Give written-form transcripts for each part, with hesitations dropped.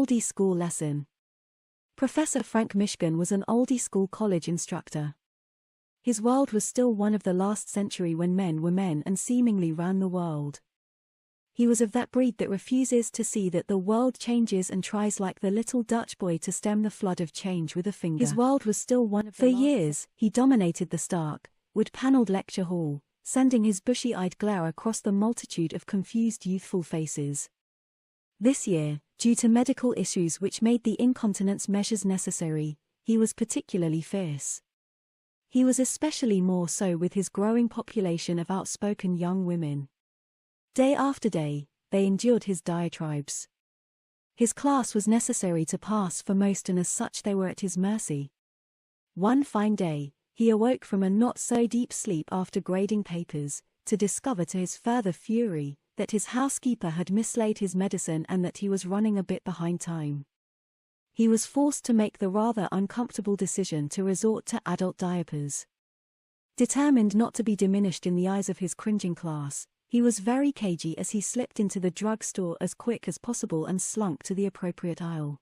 Oldie School Lesson. Professor Frank Mishkin was an oldie school college instructor. His world was still one of the last century when men were men and seemingly ran the world. He was of that breed that refuses to see that the world changes and tries like the little Dutch boy to stem the flood of change with a finger. His world was still one of the For years, he dominated the stark, wood-paneled lecture hall, sending his bushy-eyed glare across the multitude of confused youthful faces. This year, due to medical issues which made the incontinence measures necessary, he was particularly fierce. He was especially more so with his growing population of outspoken young women. Day after day, they endured his diatribes. His class was necessary to pass for most and as such they were at his mercy. One fine day, he awoke from a not-so-deep sleep after grading papers, to discover to his further fury, that his housekeeper had mislaid his medicine and that he was running a bit behind time. He was forced to make the rather uncomfortable decision to resort to adult diapers. Determined not to be diminished in the eyes of his cringing class, he was very cagey as he slipped into the drugstore as quick as possible and slunk to the appropriate aisle.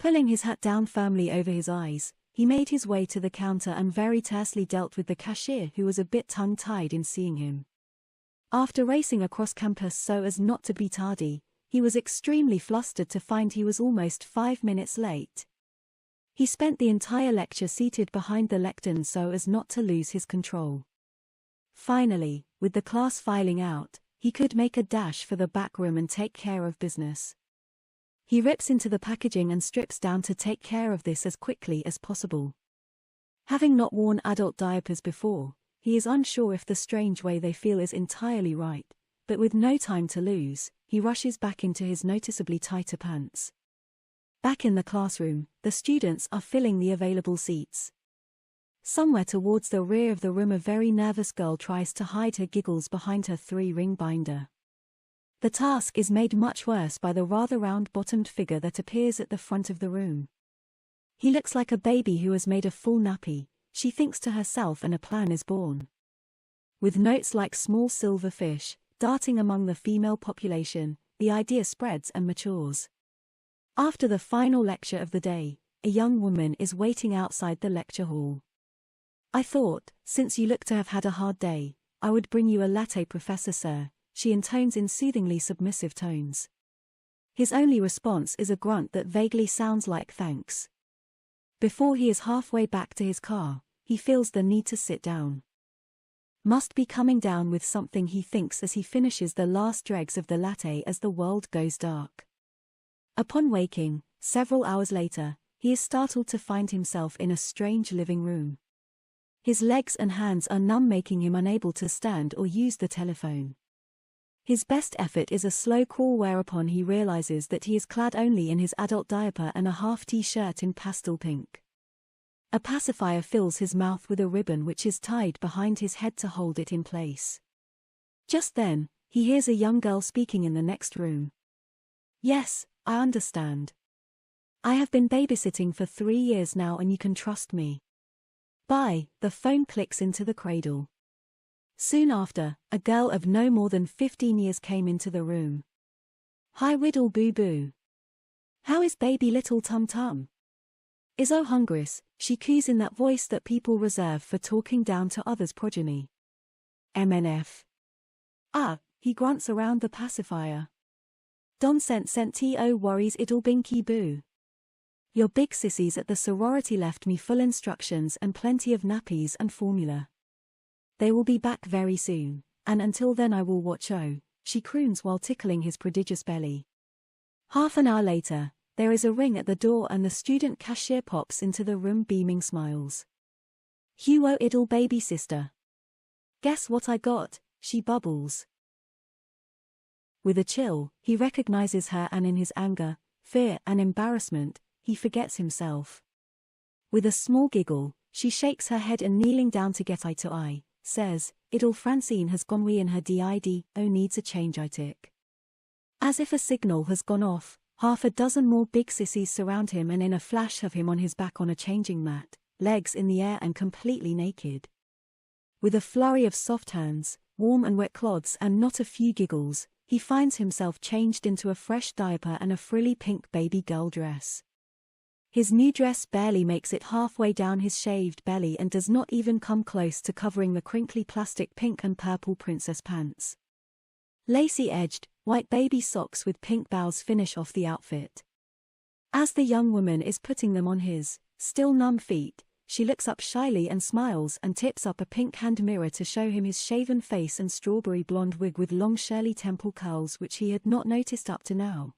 Pulling his hat down firmly over his eyes, he made his way to the counter and very tersely dealt with the cashier who was a bit tongue-tied in seeing him. After racing across campus so as not to be tardy, he was extremely flustered to find he was almost 5 minutes late. He spent the entire lecture seated behind the lectern so as not to lose his control. Finally, with the class filing out, he could make a dash for the back room and take care of business. He rips into the packaging and strips down to take care of this as quickly as possible. Having not worn adult diapers before, he is unsure if the strange way they feel is entirely right, but with no time to lose, he rushes back into his noticeably tighter pants. Back in the classroom, the students are filling the available seats. Somewhere towards the rear of the room a very nervous girl tries to hide her giggles behind her 3-ring binder. The task is made much worse by the rather round-bottomed figure that appears at the front of the room. He looks like a baby who has made a full nappy, she thinks to herself, and a plan is born. With notes like small silver fish, darting among the female population, the idea spreads and matures. After the final lecture of the day, a young woman is waiting outside the lecture hall. "I thought, since you look to have had a hard day, I would bring you a latte, Professor Sir," she intones in soothingly submissive tones. His only response is a grunt that vaguely sounds like thanks. Before he is halfway back to his car, he feels the need to sit down. Must be coming down with something, he thinks as he finishes the last dregs of the latte as the world goes dark. Upon waking, several hours later, he is startled to find himself in a strange living room. His legs and hands are numb, making him unable to stand or use the telephone. His best effort is a slow crawl, whereupon he realizes that he is clad only in his adult diaper and a half t-shirt in pastel pink. A pacifier fills his mouth with a ribbon which is tied behind his head to hold it in place. Just then, he hears a young girl speaking in the next room. "Yes, I understand. I have been babysitting for 3 years now and you can trust me. Bye." The phone clicks into the cradle. Soon after, a girl of no more than 15 years came into the room. "Hi Riddle Boo Boo. How is baby little Tum Tum? Is O hungris?" she coos in that voice that people reserve for talking down to others' progeny. "MNF. Ah," he grunts around the pacifier. "Don sent to worries idle binky boo. Your big sissies at the sorority left me full instructions and plenty of nappies and formula. They will be back very soon, and until then I will watch O," she croons while tickling his prodigious belly. Half an hour later, there is a ring at the door and the student cashier pops into the room beaming smiles. "Huo idle baby sister. Guess what I got," she bubbles. With a chill, he recognizes her and in his anger, fear and embarrassment, he forgets himself. With a small giggle, she shakes her head and kneeling down to get eye to eye, says, "Idle Francine has gone wee in her DID, oh needs a change I tick." As if a signal has gone off, half a dozen more big sissies surround him and in a flash have him on his back on a changing mat, legs in the air and completely naked. With a flurry of soft hands, warm and wet clothes and not a few giggles, he finds himself changed into a fresh diaper and a frilly pink baby girl dress. His new dress barely makes it halfway down his shaved belly and does not even come close to covering the crinkly plastic pink and purple princess pants. Lacy-edged, white baby socks with pink bows finish off the outfit. As the young woman is putting them on his still numb feet, she looks up shyly and smiles and tips up a pink hand mirror to show him his shaven face and strawberry blonde wig with long Shirley Temple curls which he had not noticed up to now.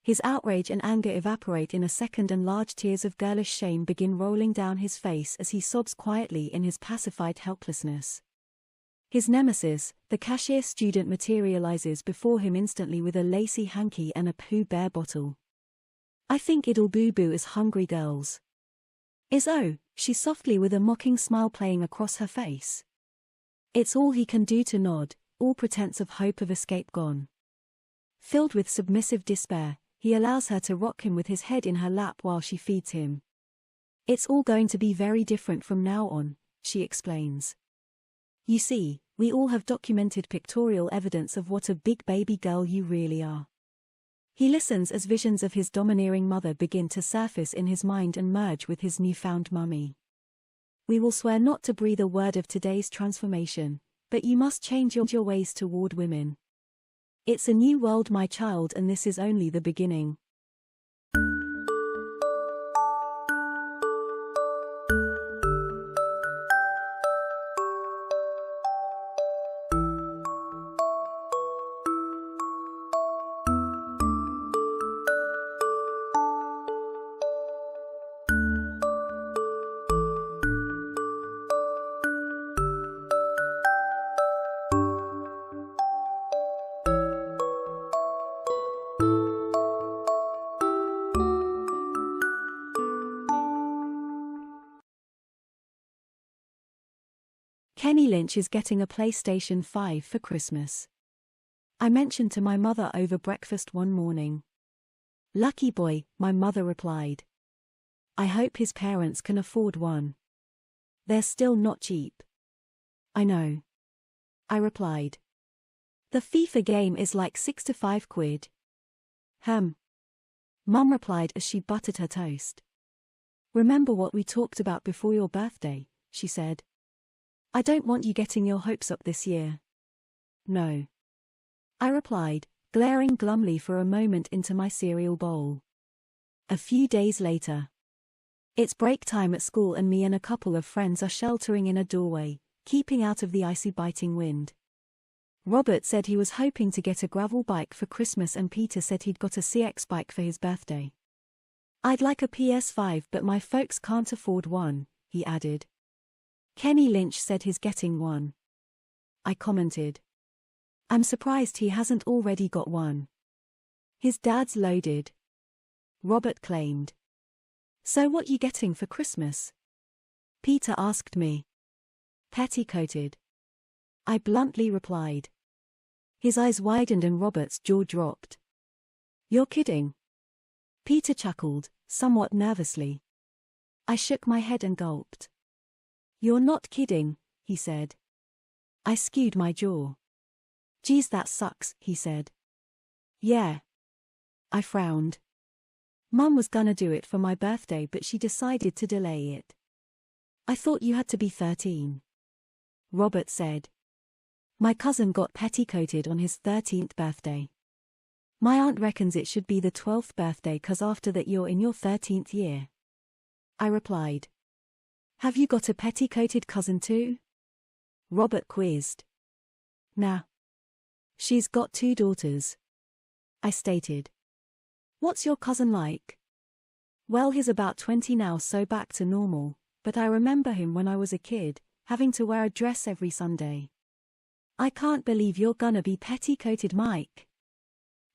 His outrage and anger evaporate in a second and large tears of girlish shame begin rolling down his face as he sobs quietly in his pacified helplessness. His nemesis, the cashier student, materializes before him instantly with a lacy hanky and a Pooh Bear bottle. "I think it'll boo-boo as hungry girls." She softly with a mocking smile playing across her face. It's all he can do to nod, all pretense of hope of escape gone. Filled with submissive despair, he allows her to rock him with his head in her lap while she feeds him. "It's all going to be very different from now on," she explains. "You see, we all have documented pictorial evidence of what a big baby girl you really are." He listens as visions of his domineering mother begin to surface in his mind and merge with his newfound mummy. "We will swear not to breathe a word of today's transformation, but you must change your ways toward women. It's a new world, my child, and this is only the beginning." Kenny Lynch is getting a PlayStation 5 for Christmas. I mentioned to my mother over breakfast one morning. "Lucky boy," my mother replied. "I hope his parents can afford one. They're still not cheap." "I know," I replied. "The FIFA game is like £6 to £5. Mum replied as she buttered her toast. "Remember what we talked about before your birthday," she said. "I don't want you getting your hopes up this year." "No," I replied, glaring glumly for a moment into my cereal bowl. A few days later. It's break time at school and me and a couple of friends are sheltering in a doorway, keeping out of the icy biting wind. Robert said he was hoping to get a gravel bike for Christmas and Peter said he'd got a CX bike for his birthday. "I'd like a PS5 but my folks can't afford one," he added. Kenny Lynch said he's getting one. I commented. "I'm surprised he hasn't already got one. His dad's loaded." Robert claimed. "So what you getting for Christmas?" Peter asked me. "Petticoated," I bluntly replied. His eyes widened and Robert's jaw dropped. "You're kidding?" Peter chuckled, somewhat nervously. I shook my head and gulped. "You're not kidding," he said. I skewed my jaw. "Geez, that sucks," he said. "Yeah." I frowned. Mum was gonna do it for my birthday but she decided to delay it. "I thought you had to be 13. Robert said. "My cousin got petticoated on his 13th birthday. My aunt reckons it should be the 12th birthday 'cause after that you're in your 13th year." I replied. "Have you got a petticoated cousin too?" Robert quizzed. "Nah. She's got 2 daughters." I stated. "What's your cousin like?" "Well, he's about 20 now, so back to normal, but I remember him when I was a kid, having to wear a dress every Sunday." "I can't believe you're gonna be petticoated, Mike,"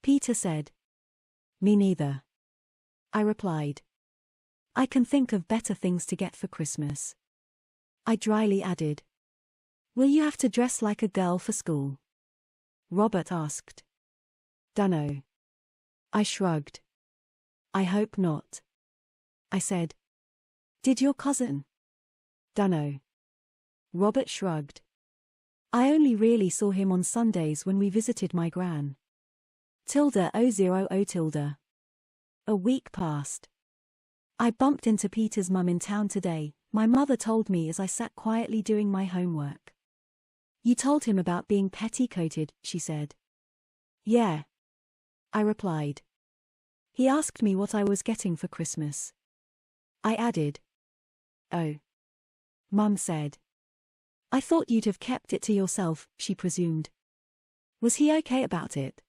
Peter said. "Me neither," I replied. "I can think of better things to get for Christmas." I dryly added. "Will you have to dress like a girl for school?" Robert asked. "Dunno." I shrugged. "I hope not," I said. "Did your cousin?" "Dunno." Robert shrugged. I only really saw him on Sundays when we visited my gran. Tilde 000 tilde. A week passed. I bumped into Peter's mum in town today, my mother told me as I sat quietly doing my homework. You told him about being petticoated, she said. Yeah. I replied. He asked me what I was getting for Christmas. I added. Oh. Mum said. I thought you'd have kept it to yourself, she presumed. Was he okay about it?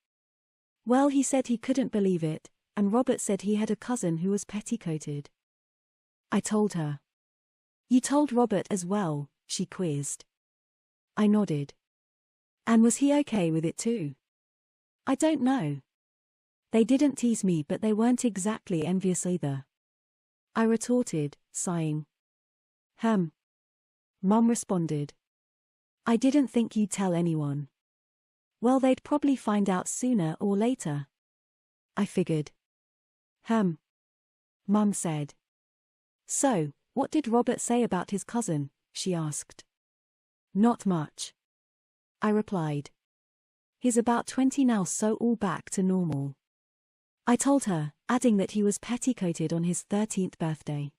Well, he said he couldn't believe it, and Robert said he had a cousin who was petticoated. I told her. You told Robert as well, she quizzed. I nodded. And was he okay with it too? I don't know. They didn't tease me, but they weren't exactly envious either. I retorted, sighing. Mum responded. I didn't think you'd tell anyone. Well, they'd probably find out sooner or later. I figured. Mum said. So, what did Robert say about his cousin? She asked. Not much. I replied. He's about 20 now, so all back to normal. I told her, adding that he was petticoated on his 13th birthday.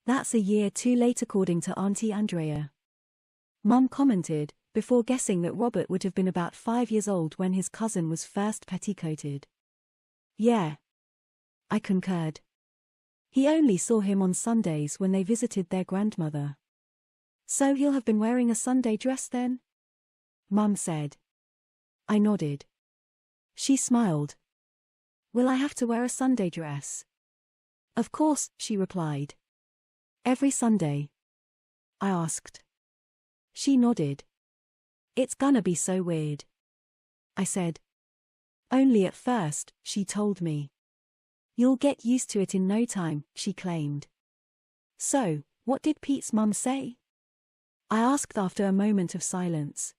That's a year too late according to Auntie Andrea. Mum commented, before guessing that Robert would have been about 5 years old when his cousin was first petticoated. Yeah. I concurred. He only saw him on Sundays when they visited their grandmother. So he'll have been wearing a Sunday dress then? Mum said. I nodded. She smiled. Will I have to wear a Sunday dress? Of course, she replied. Every Sunday? I asked. She nodded. It's gonna be so weird. I said. Only at first, she told me. You'll get used to it in no time, she claimed. So, what did Pete's mum say? I asked after a moment of silence.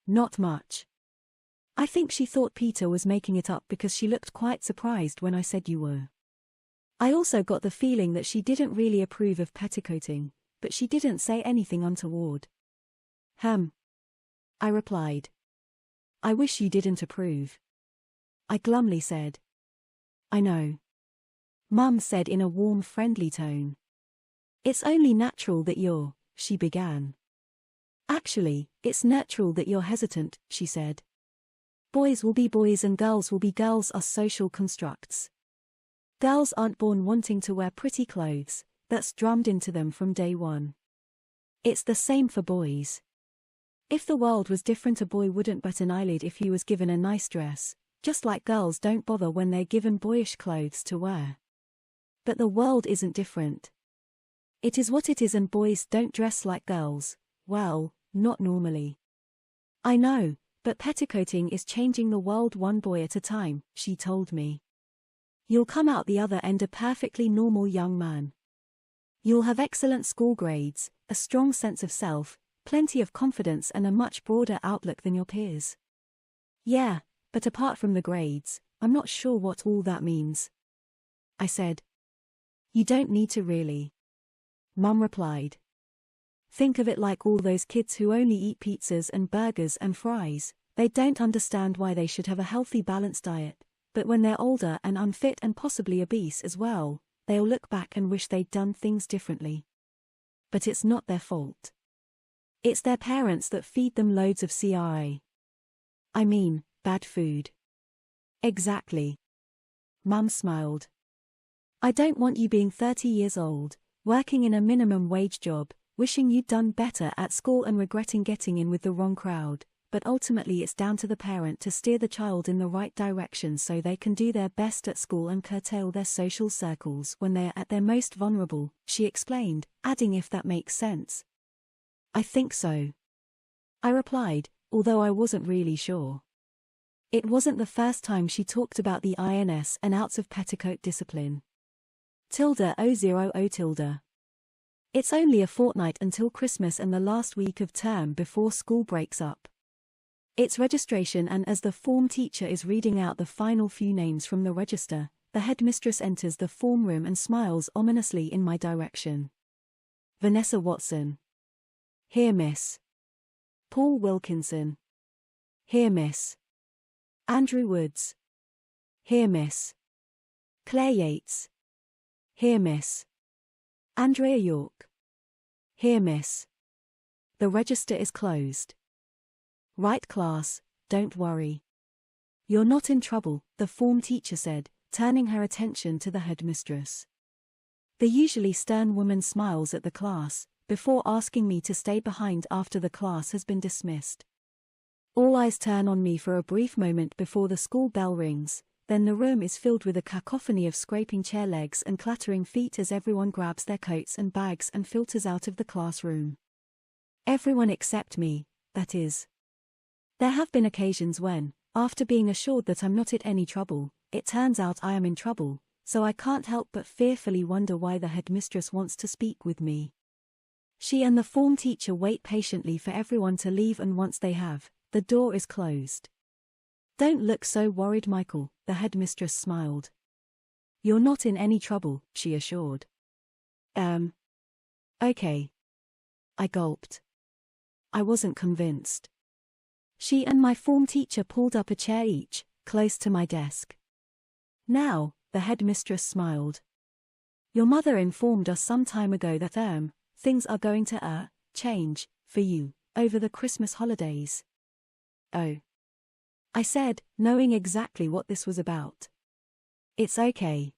Not much. I think she thought Peter was making it up because she looked quite surprised when I said you were. I also got the feeling that she didn't really approve of petticoating, but she didn't say anything untoward. I replied. I wish you didn't approve. I glumly said. I know. Mum said in a warm, friendly tone. It's only natural that you're, she began. Actually, it's natural that you're hesitant, she said. Boys will be boys and girls will be girls are social constructs. Girls aren't born wanting to wear pretty clothes, that's drummed into them from day one. It's the same for boys. If the world was different, a boy wouldn't bat an eyelid if he was given a nice dress, just like girls don't bother when they're given boyish clothes to wear. But the world isn't different. It is what it is, and boys don't dress like girls, well, not normally. I know, but petticoating is changing the world one boy at a time, she told me. You'll come out the other end a perfectly normal young man. You'll have excellent school grades, a strong sense of self, plenty of confidence and a much broader outlook than your peers. Yeah, but apart from the grades, I'm not sure what all that means. I said. You don't need to really. Mum replied. Think of it like all those kids who only eat pizzas and burgers and fries. They don't understand why they should have a healthy, balanced diet, but when they're older and unfit and possibly obese as well, they'll look back and wish they'd done things differently. But it's not their fault. It's their parents that feed them loads of CRA. I mean, bad food. Exactly. Mum smiled. I don't want you being 30 years old, working in a minimum wage job, wishing you'd done better at school and regretting getting in with the wrong crowd, but ultimately it's down to the parent to steer the child in the right direction so they can do their best at school and curtail their social circles when they're at their most vulnerable, she explained, adding if that makes sense. I think so. I replied, although I wasn't really sure. It wasn't the first time she talked about the ins and outs of petticoat discipline. Tilde 000 tilde. It's only a fortnight until Christmas and the last week of term before school breaks up. It's registration, and as the form teacher is reading out the final few names from the register, the headmistress enters the form room and smiles ominously in my direction. Vanessa Watson. Here, miss. Paul Wilkinson. Here, miss. Andrew Woods. Here, miss. Claire Yates. Here, miss. Andrea York. Here, miss. The register is closed. Right, class, don't worry. You're not in trouble, the form teacher said, turning her attention to the headmistress. The usually stern woman smiles at the class, before asking me to stay behind after the class has been dismissed. All eyes turn on me for a brief moment before the school bell rings, then the room is filled with a cacophony of scraping chair legs and clattering feet as everyone grabs their coats and bags and filters out of the classroom. Everyone except me, that is. There have been occasions when, after being assured that I'm not in any trouble, it turns out I am in trouble, so I can't help but fearfully wonder why the headmistress wants to speak with me. She and the form teacher wait patiently for everyone to leave, and once they have, the door is closed. Don't look so worried, Michael, the headmistress smiled. You're not in any trouble, she assured. Okay. I gulped. I wasn't convinced. She and my form teacher pulled up a chair each, close to my desk. Now, the headmistress smiled. Your mother informed us some time ago that things are going to change, for you, over the Christmas holidays. Oh. I said, knowing exactly what this was about. It's okay.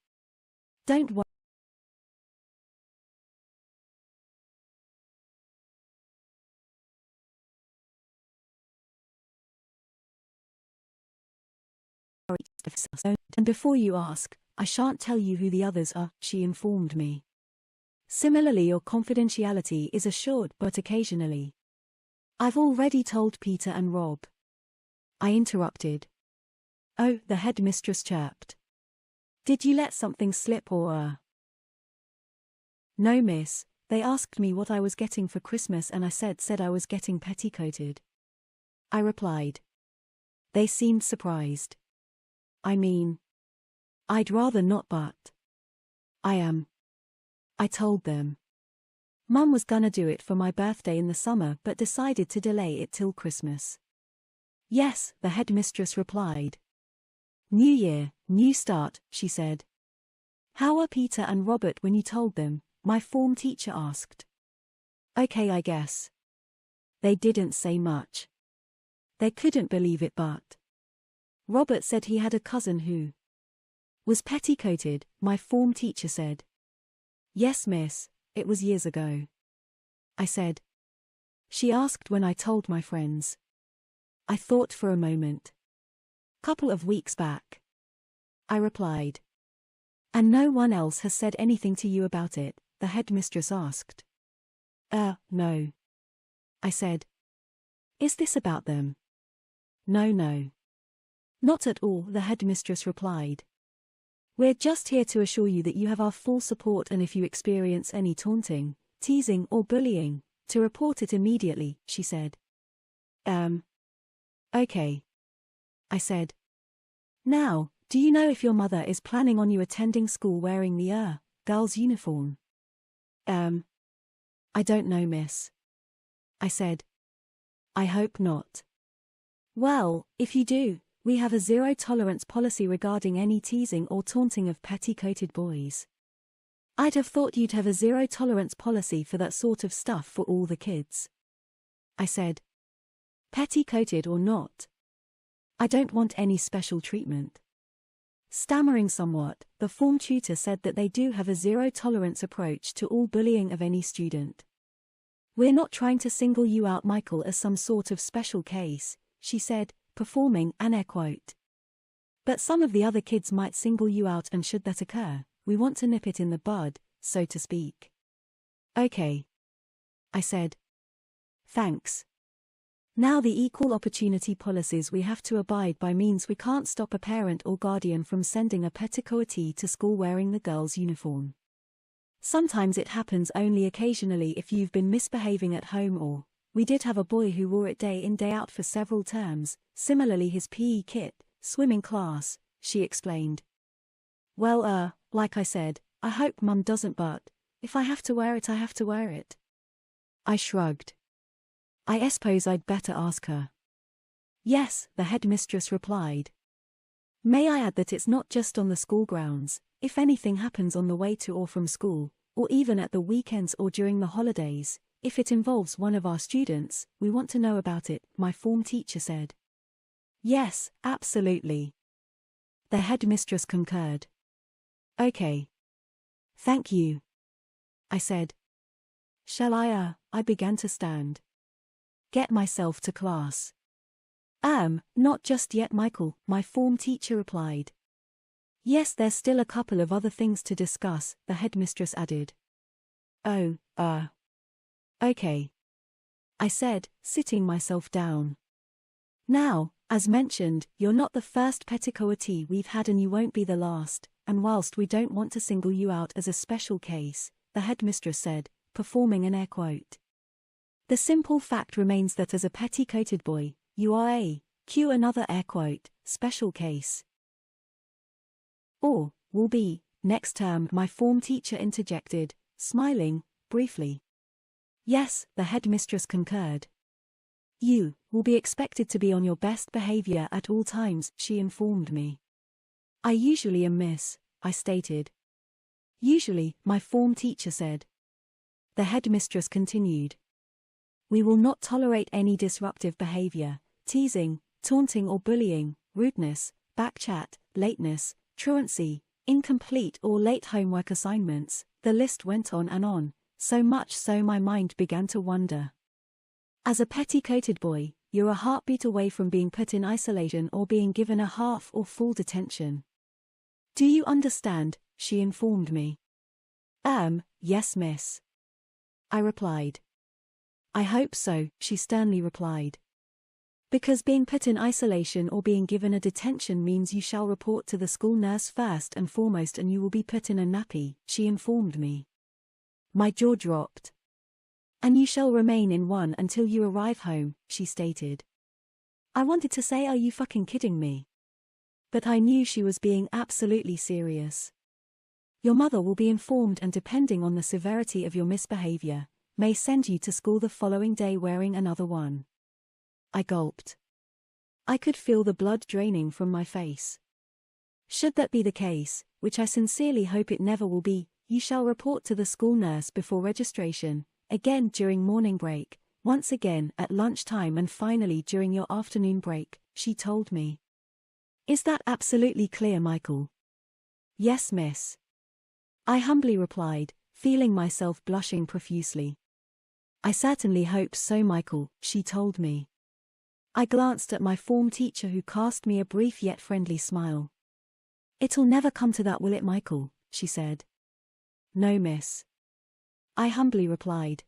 Don't worry. And before you ask, I shan't tell you who the others are, she informed me. Similarly, your confidentiality is assured, but occasionally. I've already told Peter and Rob. I interrupted. Oh, the headmistress chirped. Did you let something slip or No, miss, they asked me what I was getting for Christmas and I said I was getting petticoated. I replied. They seemed surprised. I mean, I'd rather not, but I am. I told them. Mum was gonna do it for my birthday in the summer but decided to delay it till Christmas. Yes, the headmistress replied. New year, new start, she said. How are Peter and Robert when you told them? My form teacher asked. Okay, I guess. They didn't say much. They couldn't believe it, but Robert said he had a cousin who was petticoated, my form teacher said. Yes, miss, it was years ago. I said. She asked when I told my friends. I thought for a moment. Couple of weeks back. I replied. And no one else has said anything to you about it? The headmistress asked. No. I said. Is this about them? No. Not at all, the headmistress replied. We're just here to assure you that you have our full support, and if you experience any taunting, teasing or bullying, to report it immediately, she said. Okay. I said. Now, do you know if your mother is planning on you attending school wearing the girl's uniform? I don't know, miss. I said. I hope not. Well, if you do, we have a zero-tolerance policy regarding any teasing or taunting of petticoated boys. I'd have thought you'd have a zero-tolerance policy for that sort of stuff for all the kids. I said. Petticoated or not. I don't want any special treatment. Stammering somewhat, the form tutor said that they do have a zero-tolerance approach to all bullying of any student. We're not trying to single you out, Michael, as some sort of special case, she said, performing an air quote. But some of the other kids might single you out, and should that occur, we want to nip it in the bud, so to speak. Okay. I said. Thanks. Now the equal opportunity policies we have to abide by means we can't stop a parent or guardian from sending a petticoatee to school wearing the girl's uniform. Sometimes it happens only occasionally if you've been misbehaving at home, or we did have a boy who wore it day in day out for several terms, similarly his PE kit, swimming class, she explained. Well, like I said, I hope Mum doesn't, but if I have to wear it, I have to wear it. I shrugged. I suppose I'd better ask her. Yes, the headmistress replied. May I add that it's not just on the school grounds. If anything happens on the way to or from school, or even at the weekends or during the holidays, if it involves one of our students, we want to know about it, my form teacher said. Yes, absolutely. The headmistress concurred. Okay. Thank you, I said. Shall I began to stand. Get myself to class. Not just yet, Michael, my form teacher replied. Yes, there's still a couple of other things to discuss, the headmistress added. Oh, okay, I said, sitting myself down. Now, as mentioned, you're not the first Petticoated we've had and you won't be the last, and whilst we don't want to single you out as a special case, the headmistress said, performing an air quote. The simple fact remains that as a petticoated boy, you are a, cue another air quote, special case. Or, will be, next term, my form teacher interjected, smiling, briefly. Yes, the headmistress concurred. You will be expected to be on your best behavior at all times, she informed me. I usually am, miss, I stated. Usually, my form teacher said. The headmistress continued. We will not tolerate any disruptive behavior, teasing, taunting or bullying, rudeness, backchat, lateness, truancy, incomplete or late homework assignments. The list went on, so much so my mind began to wander. As a petticoated boy, you're a heartbeat away from being put in isolation or being given a half or full detention. Do you understand? She informed me. Yes, miss, I replied. I hope so, she sternly replied. Because being put in isolation or being given a detention means you shall report to the school nurse first and foremost and you will be put in a nappy, she informed me. My jaw dropped. And you shall remain in one until you arrive home, she stated. I wanted to say, are you fucking kidding me? But I knew she was being absolutely serious. Your mother will be informed and depending on the severity of your misbehavior, may send you to school the following day wearing another one. I gulped. I could feel the blood draining from my face. Should that be the case, which I sincerely hope it never will be, you shall report to the school nurse before registration, again during morning break, once again at lunchtime and finally during your afternoon break, she told me. Is that absolutely clear, Michael? Yes, miss. I humbly replied, feeling myself blushing profusely. I certainly hope so, Michael, she told me. I glanced at my form teacher who cast me a brief yet friendly smile. It'll never come to that, will it, Michael? She said. No, miss. I humbly replied.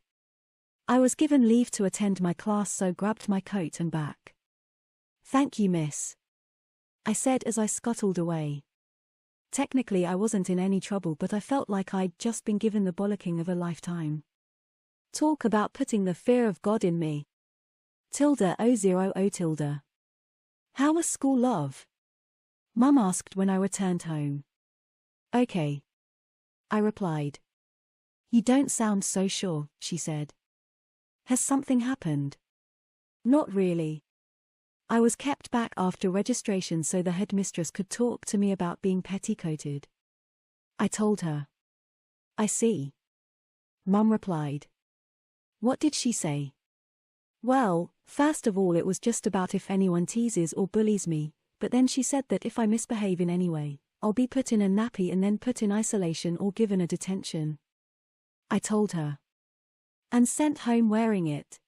I was given leave to attend my class, so grabbed my coat and back. Thank you, miss, I said as I scuttled away. Technically I wasn't in any trouble, but I felt like I'd just been given the bollocking of a lifetime. Talk about putting the fear of God in me. Tilda 000 tilde. How was school, love? Mum asked when I returned home. Okay, I replied. You don't sound so sure, she said. Has something happened? Not really. I was kept back after registration so the headmistress could talk to me about being petticoated. I told her. I see. Mum replied. What did she say? Well, first of all it was just about if anyone teases or bullies me, but then she said that if I misbehave in any way, I'll be put in a nappy and then put in isolation or given a detention. I told her. And sent home wearing it.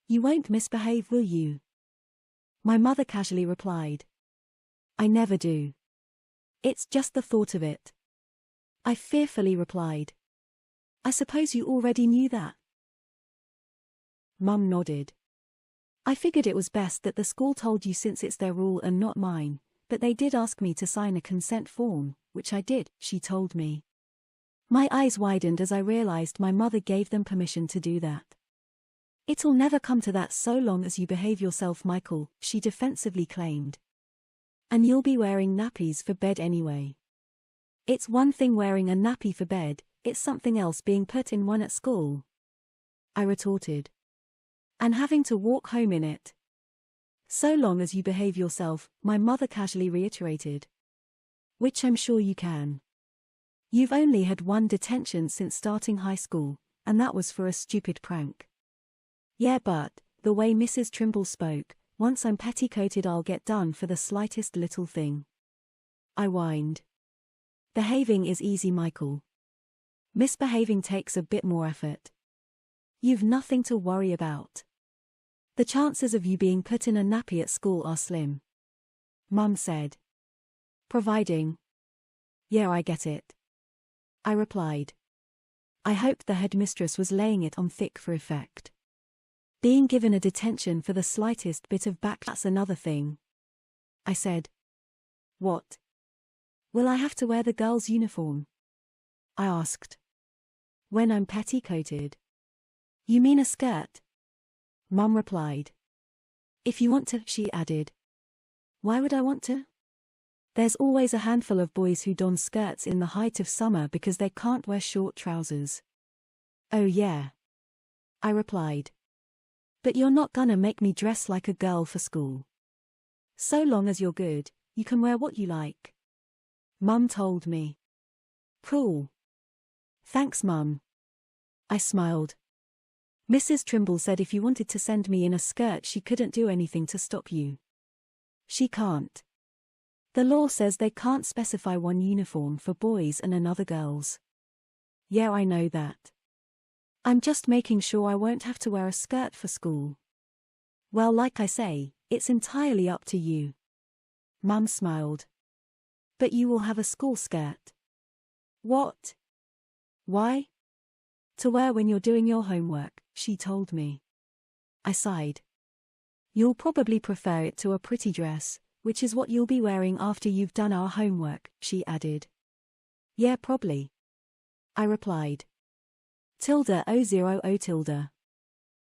You won't misbehave, will you? My mother casually replied. I never do. It's just the thought of it. I fearfully replied. I suppose you already knew that. Mum nodded. I figured it was best that the school told you since it's their rule and not mine, but they did ask me to sign a consent form, which I did, she told me. My eyes widened as I realized my mother gave them permission to do that. It'll never come to that so long as you behave yourself, Michael, she defensively claimed. And you'll be wearing nappies for bed anyway. It's one thing wearing a nappy for bed, it's something else being put in one at school, I retorted. And having to walk home in it. So long as you behave yourself, my mother casually reiterated. Which I'm sure you can. You've only had one detention since starting high school, and that was for a stupid prank. Yeah, but, the way Mrs. Trimble spoke, once I'm petticoated I'll get done for the slightest little thing. I whined. Behaving is easy, Michael. Misbehaving takes a bit more effort. You've nothing to worry about. The chances of you being put in a nappy at school are slim. Mum said. Providing. Yeah, I get it. I replied. I hoped the headmistress was laying it on thick for effect. Being given a detention for the slightest bit of that's another thing. I said. What? Will I have to wear the girl's uniform? I asked. When I'm petticoated. You mean a skirt? Mum replied. If you want to, she added. Why would I want to? There's always a handful of boys who don skirts in the height of summer because they can't wear short trousers. Oh yeah. I replied. But you're not gonna make me dress like a girl for school. So long as you're good, you can wear what you like. Mum told me. Cool. Thanks, Mum. I smiled. Mrs. Trimble said if you wanted to send me in a skirt she couldn't do anything to stop you. She can't. The law says they can't specify one uniform for boys and another girls. Yeah, I know that. I'm just making sure I won't have to wear a skirt for school. Well, like I say, it's entirely up to you. Mum smiled. But you will have a school skirt. What? Why? To wear when you're doing your homework, she told me. I sighed. You'll probably prefer it to a pretty dress, which is what you'll be wearing after you've done our homework, she added. Yeah, probably. I replied. Tilde 000 tilde.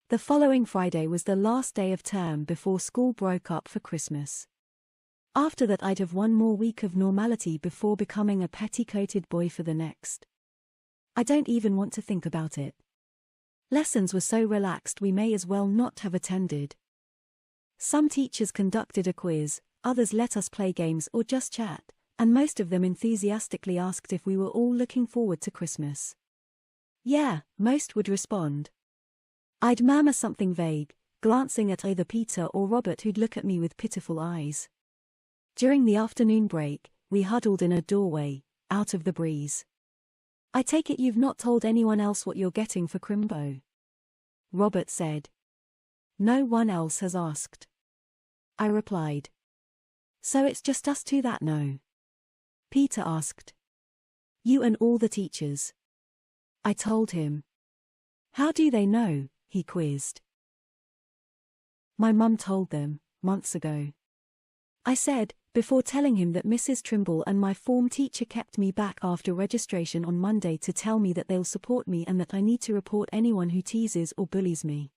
The following Friday was the last day of term before school broke up for Christmas. After that I'd have one more week of normality before becoming a petticoated boy for the next. I don't even want to think about it. Lessons were so relaxed we may as well not have attended. Some teachers conducted a quiz, others let us play games or just chat, and most of them enthusiastically asked if we were all looking forward to Christmas. Yeah, most would respond. I'd murmur something vague, glancing at either Peter or Robert who'd look at me with pitiful eyes. During the afternoon break, we huddled in a doorway, out of the breeze. I take it you've not told anyone else what you're getting for Crimbo? Robert said. No one else has asked. I replied. So it's just us two that know? Peter asked. You and all the teachers. I told him. How do they know? He quizzed. My mum told them, months ago. I said, before telling him that Mrs. Trimble and my form teacher kept me back after registration on Monday to tell me that they'll support me and that I need to report anyone who teases or bullies me.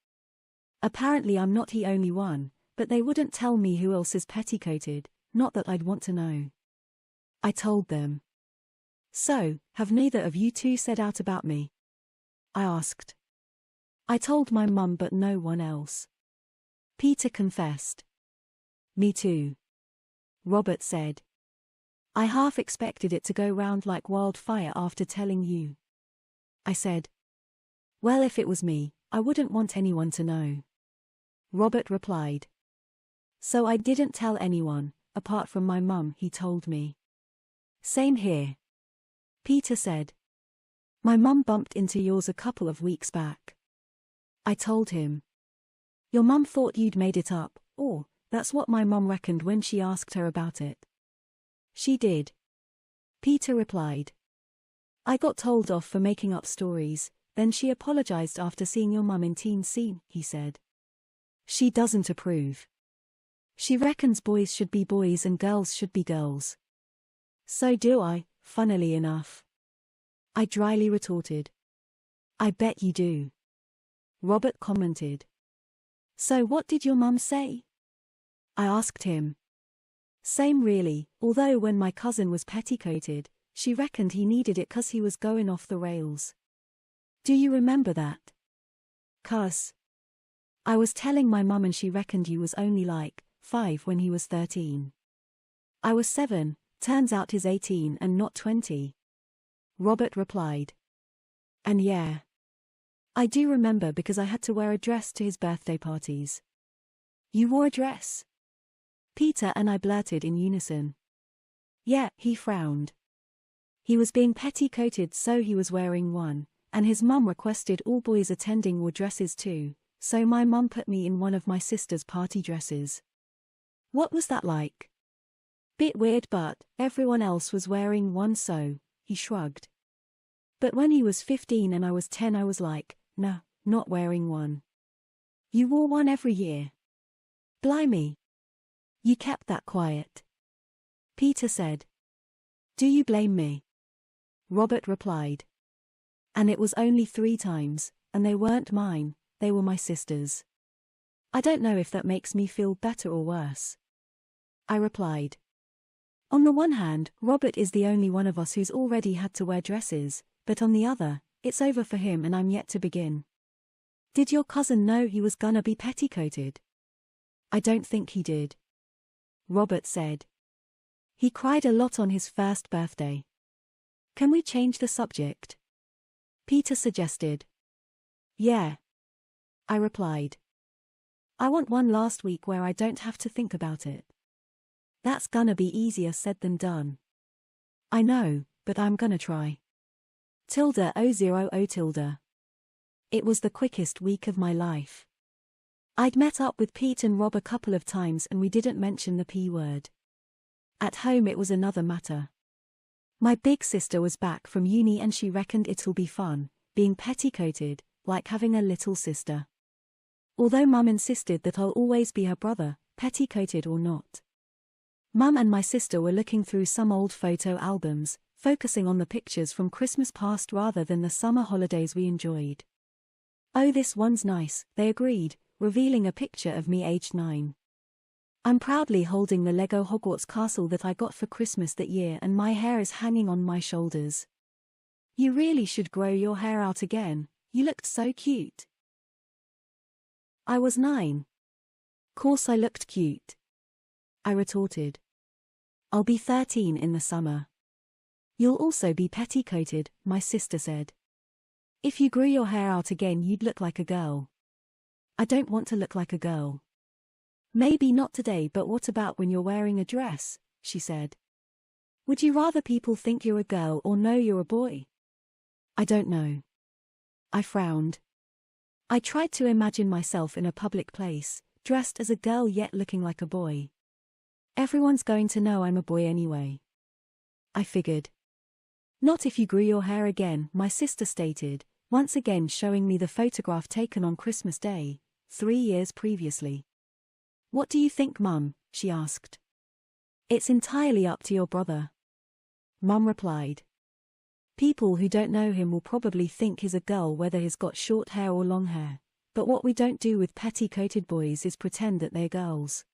Apparently I'm not the only one, but they wouldn't tell me who else is petticoated, not that I'd want to know. I told them. So, have neither of you two said out about me? I asked. I told my mum but no one else. Peter confessed. Me too. Robert said. I half expected it to go round like wildfire after telling you. I said. Well, if it was me, I wouldn't want anyone to know. Robert replied. So I didn't tell anyone, apart from my mum, he told me. Same here. Peter said. My mum bumped into yours a couple of weeks back. I told him. Your mum thought you'd made it up, or, that's what my mum reckoned when she asked her about it. She did. Peter replied. I got told off for making up stories, then she apologized after seeing your mum in teen scene, he said. She doesn't approve. She reckons boys should be boys and girls should be girls. So do I, funnily enough. I dryly retorted. I bet you do. Robert commented. So what did your mum say? I asked him. Same really, although when my cousin was petticoated, she reckoned he needed it 'cause he was going off the rails. Do you remember that? 'Cause. I was telling my mum and she reckoned you was only like 5 when he was 13. I was 7, turns out he's 18 and not 20. Robert replied. And yeah. I do remember because I had to wear a dress to his birthday parties. You wore a dress? Peter and I blurted in unison. Yeah, he frowned. He was being petticoated, so he was wearing one, and his mum requested all boys attending wore dresses too, so my mum put me in one of my sister's party dresses. What was that like? Bit weird, but everyone else was wearing one, so he shrugged. But when he was 15 and I was 10, I was like, nah, not wearing one. You wore one every year. Blimey. You kept that quiet. Peter said. Do you blame me? Robert replied. And it was only 3 times, and they weren't mine, they were my sister's. I don't know if that makes me feel better or worse. I replied. On the one hand, Robert is the only one of us who's already had to wear dresses, but on the other, it's over for him and I'm yet to begin. Did your cousin know he was gonna be petticoated? I don't think he did. Robert said. He cried a lot on his first birthday. Can we change the subject? Peter suggested. Yeah. I replied. I want one last week where I don't have to think about it. That's gonna be easier said than done. I know, but I'm gonna try. Tilde 000 tilde. It was the quickest week of my life. I'd met up with Pete and Rob a couple of times and we didn't mention the P word. At home it was another matter. My big sister was back from uni and she reckoned it'll be fun, being petticoated, like having a little sister. Although Mum insisted that I'll always be her brother, petticoated or not. Mum and my sister were looking through some old photo albums, focusing on the pictures from Christmas past rather than the summer holidays we enjoyed. Oh, this one's nice, they agreed, revealing a picture of me aged 9. I'm proudly holding the Lego Hogwarts castle that I got for Christmas that year and my hair is hanging on my shoulders. You really should grow your hair out again, you looked so cute. I was 9. Course I looked cute. I retorted. I'll be 13 in the summer. You'll also be petticoated, my sister said. If you grew your hair out again you'd look like a girl. I don't want to look like a girl. Maybe not today, but what about when you're wearing a dress, she said. Would you rather people think you're a girl or know you're a boy? I don't know. I frowned. I tried to imagine myself in a public place, dressed as a girl yet looking like a boy. Everyone's going to know I'm a boy anyway. I figured. Not if you grew your hair again, my sister stated, once again showing me the photograph taken on Christmas Day, 3 years previously. What do you think, Mum? She asked. It's entirely up to your brother. Mum replied. People who don't know him will probably think he's a girl whether he's got short hair or long hair, but what we don't do with petticoated boys is pretend that they're girls.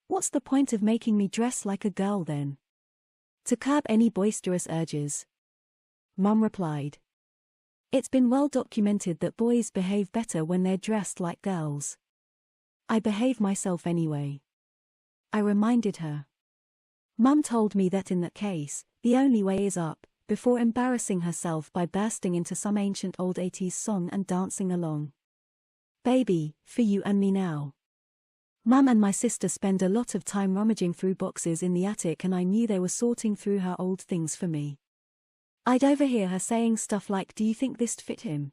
What's the point of making me dress like a girl then? To curb any boisterous urges. Mum replied. It's been well documented that boys behave better when they're dressed like girls. I behave myself anyway. I reminded her. Mum told me that in that case, the only way is up, before embarrassing herself by bursting into some ancient old 80s song and dancing along. Baby, for you and me now. Mum and my sister spend a lot of time rummaging through boxes in the attic and I knew they were sorting through her old things for me. I'd overhear her saying stuff like, do you think this'd fit him?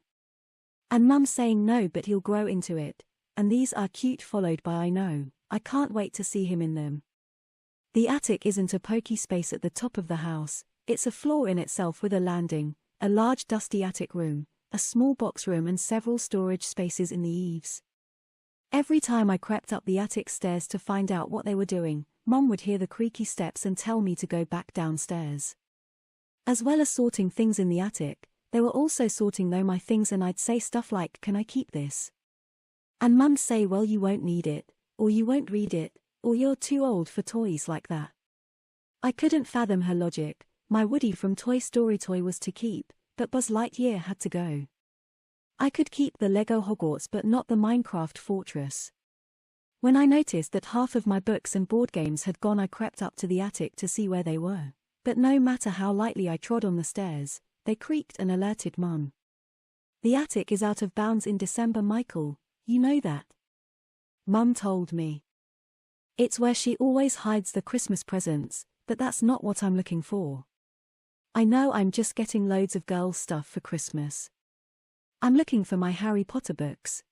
And Mum saying no but he'll grow into it, and these are cute followed by I know, I can't wait to see him in them. The attic isn't a pokey space at the top of the house, it's a floor in itself with a landing, a large dusty attic room, a small box room and several storage spaces in the eaves. Every time I crept up the attic stairs to find out what they were doing, Mum would hear the creaky steps and tell me to go back downstairs. As well as sorting things in the attic, they were also sorting my things and I'd say stuff like, can I keep this? And Mum'd say, well, you won't need it, or you won't read it, or you're too old for toys like that. I couldn't fathom her logic. My Woody from Toy Story toy was to keep, but Buzz Lightyear had to go. I could keep the Lego Hogwarts but not the Minecraft fortress. When I noticed that half of my books and board games had gone, I crept up to the attic to see where they were. But no matter how lightly I trod on the stairs, they creaked and alerted Mum. "The attic is out of bounds in December, Michael, you know that?" Mum told me. "It's where she always hides the Christmas presents, but that's not what I'm looking for. I know, I'm just getting loads of girls' stuff for Christmas. I'm looking for my Harry Potter books."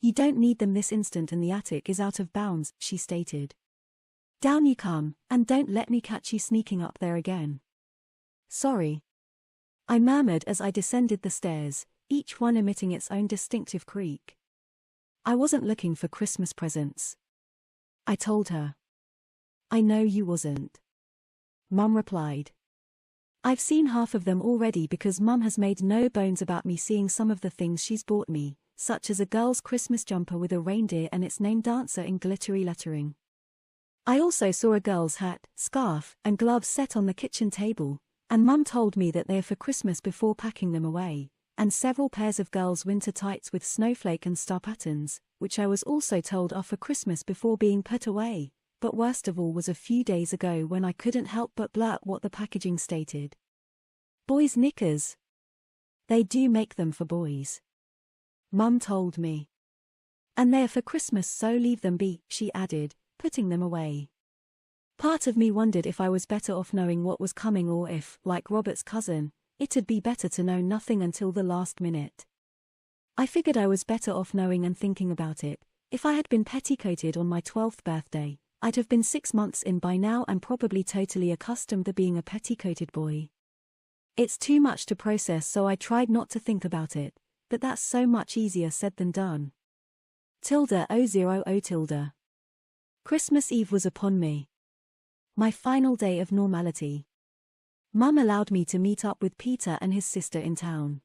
"You don't need them this instant and the attic is out of bounds," she stated. "Down you come, and don't let me catch you sneaking up there again." "Sorry," I murmured as I descended the stairs, each one emitting its own distinctive creak. "I wasn't looking for Christmas presents," I told her. "I know you wasn't," Mum replied. "I've seen half of them already because Mum has made no bones about me seeing some of the things she's bought me, such as a girl's Christmas jumper with a reindeer and its name Dancer in glittery lettering. I also saw a girl's hat, scarf, and gloves set on the kitchen table, and Mum told me that they're for Christmas before packing them away, and several pairs of girls' winter tights with snowflake and star patterns, which I was also told are for Christmas before being put away. But worst of all was a few days ago when I couldn't help but blurt what the packaging stated. "Boys' knickers. They do make them for boys," Mum told me. "And they're for Christmas, so leave them be," she added, putting them away. Part of me wondered if I was better off knowing what was coming or if, like Robert's cousin, it'd be better to know nothing until the last minute. I figured I was better off knowing and thinking about it. If I had been petticoated on my 12th birthday, I'd have been 6 months in by now and probably totally accustomed to being a petticoated boy. It's too much to process, so I tried not to think about it, but that's so much easier said than done. Tilda 000 tilde. Christmas Eve was upon me. My final day of normality. Mum allowed me to meet up with Peter and his sister in town.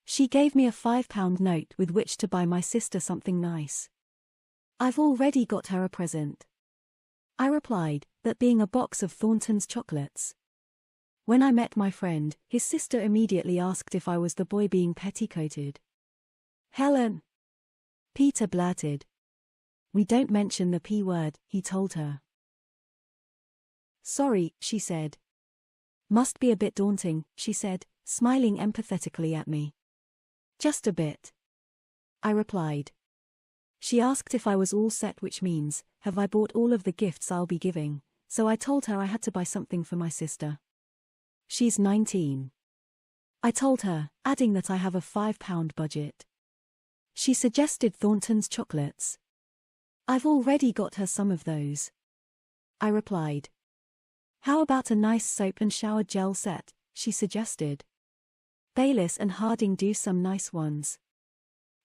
She gave me a £5 note with which to buy my sister something nice. "I've already got her a present," I replied, that being a box of Thornton's chocolates. When I met my friend, his sister immediately asked if I was the boy being petticoated. "Helen," Peter blurted. "We don't mention the P word," he told her. "Sorry," she said. "Must be a bit daunting," she said, smiling empathetically at me. "Just a bit," I replied. She asked if I was all set, which means, have I bought all of the gifts I'll be giving, so I told her I had to buy something for my sister. "She's 19. I told her, adding that I have a £5 budget. She suggested Thornton's chocolates. "I've already got her some of those," I replied. "How about a nice soap and shower gel set?" she suggested. "Bayliss and Harding do some nice ones."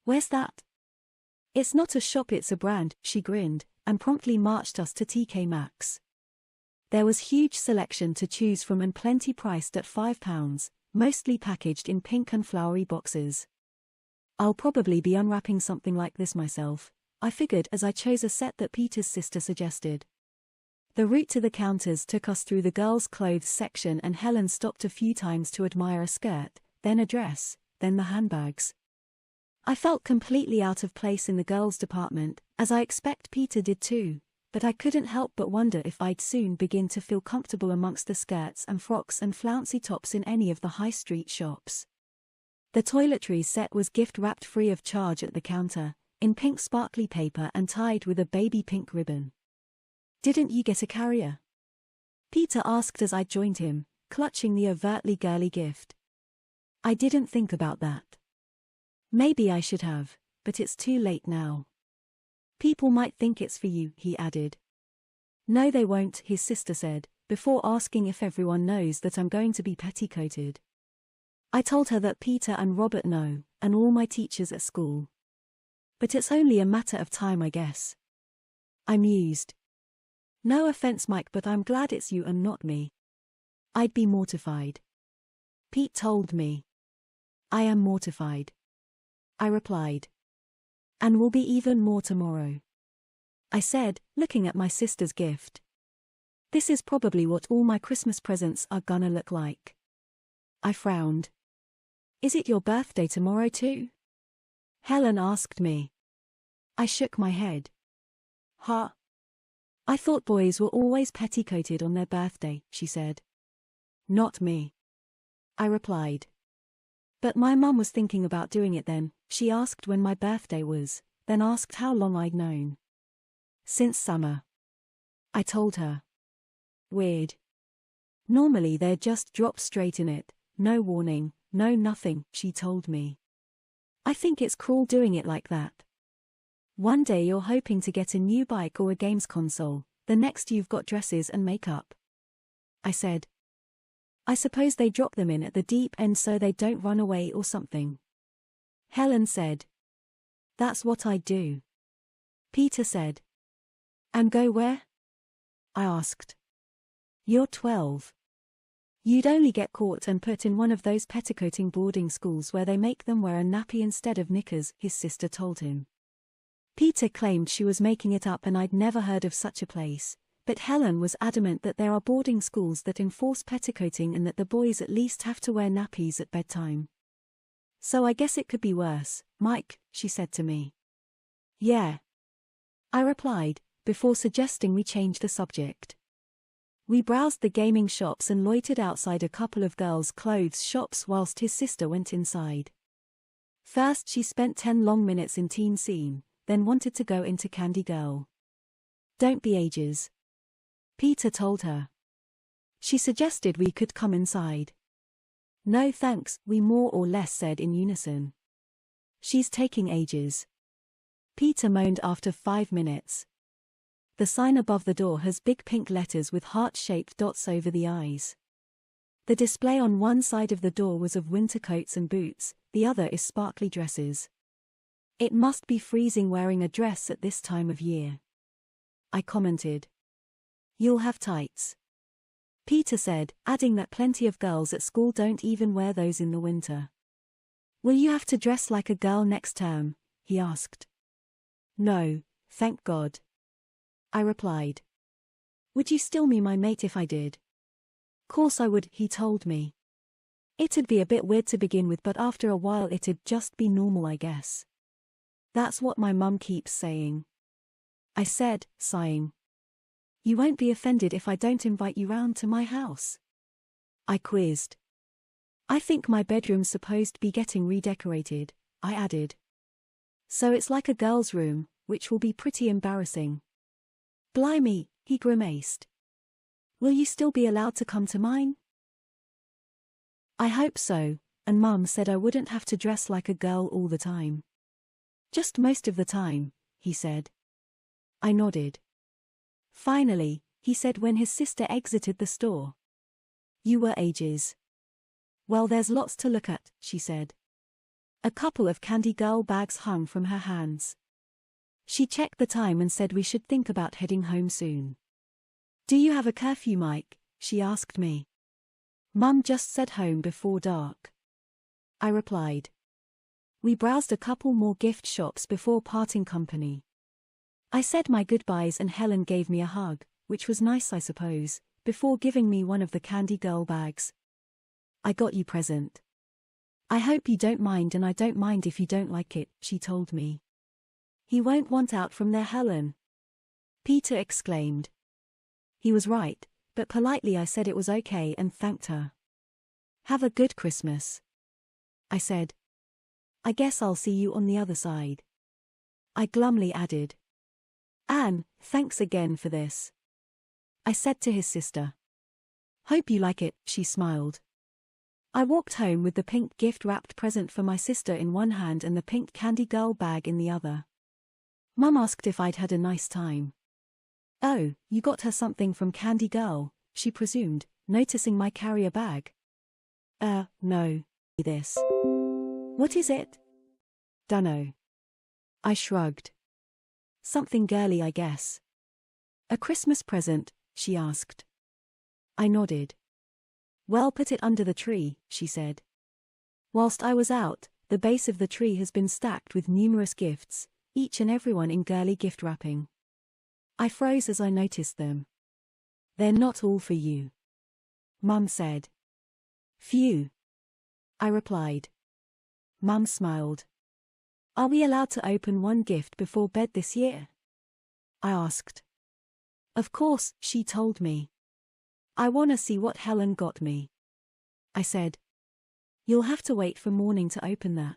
"Where's that?" "It's not a shop, it's a brand," she grinned, and promptly marched us to TK Maxx. There was huge selection to choose from and plenty priced at £5, mostly packaged in pink and flowery boxes. I'll probably be unwrapping something like this myself, I figured as I chose a set that Peter's sister suggested. The route to the counters took us through the girls' clothes section and Helen stopped a few times to admire a skirt, then a dress, then the handbags. I felt completely out of place in the girls' department, as I expect Peter did too, but I couldn't help but wonder if I'd soon begin to feel comfortable amongst the skirts and frocks and flouncy tops in any of the high street shops. The toiletries set was gift-wrapped free of charge at the counter, in pink sparkly paper and tied with a baby pink ribbon. "Didn't you get a carrier?" Peter asked as I joined him, clutching the overtly girly gift. "I didn't think about that. Maybe I should have, but it's too late now. People might think it's for you," he added. "No they won't," his sister said, before asking if everyone knows that I'm going to be petticoated. I told her that Peter and Robert know, and all my teachers at school. "But it's only a matter of time, I guess." I mused. "No offense, Mike, but I'm glad it's you and not me." "I'd be mortified." Pete told me. "I am mortified," I replied. "And will be even more tomorrow," I said, looking at my sister's gift. "This is probably what all my Christmas presents are gonna look like." I frowned. Is it your birthday tomorrow too? Helen asked me. I shook my head. Huh? I thought boys were always petticoated on their birthday, she said. Not me, I replied. But my mum was thinking about doing it then. She asked when my birthday was, then asked how long I'd known. Since summer, I told her. Weird. Normally they'd just drop straight in it, no warning, no nothing, she told me. I think it's cruel doing it like that. One day you're hoping to get a new bike or a games console, the next you've got dresses and makeup. I said. I suppose they drop them in at the deep end so they don't run away or something. Helen said. That's what I'd do. Peter said. And go where? I asked. You're 12. You'd only get caught and put in one of those petticoating boarding schools where they make them wear a nappy instead of knickers, his sister told him. Peter claimed she was making it up and I'd never heard of such a place, but Helen was adamant that there are boarding schools that enforce petticoating and that the boys at least have to wear nappies at bedtime. So I guess it could be worse, Mike, she said to me. Yeah, I replied, before suggesting we change the subject. We browsed the gaming shops and loitered outside a couple of girls' clothes shops whilst his sister went inside. First she spent 10 long minutes in Teen Scene, then wanted to go into Candy Girl. Don't be ages, Peter told her. She suggested we could come inside. No thanks, we more or less said in unison. She's taking ages, Peter moaned after 5 minutes. The sign above the door has big pink letters with heart-shaped dots over the eyes. The display on one side of the door was of winter coats and boots, the other is sparkly dresses. It must be freezing wearing a dress at this time of year, I commented. You'll have tights, Peter said, adding that plenty of girls at school don't even wear those in the winter. Will you have to dress like a girl next term? He asked. No, thank God, I replied. Would you still be my mate if I did? Course I would, he told me. It'd be a bit weird to begin with, but after a while it'd just be normal, I guess. That's what my mum keeps saying, I said, sighing. You won't be offended if I don't invite you round to my house? I quizzed. I think my bedroom's supposed to be getting redecorated, I added. So it's like a girl's room, which will be pretty embarrassing. Blimey, he grimaced. Will you still be allowed to come to mine? I hope so, and Mum said I wouldn't have to dress like a girl all the time. Just most of the time, he said. I nodded. Finally, he said when his sister exited the store. You were ages. Well, there's lots to look at, she said. A couple of Candy Girl bags hung from her hands. She checked the time and said we should think about heading home soon. Do you have a curfew, Mike? She asked me. Mum just said home before dark, I replied. We browsed a couple more gift shops before parting company. I said my goodbyes and Helen gave me a hug, which was nice I suppose, before giving me one of the Candy Girl bags. I got you present. I hope you don't mind, and I don't mind if you don't like it, she told me. He won't want out from there, Helen, Peter exclaimed. He was right, but politely I said it was okay and thanked her. Have a good Christmas, I said. I guess I'll see you on the other side, I glumly added. Anne, thanks again for this, I said to his sister. Hope you like it, she smiled. I walked home with the pink gift-wrapped present for my sister in one hand and the pink Candy Girl bag in the other. Mum asked if I'd had a nice time. Oh, you got her something from Candy Girl, she presumed, noticing my carrier bag. No. This. What is it? Dunno. I shrugged. Something girly, I guess. A Christmas present, she asked. I nodded. Well, put it under the tree, she said. Whilst I was out, the base of the tree has been stacked with numerous gifts, each and every one in girly gift wrapping. I froze as I noticed them. They're not all for you, Mum said. Phew, I replied. Mum smiled. Are we allowed to open one gift before bed this year? I asked. Of course, she told me. I wanna see what Helen got me. I said. You'll have to wait for morning to open that.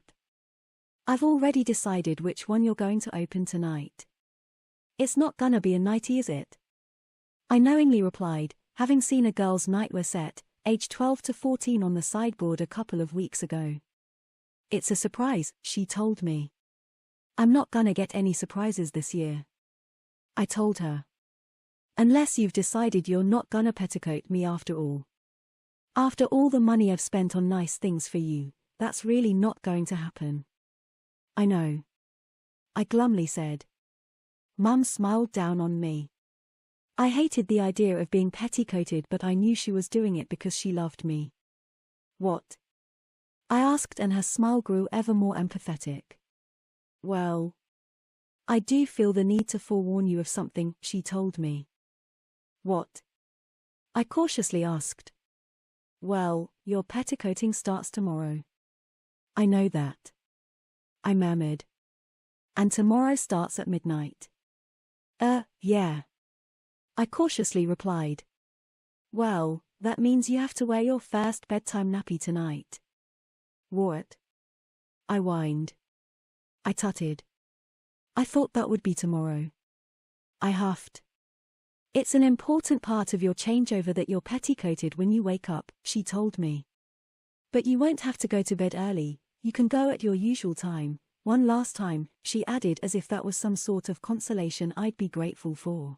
I've already decided which one you're going to open tonight. It's not gonna be a nightie, is it? I knowingly replied, having seen a girl's nightwear set, aged 12 to 14 on the sideboard a couple of weeks ago. It's a surprise, she told me. I'm not gonna get any surprises this year. I told her. Unless you've decided you're not gonna petticoat me after all. After all the money I've spent on nice things for you, that's really not going to happen. I know. I glumly said. Mum smiled down on me. I hated the idea of being petticoated, but I knew she was doing it because she loved me. What? I asked, and her smile grew ever more empathetic. Well, I do feel the need to forewarn you of something, she told me. What? I cautiously asked. Well, your petticoating starts tomorrow. I know that. I murmured. And tomorrow starts at midnight. Yeah. I cautiously replied. Well, that means you have to wear your first bedtime nappy tonight. What? I whined. I tutted. I thought that would be tomorrow. I huffed. It's an important part of your changeover that you're petticoated when you wake up, she told me. But you won't have to go to bed early, you can go at your usual time, one last time, she added, as if that was some sort of consolation I'd be grateful for.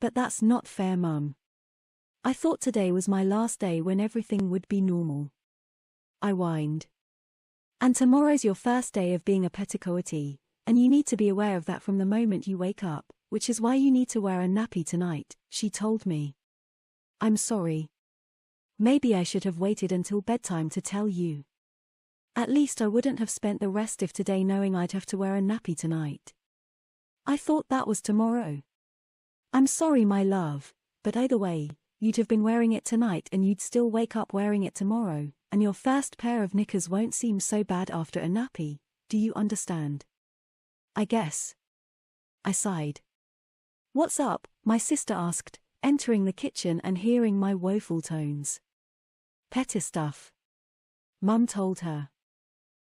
But that's not fair, Mum. I thought today was my last day when everything would be normal. I whined. And tomorrow's your first day of being a petticoatee, and you need to be aware of that from the moment you wake up, which is why you need to wear a nappy tonight, she told me. I'm sorry. Maybe I should have waited until bedtime to tell you. At least I wouldn't have spent the rest of today knowing I'd have to wear a nappy tonight. I thought that was tomorrow. I'm sorry, my love, but either way, you'd have been wearing it tonight and you'd still wake up wearing it tomorrow, and your first pair of knickers won't seem so bad after a nappy, do you understand? I guess. I sighed. What's up? My sister asked, entering the kitchen and hearing my woeful tones. Petty stuff. Mum told her.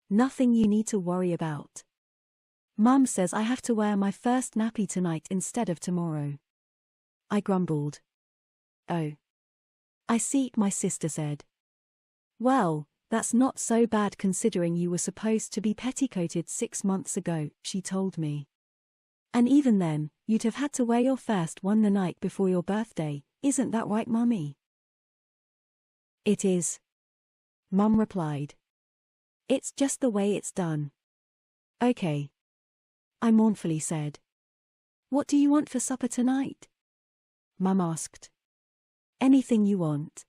Nothing you need to worry about. Mum says I have to wear my first nappy tonight instead of tomorrow. I grumbled. Oh. I see, my sister said. Well, that's not so bad considering you were supposed to be petticoated 6 months ago, she told me. And even then, you'd have had to wear your first one the night before your birthday, isn't that right, Mummy? It is. Mum replied. It's just the way it's done. Okay. I mournfully said. What do you want for supper tonight? Mum asked. Anything you want.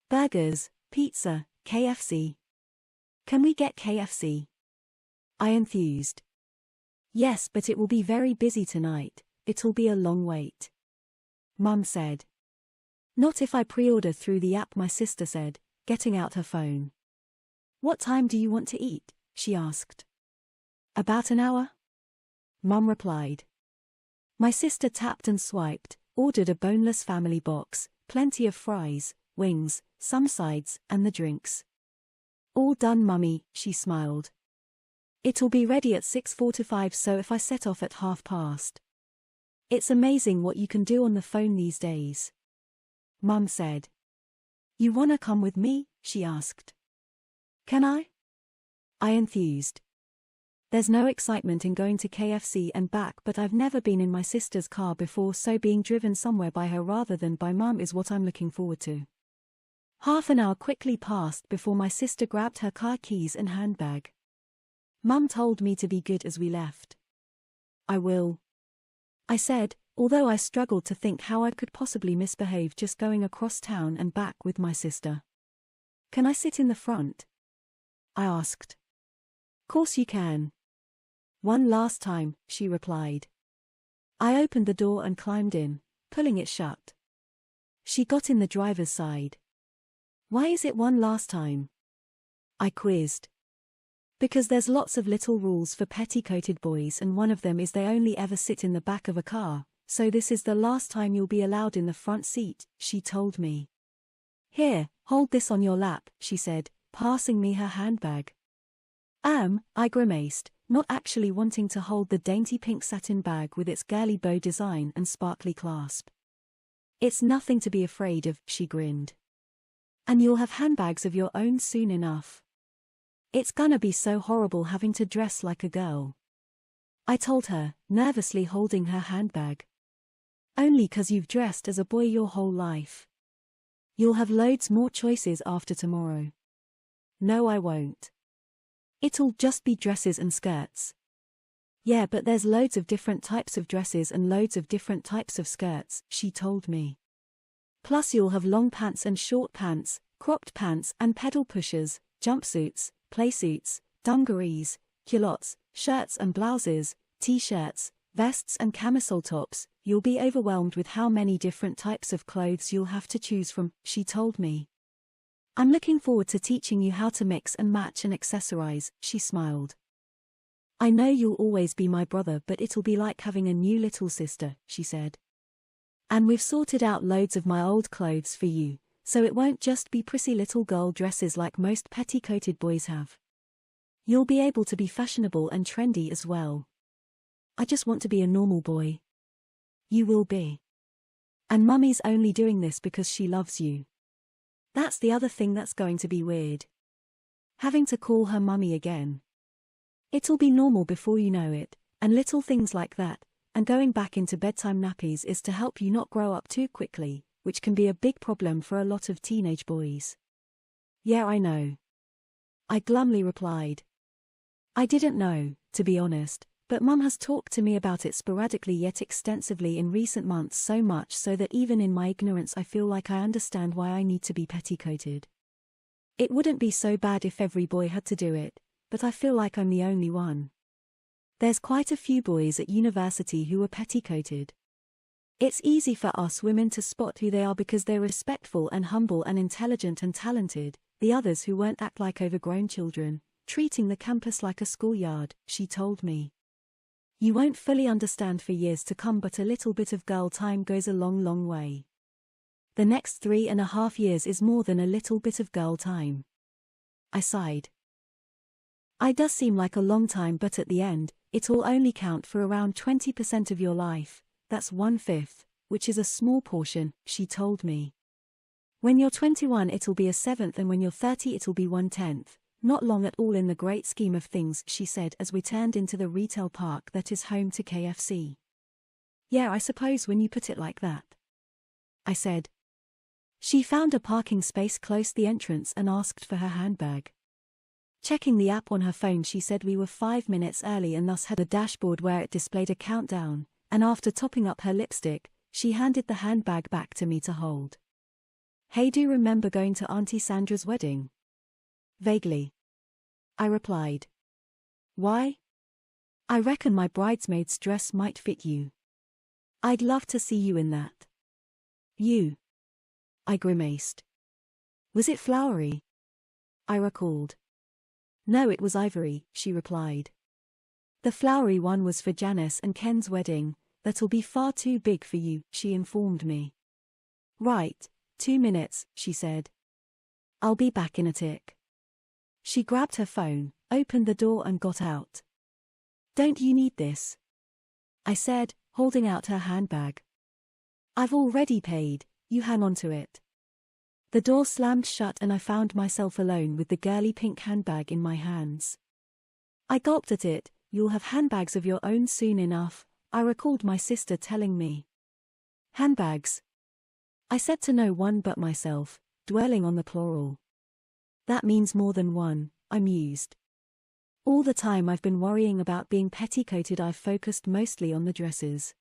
Burgers, pizza, KFC. Can we get KFC? I enthused. Yes, but it will be very busy tonight, it'll be a long wait. Mum said. Not if I pre-order through the app, my sister said, getting out her phone. What time do you want to eat? She asked. About an hour? Mum replied. My sister tapped and swiped, ordered a boneless family box, plenty of fries, wings, some sides, and the drinks. All done, Mummy, she smiled. It'll be ready at 6:45, so if I set off at past. It's amazing what you can do on the phone these days. Mum said. You wanna come with me? She asked. Can I? I enthused. There's no excitement in going to KFC and back, but I've never been in my sister's car before, so being driven somewhere by her rather than by Mum is what I'm looking forward to. Half an hour quickly passed before my sister grabbed her car keys and handbag. Mum told me to be good as we left. I will. I said, although I struggled to think how I could possibly misbehave just going across town and back with my sister. Can I sit in the front? I asked. Course you can. One last time, she replied. I opened the door and climbed in, pulling it shut. She got in the driver's side. Why is it one last time? I quizzed. Because there's lots of little rules for petticoated boys, and one of them is they only ever sit in the back of a car, so this is the last time you'll be allowed in the front seat, she told me. Here, hold this on your lap, she said, passing me her handbag. I grimaced, not actually wanting to hold the dainty pink satin bag with its girly bow design and sparkly clasp. It's nothing to be afraid of, she grinned. And you'll have handbags of your own soon enough. It's gonna be so horrible having to dress like a girl, I told her, nervously holding her handbag. Only 'cause you've dressed as a boy your whole life. You'll have loads more choices after tomorrow. No, I won't. It'll just be dresses and skirts. Yeah, but there's loads of different types of dresses and loads of different types of skirts, she told me. Plus you'll have long pants and short pants, cropped pants and pedal pushers, jumpsuits, playsuits, dungarees, culottes, shirts and blouses, t-shirts, vests and camisole tops. You'll be overwhelmed with how many different types of clothes you'll have to choose from, she told me. I'm looking forward to teaching you how to mix and match and accessorize, she smiled. I know you'll always be my brother, but it'll be like having a new little sister, she said. And we've sorted out loads of my old clothes for you, so it won't just be prissy little girl dresses like most petticoated boys have. You'll be able to be fashionable and trendy as well. I just want to be a normal boy. You will be. And Mummy's only doing this because she loves you. That's the other thing that's going to be weird. Having to call her Mummy again. It'll be normal before you know it, and little things like that, and going back into bedtime nappies is to help you not grow up too quickly, which can be a big problem for a lot of teenage boys. Yeah, I know. I glumly replied. I didn't know, to be honest, but Mum has talked to me about it sporadically yet extensively in recent months, so much so that even in my ignorance I feel like I understand why I need to be petticoated. It wouldn't be so bad if every boy had to do it, but I feel like I'm the only one. There's quite a few boys at university who are petticoated. It's easy for us women to spot who they are because they're respectful and humble and intelligent and talented. The others who won't act like overgrown children, treating the campus like a schoolyard, she told me. You won't fully understand for years to come, but a little bit of girl time goes a long, long way. The next 3.5 years is more than a little bit of girl time. I sighed. It does seem like a long time, but at the end, it'll only count for around 20% of your life. That's 1/5, which is a small portion, she told me. When you're 21 it'll be a 7th, and when you're 30 it'll be 1/10. Not long at all in the great scheme of things, she said as we turned into the retail park that is home to KFC. Yeah, I suppose when you put it like that, I said. She found a parking space close to the entrance and asked for her handbag. Checking the app on her phone, she said we were 5 minutes early and thus had a dashboard where it displayed a countdown, and after topping up her lipstick, she handed the handbag back to me to hold. Hey, do you remember going to Auntie Sandra's wedding? Vaguely, I replied. Why? I reckon my bridesmaid's dress might fit you. I'd love to see you in that. You? I grimaced. Was it flowery? I recalled. No, it was ivory, she replied. The flowery one was for Janice and Ken's wedding. That'll be far too big for you, she informed me. Right, 2 minutes, she said. I'll be back in a tick. She grabbed her phone, opened the door and got out. Don't you need this? I said, holding out her handbag. I've already paid, you hang on to it. The door slammed shut and I found myself alone with the girly pink handbag in my hands. I gulped at it. You'll have handbags of your own soon enough, I recalled my sister telling me. Handbags? I said to no one but myself, dwelling on the plural. That means more than one, I mused. All the time I've been worrying about being petticoated, I've focused mostly on the dresses.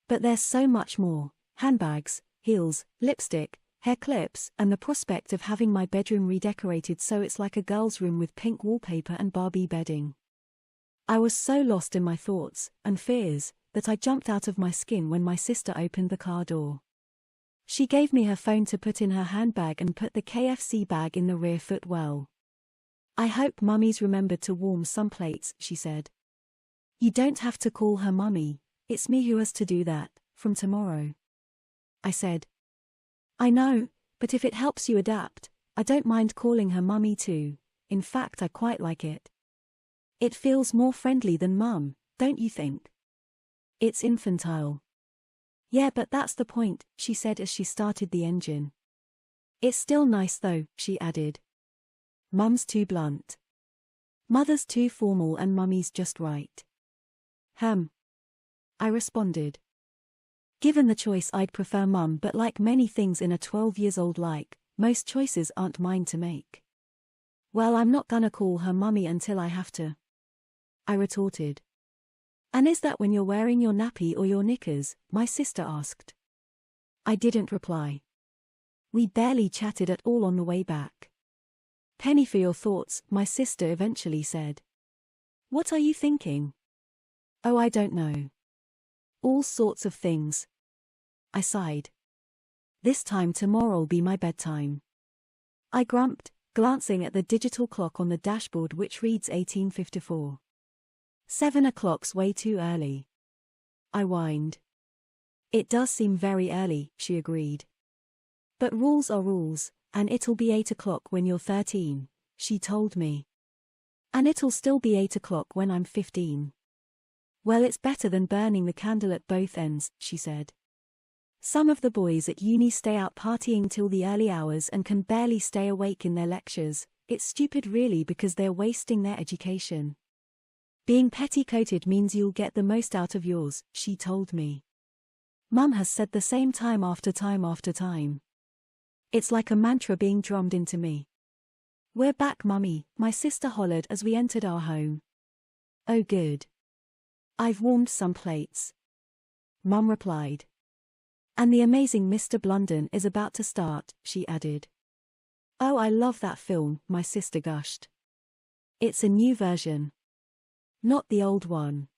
But there's so much more: handbags, heels, lipstick, hair clips, and the prospect of having my bedroom redecorated so it's like a girl's room with pink wallpaper and Barbie bedding. I was so lost in my thoughts and fears that I jumped out of my skin when my sister opened the car door. She gave me her phone to put in her handbag and put the KFC bag in the rear footwell. I hope Mummy's remembered to warm some plates, she said. You don't have to call her Mummy, it's me who has to do that, from tomorrow. I said. I know, but if it helps you adapt, I don't mind calling her Mummy too. In fact, I quite like it. It feels more friendly than Mum, don't you think? It's infantile. Yeah, but that's the point, she said as she started the engine. It's still nice though, she added. Mum's too blunt. Mother's too formal and Mummy's just right. I responded. Given the choice, I'd prefer Mum, but like many things in a 12-years-old like, most choices aren't mine to make. Well, I'm not gonna call her Mummy until I have to, I retorted. And is that when you're wearing your nappy or your knickers? My sister asked. I didn't reply. We barely chatted at all on the way back. Penny for your thoughts, my sister eventually said. What are you thinking? Oh, I don't know. All sorts of things. I sighed. This time tomorrow'll be my bedtime. I grumped, glancing at the digital clock on the dashboard which reads 18:54. 7 o'clock's way too early. I whined. It does seem very early, she agreed. But rules are rules, and it'll be 8 o'clock when you're 13, she told me. And it'll still be 8 o'clock when I'm 15. Well, it's better than burning the candle at both ends, she said. Some of the boys at uni stay out partying till the early hours and can barely stay awake in their lectures. It's stupid really because they're wasting their education. Being petticoated means you'll get the most out of yours, she told me. Mum has said the same time after time after time. It's like a mantra being drummed into me. We're back, Mummy, my sister hollered as we entered our home. Oh good. I've warmed some plates. Mum replied. And the amazing Mr. Blunden is about to start, she added. Oh, I love that film, my sister gushed. It's a new version. Not the old one.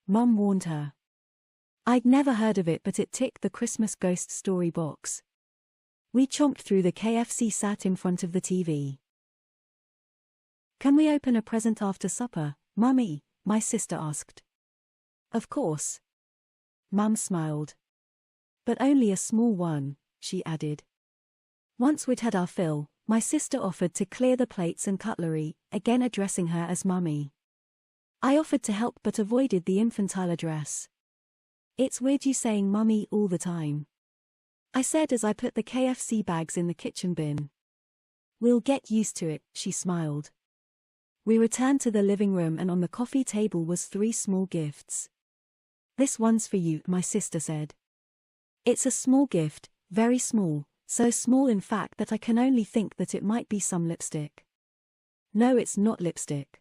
Mum warned her. I'd never heard of it, but it ticked the Christmas ghost story box. We chomped through the KFC, sat in front of the TV. Can we open a present after supper, Mummy? My sister asked. Of course. Mum smiled. But only a small one, she added. Once we'd had our fill, my sister offered to clear the plates and cutlery, again addressing her as Mummy. I offered to help but avoided the infantile address. It's weird you saying Mummy all the time, I said as I put the KFC bags in the kitchen bin. We'll get used to it, she smiled. We returned to the living room and on the coffee table was 3 small gifts. This one's for you, my sister said. It's a small gift, very small, so small in fact that I can only think that it might be some lipstick. No, it's not lipstick.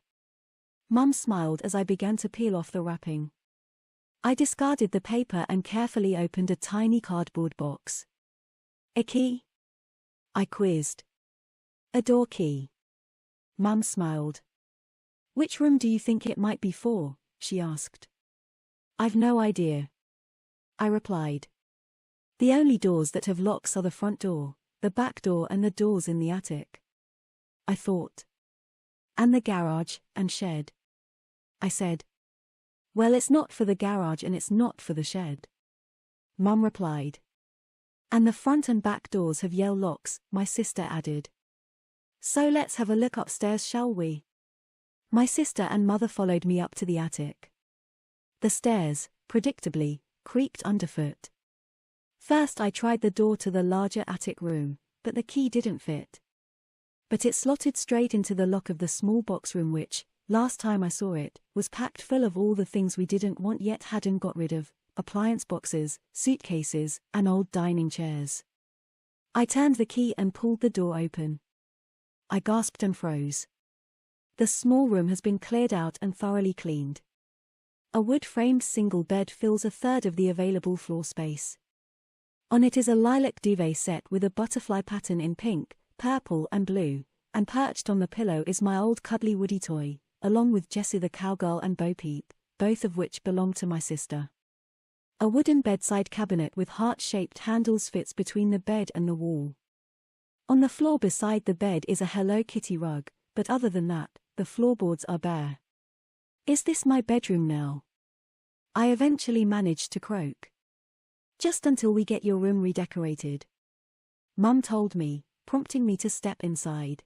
Mum smiled as I began to peel off the wrapping. I discarded the paper and carefully opened a tiny cardboard box. A key? I quizzed. A door key. Mum smiled. Which room do you think it might be for? She asked. I've no idea, I replied. The only doors that have locks are the front door, the back door and the doors in the attic. I thought. And the garage and shed. I said. Well, it's not for the garage and it's not for the shed. Mum replied. And the front and back doors have yell locks, my sister added. So let's have a look upstairs, shall we? My sister and mother followed me up to the attic. The stairs, predictably, creaked underfoot. First I tried the door to the larger attic room, but the key didn't fit. But it slotted straight into the lock of the small box room which, last time I saw it, was packed full of all the things we didn't want yet hadn't got rid of, appliance boxes, suitcases, and old dining chairs. I turned the key and pulled the door open. I gasped and froze. The small room has been cleared out and thoroughly cleaned. A wood-framed single bed fills a third of the available floor space. On it is a lilac duvet set with a butterfly pattern in pink, purple and blue, and perched on the pillow is my old cuddly Woody toy, along with Jessie the cowgirl and Bo Peep, both of which belong to my sister. A wooden bedside cabinet with heart-shaped handles fits between the bed and the wall. On the floor beside the bed is a Hello Kitty rug, but other than that, the floorboards are bare. Is this my bedroom now? I eventually managed to croak. Just until we get your room redecorated. Mum told me, prompting me to step inside.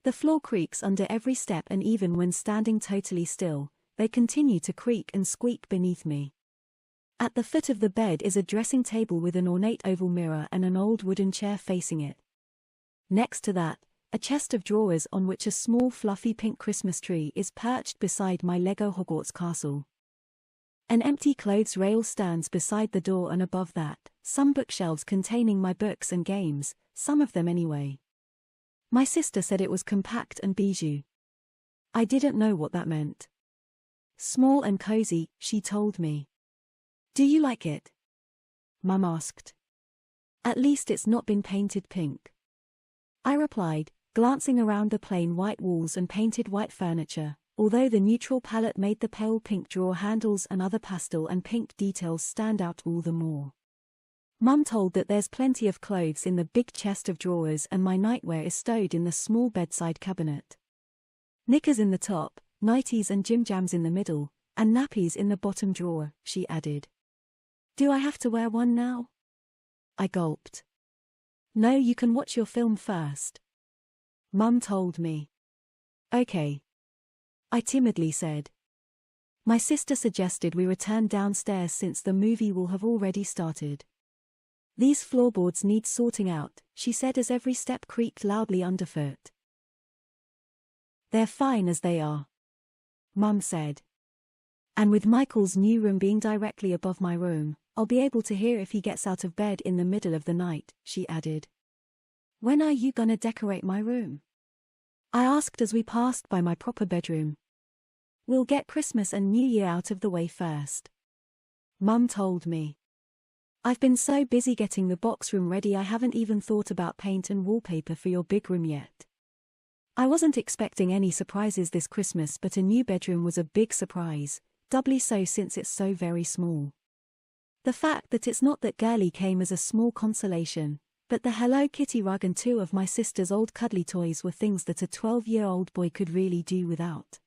The floor creaks under every step, and even when standing totally still, they continue to creak and squeak beneath me. At the foot of the bed is a dressing table with an ornate oval mirror and an old wooden chair facing it. Next to that, a chest of drawers on which a small fluffy pink Christmas tree is perched beside my Lego Hogwarts castle. An empty clothes rail stands beside the door, and above that, some bookshelves containing my books and games, some of them anyway. My sister said it was compact and bijou. I didn't know what that meant. Small and cozy, she told me. Do you like it? Mum asked. At least it's not been painted pink. I replied, glancing around the plain white walls and painted white furniture, although the neutral palette made the pale pink drawer handles and other pastel and pink details stand out all the more. Mum told that there's plenty of clothes in the big chest of drawers and my nightwear is stowed in the small bedside cabinet. Knickers in the top, nighties and gym jams in the middle, and nappies in the bottom drawer, she added. Do I have to wear one now? I gulped. No, you can watch your film first. Mum told me. Okay. I timidly said. My sister suggested we return downstairs since the movie will have already started. These floorboards need sorting out, she said as every step creaked loudly underfoot. They're fine as they are, Mum said. And with Michael's new room being directly above my room, I'll be able to hear if he gets out of bed in the middle of the night, she added. When are you gonna decorate my room? I asked as we passed by my proper bedroom. We'll get Christmas and New Year out of the way first, Mum told me. I've been so busy getting the box room ready I haven't even thought about paint and wallpaper for your big room yet. I wasn't expecting any surprises this Christmas, but a new bedroom was a big surprise, doubly so since it's so very small. The fact that it's not that girly came as a small consolation, but the Hello Kitty rug and two of my sister's old cuddly toys were things that a 12-year-old boy could really do without.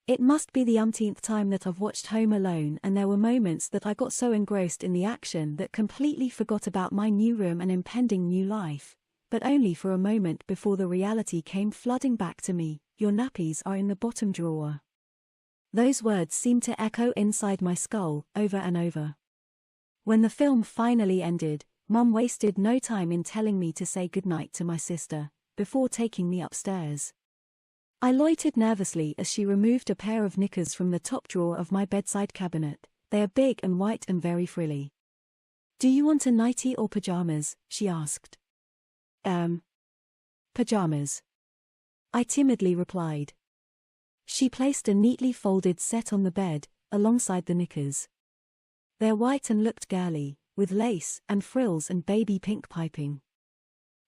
It must be the umpteenth time that I've watched Home Alone, and there were moments that I got so engrossed in the action that completely forgot about my new room and impending new life, but only for a moment before the reality came flooding back to me. Your nappies are in the bottom drawer. Those words seemed to echo inside my skull, over and over. When the film finally ended, Mum wasted no time in telling me to say goodnight to my sister, before taking me upstairs. I loitered nervously as she removed a pair of knickers from the top drawer of my bedside cabinet. They are big and white and very frilly. Do you want a nightie or pajamas? She asked. Pajamas. I timidly replied. She placed a neatly folded set on the bed, alongside the knickers. They're white and looked girly, with lace and frills and baby pink piping.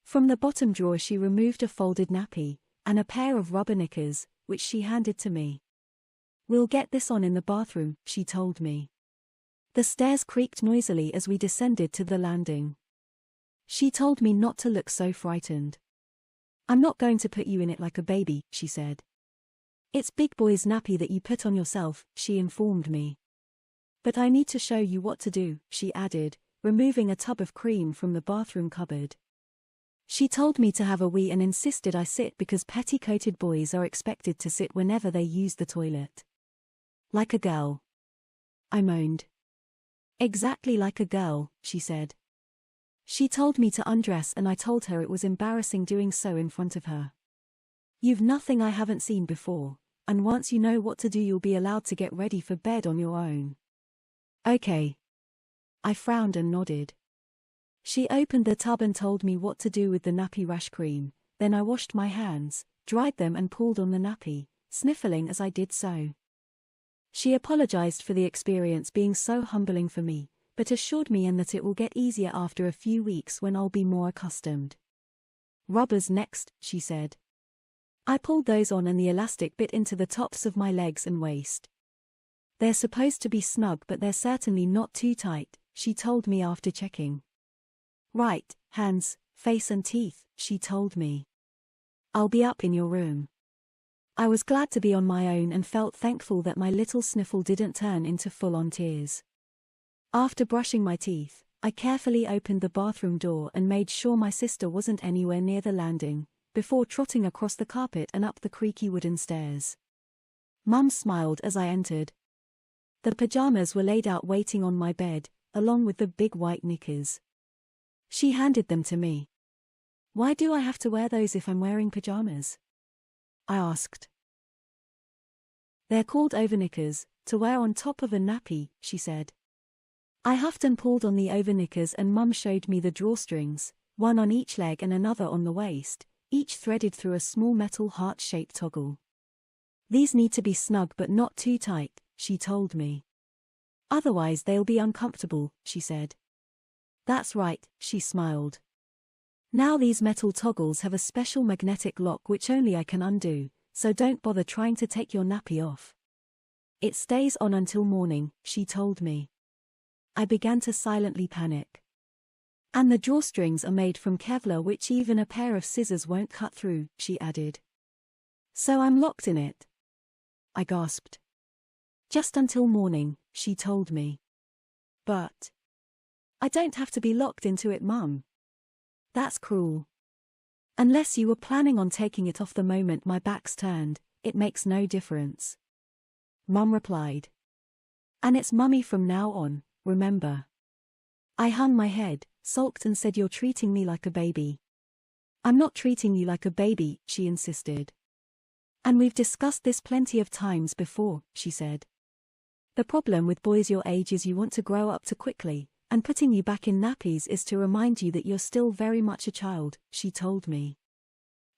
From the bottom drawer she removed a folded nappy, and a pair of rubber knickers, which she handed to me. We'll get this on in the bathroom, she told me. The stairs creaked noisily as we descended to the landing. She told me not to look so frightened. I'm not going to put you in it like a baby, she said. It's big boy's nappy that you put on yourself, she informed me. But I need to show you what to do, she added, removing a tub of cream from the bathroom cupboard. She told me to have a wee and insisted I sit because petticoated boys are expected to sit whenever they use the toilet. Like a girl, I moaned. Exactly like a girl, she said. She told me to undress and I told her it was embarrassing doing so in front of her. You've nothing I haven't seen before, and once you know what to do you'll be allowed to get ready for bed on your own. Okay. I frowned and nodded. She opened the tub and told me what to do with the nappy rash cream, then I washed my hands, dried them and pulled on the nappy, sniffling as I did so. She apologized for the experience being so humbling for me, but assured me that it will get easier after a few weeks when I'll be more accustomed. Rubbers next, she said. I pulled those on and the elastic bit into the tops of my legs and waist. They're supposed to be snug but they're certainly not too tight, she told me after checking. Right, hands, face and teeth, she told me. I'll be up in your room. I was glad to be on my own and felt thankful that my little sniffle didn't turn into full-on tears. After brushing my teeth, I carefully opened the bathroom door and made sure my sister wasn't anywhere near the landing, before trotting across the carpet and up the creaky wooden stairs. Mum smiled as I entered. The pajamas were laid out waiting on my bed, along with the big white knickers. She handed them to me. "Why do I have to wear those if I'm wearing pajamas?" I asked. "They're called overknickers, to wear on top of a nappy," she said. I huffed and pulled on the overknickers and Mum showed me the drawstrings, one on each leg and another on the waist, each threaded through a small metal heart-shaped toggle. "These need to be snug but not too tight," she told me. "Otherwise they'll be uncomfortable," she said. "That's right," she smiled. "Now these metal toggles have a special magnetic lock which only I can undo, so don't bother trying to take your nappy off. It stays on until morning," she told me. I began to silently panic. "And the drawstrings are made from Kevlar which even a pair of scissors won't cut through," she added. "So I'm locked in it?" I gasped. "Just until morning," she told me. "But I don't have to be locked into it, Mum." "That's cruel. Unless you were planning on taking it off the moment my back's turned, it makes no difference," Mum replied. "And it's Mummy from now on, remember." I hung my head, sulked and said, "You're treating me like a baby." "I'm not treating you like a baby," she insisted. "And we've discussed this plenty of times before," she said. "The problem with boys your age is you want to grow up too quickly, and putting you back in nappies is to remind you that you're still very much a child," she told me.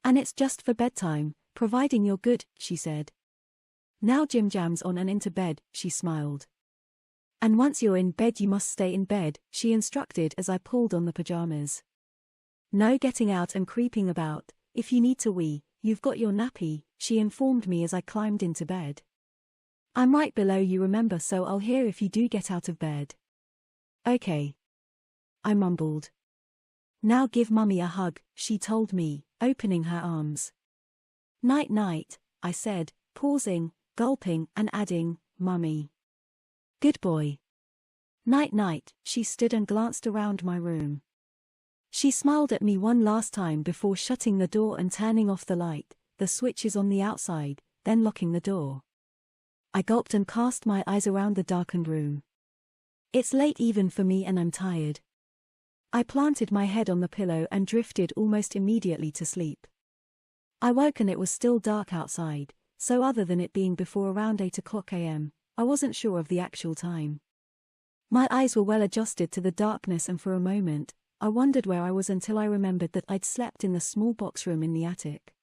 "And it's just for bedtime, providing you're good," she said. "Now Jim Jam's on and into bed," she smiled. "And once you're in bed you must stay in bed," she instructed as I pulled on the pajamas. "No getting out and creeping about. If you need to wee, you've got your nappy," she informed me as I climbed into bed. "I'm right below you, remember, so I'll hear if you do get out of bed." "Okay," I mumbled. "Now give Mummy a hug," she told me, opening her arms. "Night-night," I said, pausing, gulping and adding, "Mummy." "Good boy." "Night-night," she stood and glanced around my room. She smiled at me one last time before shutting the door and turning off the light, the switches on the outside, then locking the door. I gulped and cast my eyes around the darkened room. It's late even for me and I'm tired. I planted my head on the pillow and drifted almost immediately to sleep. I woke and it was still dark outside, so other than it being before around 8 a.m., I wasn't sure of the actual time. My eyes were well adjusted to the darkness and for a moment, I wondered where I was until I remembered that I'd slept in the small box room in the attic.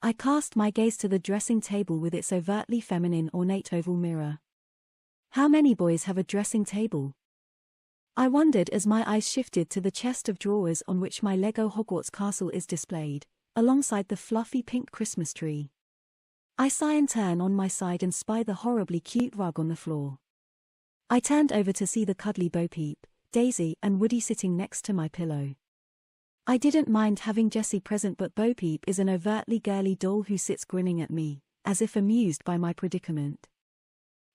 I cast my gaze to the dressing table with its overtly feminine ornate oval mirror. How many boys have a dressing table? I wondered as my eyes shifted to the chest of drawers on which my Lego Hogwarts castle is displayed, alongside the fluffy pink Christmas tree. I sigh and turn on my side and spy the horribly cute rug on the floor. I turned over to see the cuddly Bo Peep, Daisy and Woody sitting next to my pillow. I didn't mind having Jessie present, but Bo Peep is an overtly girly doll who sits grinning at me, as if amused by my predicament.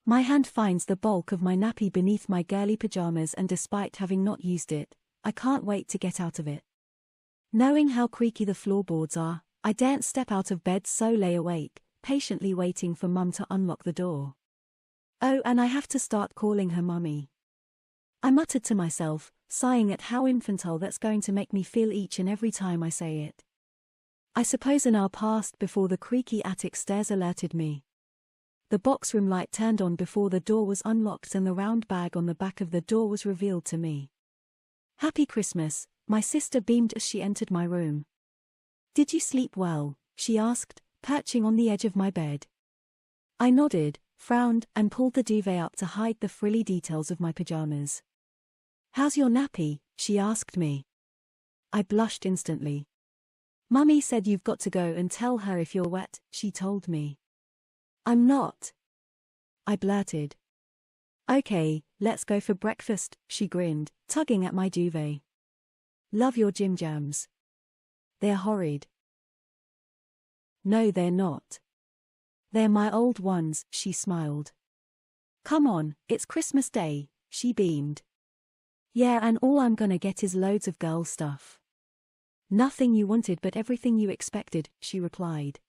My hand finds the bulk of my nappy beneath my girly pajamas and despite having not used it, I can't wait to get out of it. Knowing how creaky the floorboards are, I daren't step out of bed, so lay awake, patiently waiting for Mum to unlock the door. Oh, and I have to start calling her Mummy. I muttered to myself, sighing at how infantile that's going to make me feel each and every time I say it. I suppose an hour passed before the creaky attic stairs alerted me. The box room light turned on before the door was unlocked and the round bag on the back of the door was revealed to me. "Happy Christmas," my sister beamed as she entered my room. "Did you sleep well?" she asked, perching on the edge of my bed. I nodded, frowned, and pulled the duvet up to hide the frilly details of my pajamas. "How's your nappy?" she asked me. I blushed instantly. "Mummy said you've got to go and tell her if you're wet," she told me. "I'm not," I blurted. "Okay, let's go for breakfast," she grinned, tugging at my duvet. "Love your Jim Jams. They're horrid." No, they're not. They're my old ones, she smiled. Come on, it's Christmas Day, she beamed. Yeah, and all I'm gonna get is loads of girl stuff. Nothing you wanted but everything you expected, she replied.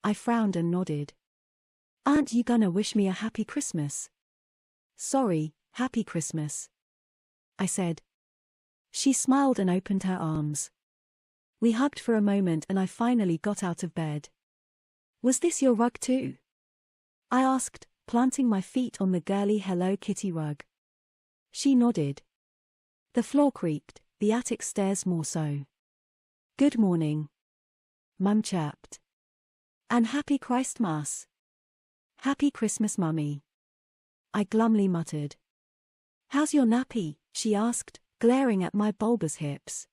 I frowned and nodded. Aren't you gonna wish me a happy Christmas? Sorry, happy Christmas, I said. She smiled and opened her arms. We hugged for a moment and I finally got out of bed. Was this your rug too? I asked, planting my feet on the girly Hello Kitty rug. She nodded. The floor creaked, the attic stairs more so. Good morning, Mum chirped. And happy Christmas. Happy Christmas, Mummy, I glumly muttered. How's your nappy? She asked, glaring at my bulbous hips.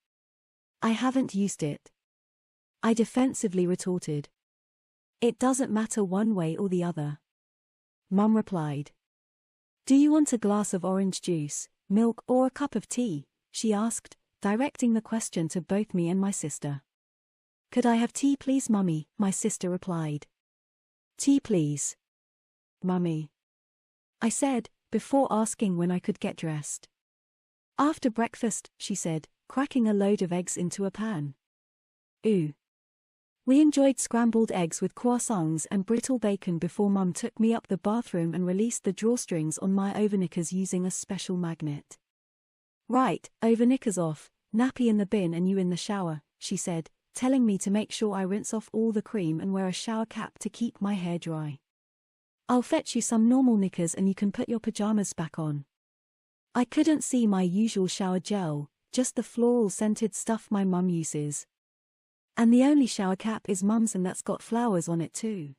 I haven't used it, I defensively retorted. It doesn't matter one way or the other, Mum replied. Do you want a glass of orange juice, milk or a cup of tea? She asked, directing the question to both me and my sister. Could I have tea please, Mummy? My sister replied. Tea please, Mummy, I said, before asking when I could get dressed. After breakfast, she said, cracking a load of eggs into a pan. Ooh. We enjoyed scrambled eggs with croissants and brittle bacon before Mum took me up the bathroom and released the drawstrings on my overknickers using a special magnet. Right, overknickers off, nappy in the bin and you in the shower, she said, telling me to make sure I rinse off all the cream and wear a shower cap to keep my hair dry. I'll fetch you some normal knickers and you can put your pajamas back on. I couldn't see my usual shower gel, just the floral scented stuff my mum uses. And the only shower cap is Mum's and that's got flowers on it too.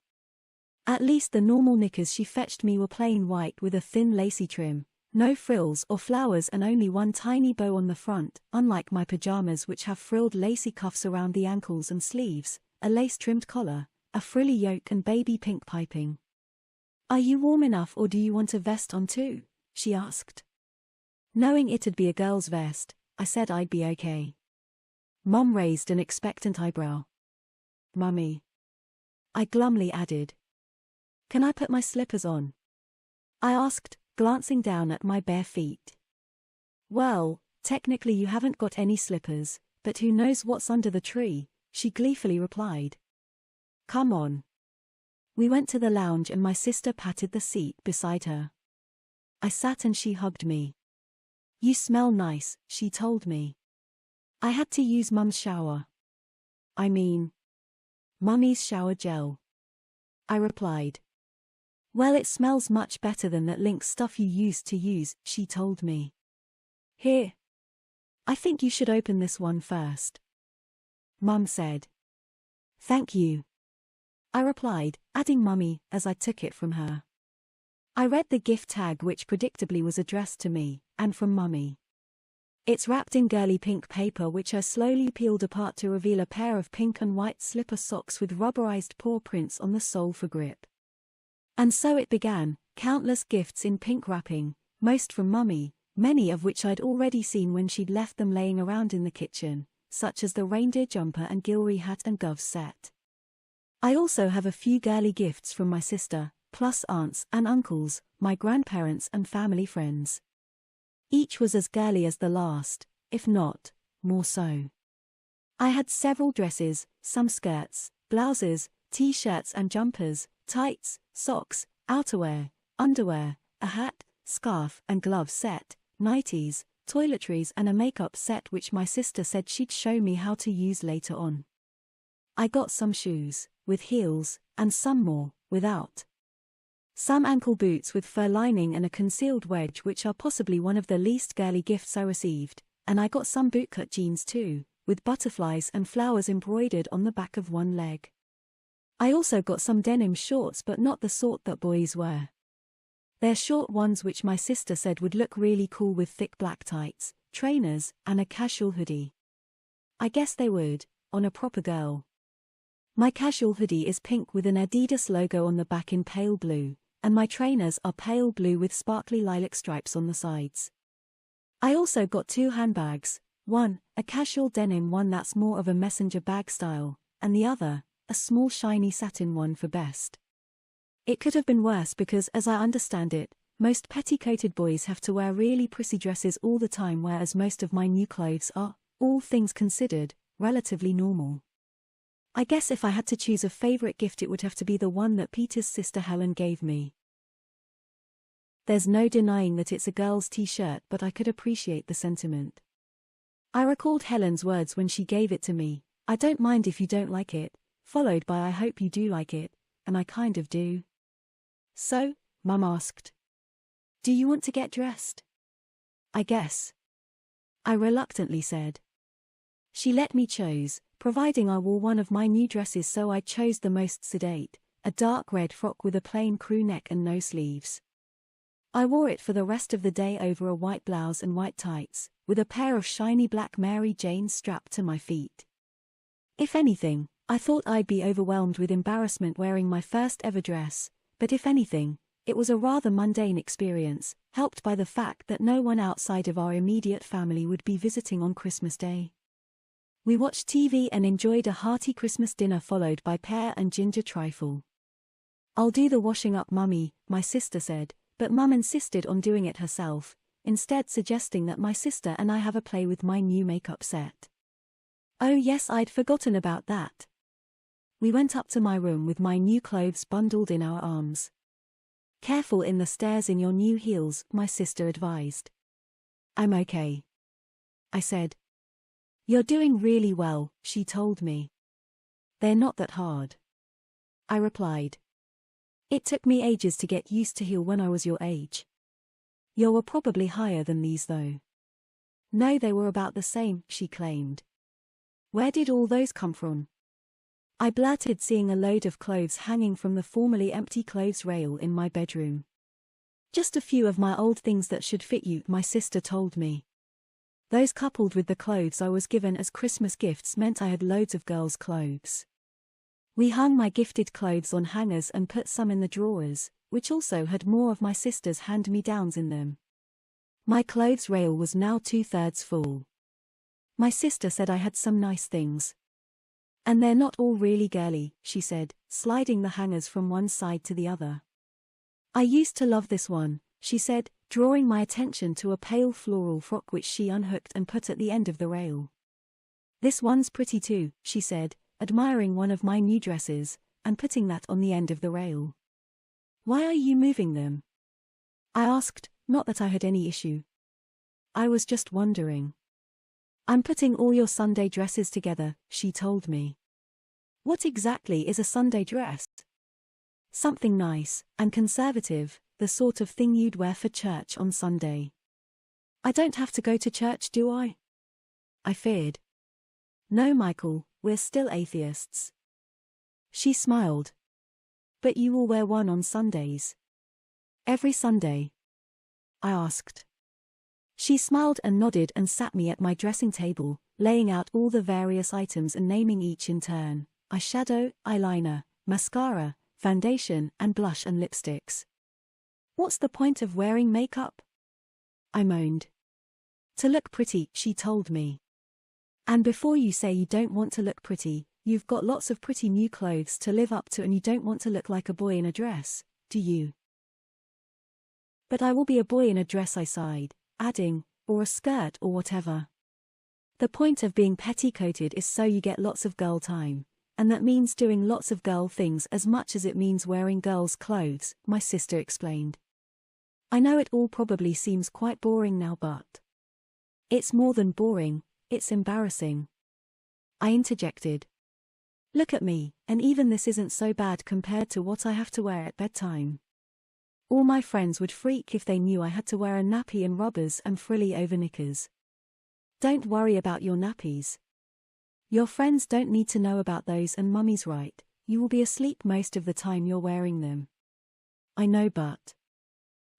At least the normal knickers she fetched me were plain white with a thin lacy trim, no frills or flowers and only one tiny bow on the front, unlike my pajamas which have frilled lacy cuffs around the ankles and sleeves, a lace-trimmed collar, a frilly yoke and baby pink piping. Are you warm enough or do you want a vest on too? She asked. Knowing it'd be a girl's vest, I said I'd be okay. Mum raised an expectant eyebrow. Mummy, I glumly added. Can I put my slippers on? I asked, glancing down at my bare feet. Well, technically you haven't got any slippers, but who knows what's under the tree, she gleefully replied. Come on. We went to the lounge and my sister patted the seat beside her. I sat and she hugged me. You smell nice, she told me. I had to use Mum's shower. I mean, Mummy's shower gel, I replied. Well, it smells much better than that Link stuff you used to use, she told me. Here. I think you should open this one first, Mum said. Thank you, I replied, adding Mummy as I took it from her. I read the gift tag which predictably was addressed to me, and from Mummy. It's wrapped in girly pink paper which I slowly peeled apart to reveal a pair of pink and white slipper socks with rubberized paw prints on the sole for grip. And so it began, countless gifts in pink wrapping, most from Mummy, many of which I'd already seen when she'd left them laying around in the kitchen, such as the reindeer jumper and Gilry hat and gloves set. I also have a few girly gifts from my sister, plus aunts and uncles, my grandparents and family friends. Each was as girly as the last, if not, more so. I had several dresses, some skirts, blouses, t-shirts and jumpers, tights, socks, outerwear, underwear, a hat, scarf and glove set, nighties, toiletries and a makeup set which my sister said she'd show me how to use later on. I got some shoes, with heels, and some more, without. Some ankle boots with fur lining and a concealed wedge which are possibly one of the least girly gifts I received, and I got some bootcut jeans too, with butterflies and flowers embroidered on the back of one leg. I also got some denim shorts but not the sort that boys wear. They're short ones which my sister said would look really cool with thick black tights, trainers, and a casual hoodie. I guess they would, on a proper girl. My casual hoodie is pink with an Adidas logo on the back in pale blue, and my trainers are pale blue with sparkly lilac stripes on the sides. I also got 2 handbags, one, a casual denim one that's more of a messenger bag style, and the other, a small shiny satin one for best. It could have been worse because, as I understand it, most petticoated boys have to wear really prissy dresses all the time, whereas most of my new clothes are, all things considered, relatively normal. I guess if I had to choose a favorite gift, it would have to be the one that Peter's sister Helen gave me. There's no denying that it's a girl's t-shirt, but I could appreciate the sentiment. I recalled Helen's words when she gave it to me, "I don't mind if you don't like it," followed by "I hope you do like it," and I kind of do. "So," Mum asked, "do you want to get dressed?" "I guess," I reluctantly said. She let me choose, providing I wore one of my new dresses, so I chose the most sedate, a dark red frock with a plain crew neck and no sleeves. I wore it for the rest of the day over a white blouse and white tights, with a pair of shiny black Mary Janes strapped to my feet. If anything, I thought I'd be overwhelmed with embarrassment wearing my first ever dress, but if anything, it was a rather mundane experience, helped by the fact that no one outside of our immediate family would be visiting on Christmas Day. We watched TV and enjoyed a hearty Christmas dinner followed by pear and ginger trifle. "I'll do the washing up, Mummy," my sister said, but Mum insisted on doing it herself, instead suggesting that my sister and I have a play with my new makeup set. Oh yes, I'd forgotten about that. We went up to my room with my new clothes bundled in our arms. "Careful in the stairs in your new heels," my sister advised. "I'm okay," I said. "You're doing really well," she told me. "They're not that hard," I replied. "It took me ages to get used to heel when I was your age." "You were probably higher than these though." "No, they were about the same," she claimed. "Where did all those come from?" I blurted, seeing a load of clothes hanging from the formerly empty clothes rail in my bedroom. "Just a few of my old things that should fit you," my sister told me. Those coupled with the clothes I was given as Christmas gifts meant I had loads of girls' clothes. We hung my gifted clothes on hangers and put some in the drawers, which also had more of my sister's hand-me-downs in them. My clothes rail was now 2/3 full. My sister said I had some nice things. "And they're not all really girly," she said, sliding the hangers from one side to the other. "I used to love this one," she said, drawing my attention to a pale floral frock which she unhooked and put at the end of the rail. "This one's pretty too," she said, admiring one of my new dresses, and putting that on the end of the rail. "Why are you moving them?" I asked, not that I had any issue. I was just wondering. "I'm putting all your Sunday dresses together," she told me. "What exactly is a Sunday dress?" "Something nice and conservative, the sort of thing you'd wear for church on Sunday." "I don't have to go to church, do I?" I feared. "No, Michael, we're still atheists." She smiled. "But you will wear one on Sundays." "Every Sunday?" I asked. She smiled and nodded and sat me at my dressing table, laying out all the various items and naming each in turn: eyeshadow, eyeliner, mascara, foundation, and blush and lipsticks. "What's the point of wearing makeup?" I moaned. "To look pretty," she told me. "And before you say you don't want to look pretty, you've got lots of pretty new clothes to live up to, and you don't want to look like a boy in a dress, do you?" "But I will be a boy in a dress," I sighed, adding, "or a skirt or whatever. The point of being petticoated is so you get lots of girl time, and that means doing lots of girl things as much as it means wearing girls' clothes," my sister explained. "I know it all probably seems quite boring now, but..." "It's more than boring, it's embarrassing," I interjected. "Look at me, and even this isn't so bad compared to what I have to wear at bedtime. All my friends would freak if they knew I had to wear a nappy and rubbers and frilly over knickers." "Don't worry about your nappies. Your friends don't need to know about those, and Mummy's right, you will be asleep most of the time you're wearing them." "I know, but..."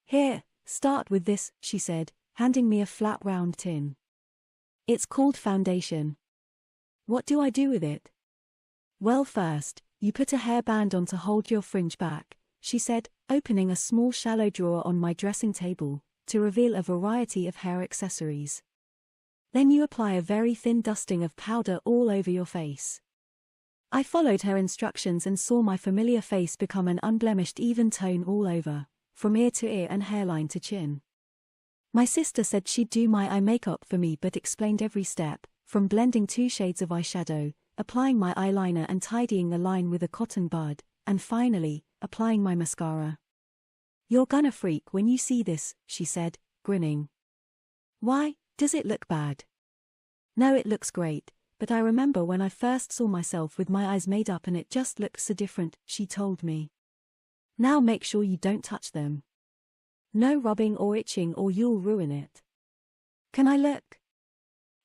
"Here, start with this," she said, handing me a flat round tin. "It's called foundation." "What do I do with it?" "Well, first, you put a hairband on to hold your fringe back," she said, opening a small shallow drawer on my dressing table, to reveal a variety of hair accessories. "Then you apply a very thin dusting of powder all over your face." I followed her instructions and saw my familiar face become an unblemished even tone all over, from ear to ear and hairline to chin. My sister said she'd do my eye makeup for me but explained every step, from blending 2 shades of eyeshadow, applying my eyeliner and tidying the line with a cotton bud, and finally, applying my mascara. "You're gonna freak when you see this," she said, grinning. "Why, does it look bad?" "No, it looks great, but I remember when I first saw myself with my eyes made up and it just looked so different," she told me. "Now make sure you don't touch them. No rubbing or itching or you'll ruin it." "Can I look?"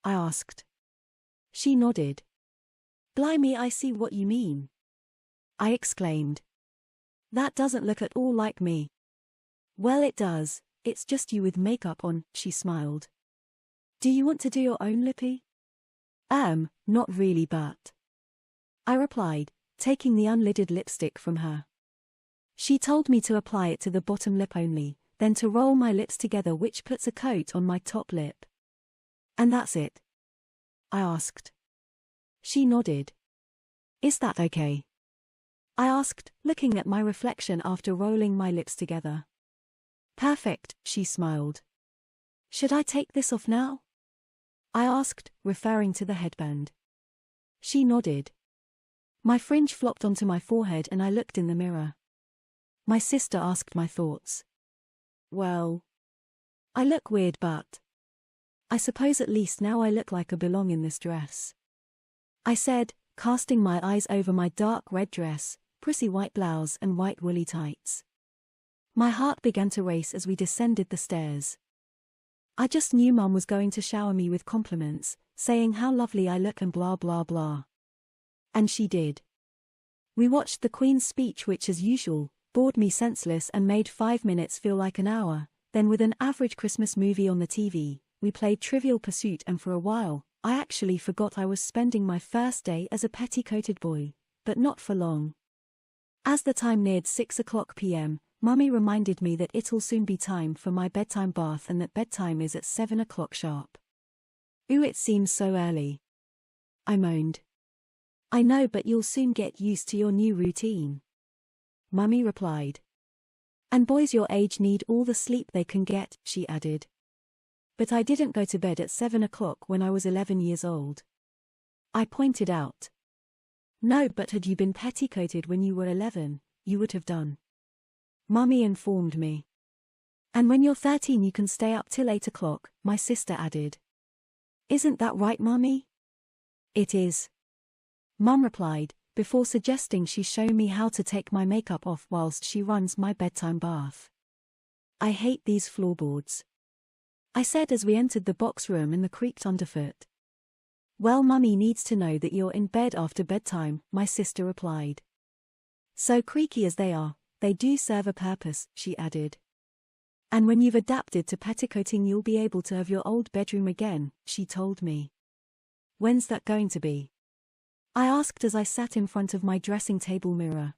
I asked. She nodded. "Blimey, I see what you mean," I exclaimed. "That doesn't look at all like me." "Well, it does, it's just you with makeup on," she smiled. "Do you want to do your own lippy?" Not really but," I replied, taking the unlidded lipstick from her. She told me to apply it to the bottom lip only, then to roll my lips together, which puts a coat on my top lip. "And that's it?" I asked. She nodded. "Is that okay?" I asked, looking at my reflection after rolling my lips together. "Perfect," she smiled. "Should I take this off now?" I asked, referring to the headband. She nodded. My fringe flopped onto my forehead and I looked in the mirror. My sister asked my thoughts. "Well, I look weird but I suppose at least now I look like I belong in this dress," I said, casting my eyes over my dark red dress, prissy white blouse and white woolly tights. My heart began to race as we descended the stairs. I just knew Mum was going to shower me with compliments, saying how lovely I look and blah blah blah. And she did. We watched the Queen's speech, which as usual, bored me senseless and made 5 minutes feel like an hour. Then with an average Christmas movie on the TV, we played Trivial Pursuit, and for a while, I actually forgot I was spending my first day as a petticoated boy, but not for long. As the time neared 6:00 p.m, Mummy reminded me that it'll soon be time for my bedtime bath and that bedtime is at 7:00 sharp. "Ooh, it seems so early," I moaned. "I know, but you'll soon get used to your new routine," Mummy replied. "And boys your age need all the sleep they can get," she added. "But I didn't go to bed at 7:00 when I was 11 years old," I pointed out. "No, but had you been petticoated when you were 11, you would have done," Mummy informed me. "And when you're 13 you can stay up till 8:00, my sister added. "Isn't that right, Mummy?" "It is," Mum replied, before suggesting she show me how to take my makeup off whilst she runs my bedtime bath. "I hate these floorboards," I said as we entered the box room and the creaked underfoot. "Well, Mummy needs to know that you're in bed after bedtime," my sister replied. "So creaky as they are, they do serve a purpose," she added. "And when you've adapted to petticoating you'll be able to have your old bedroom again," she told me. "When's that going to be?" I asked as I sat in front of my dressing table mirror.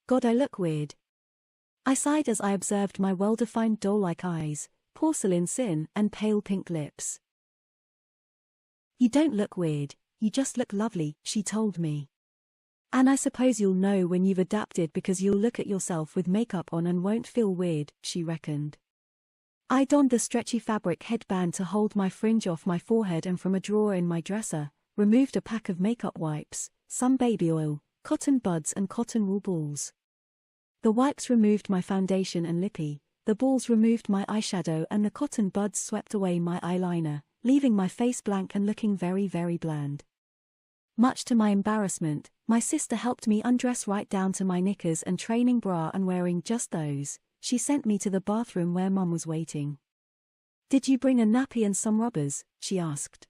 "God, I look weird," I sighed as I observed my well-defined doll-like eyes, porcelain chin, and pale pink lips. "You don't look weird, you just look lovely," she told me. "And I suppose you'll know when you've adapted because you'll look at yourself with makeup on and won't feel weird," she reckoned. I donned the stretchy fabric headband to hold my fringe off my forehead and from a drawer in my dresser, removed a pack of makeup wipes, some baby oil, cotton buds and cotton wool balls. The wipes removed my foundation and lippy, the balls removed my eyeshadow and the cotton buds swept away my eyeliner, leaving my face blank and looking very, very bland. Much to my embarrassment, my sister helped me undress right down to my knickers and training bra, and wearing just those, she sent me to the bathroom where Mum was waiting. "Did you bring a nappy and some rubbers?" she asked.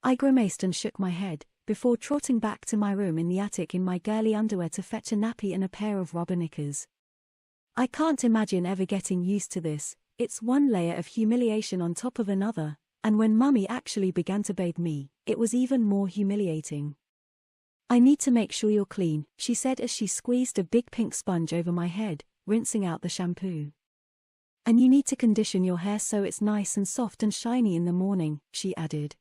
I grimaced and shook my head, before trotting back to my room in the attic in my girly underwear to fetch a nappy and a pair of rubber knickers. I can't imagine ever getting used to this. It's one layer of humiliation on top of another, and when Mummy actually began to bathe me, it was even more humiliating. "I need to make sure you're clean," she said as she squeezed a big pink sponge over my head, rinsing out the shampoo. "And you need to condition your hair so it's nice and soft and shiny in the morning," she added.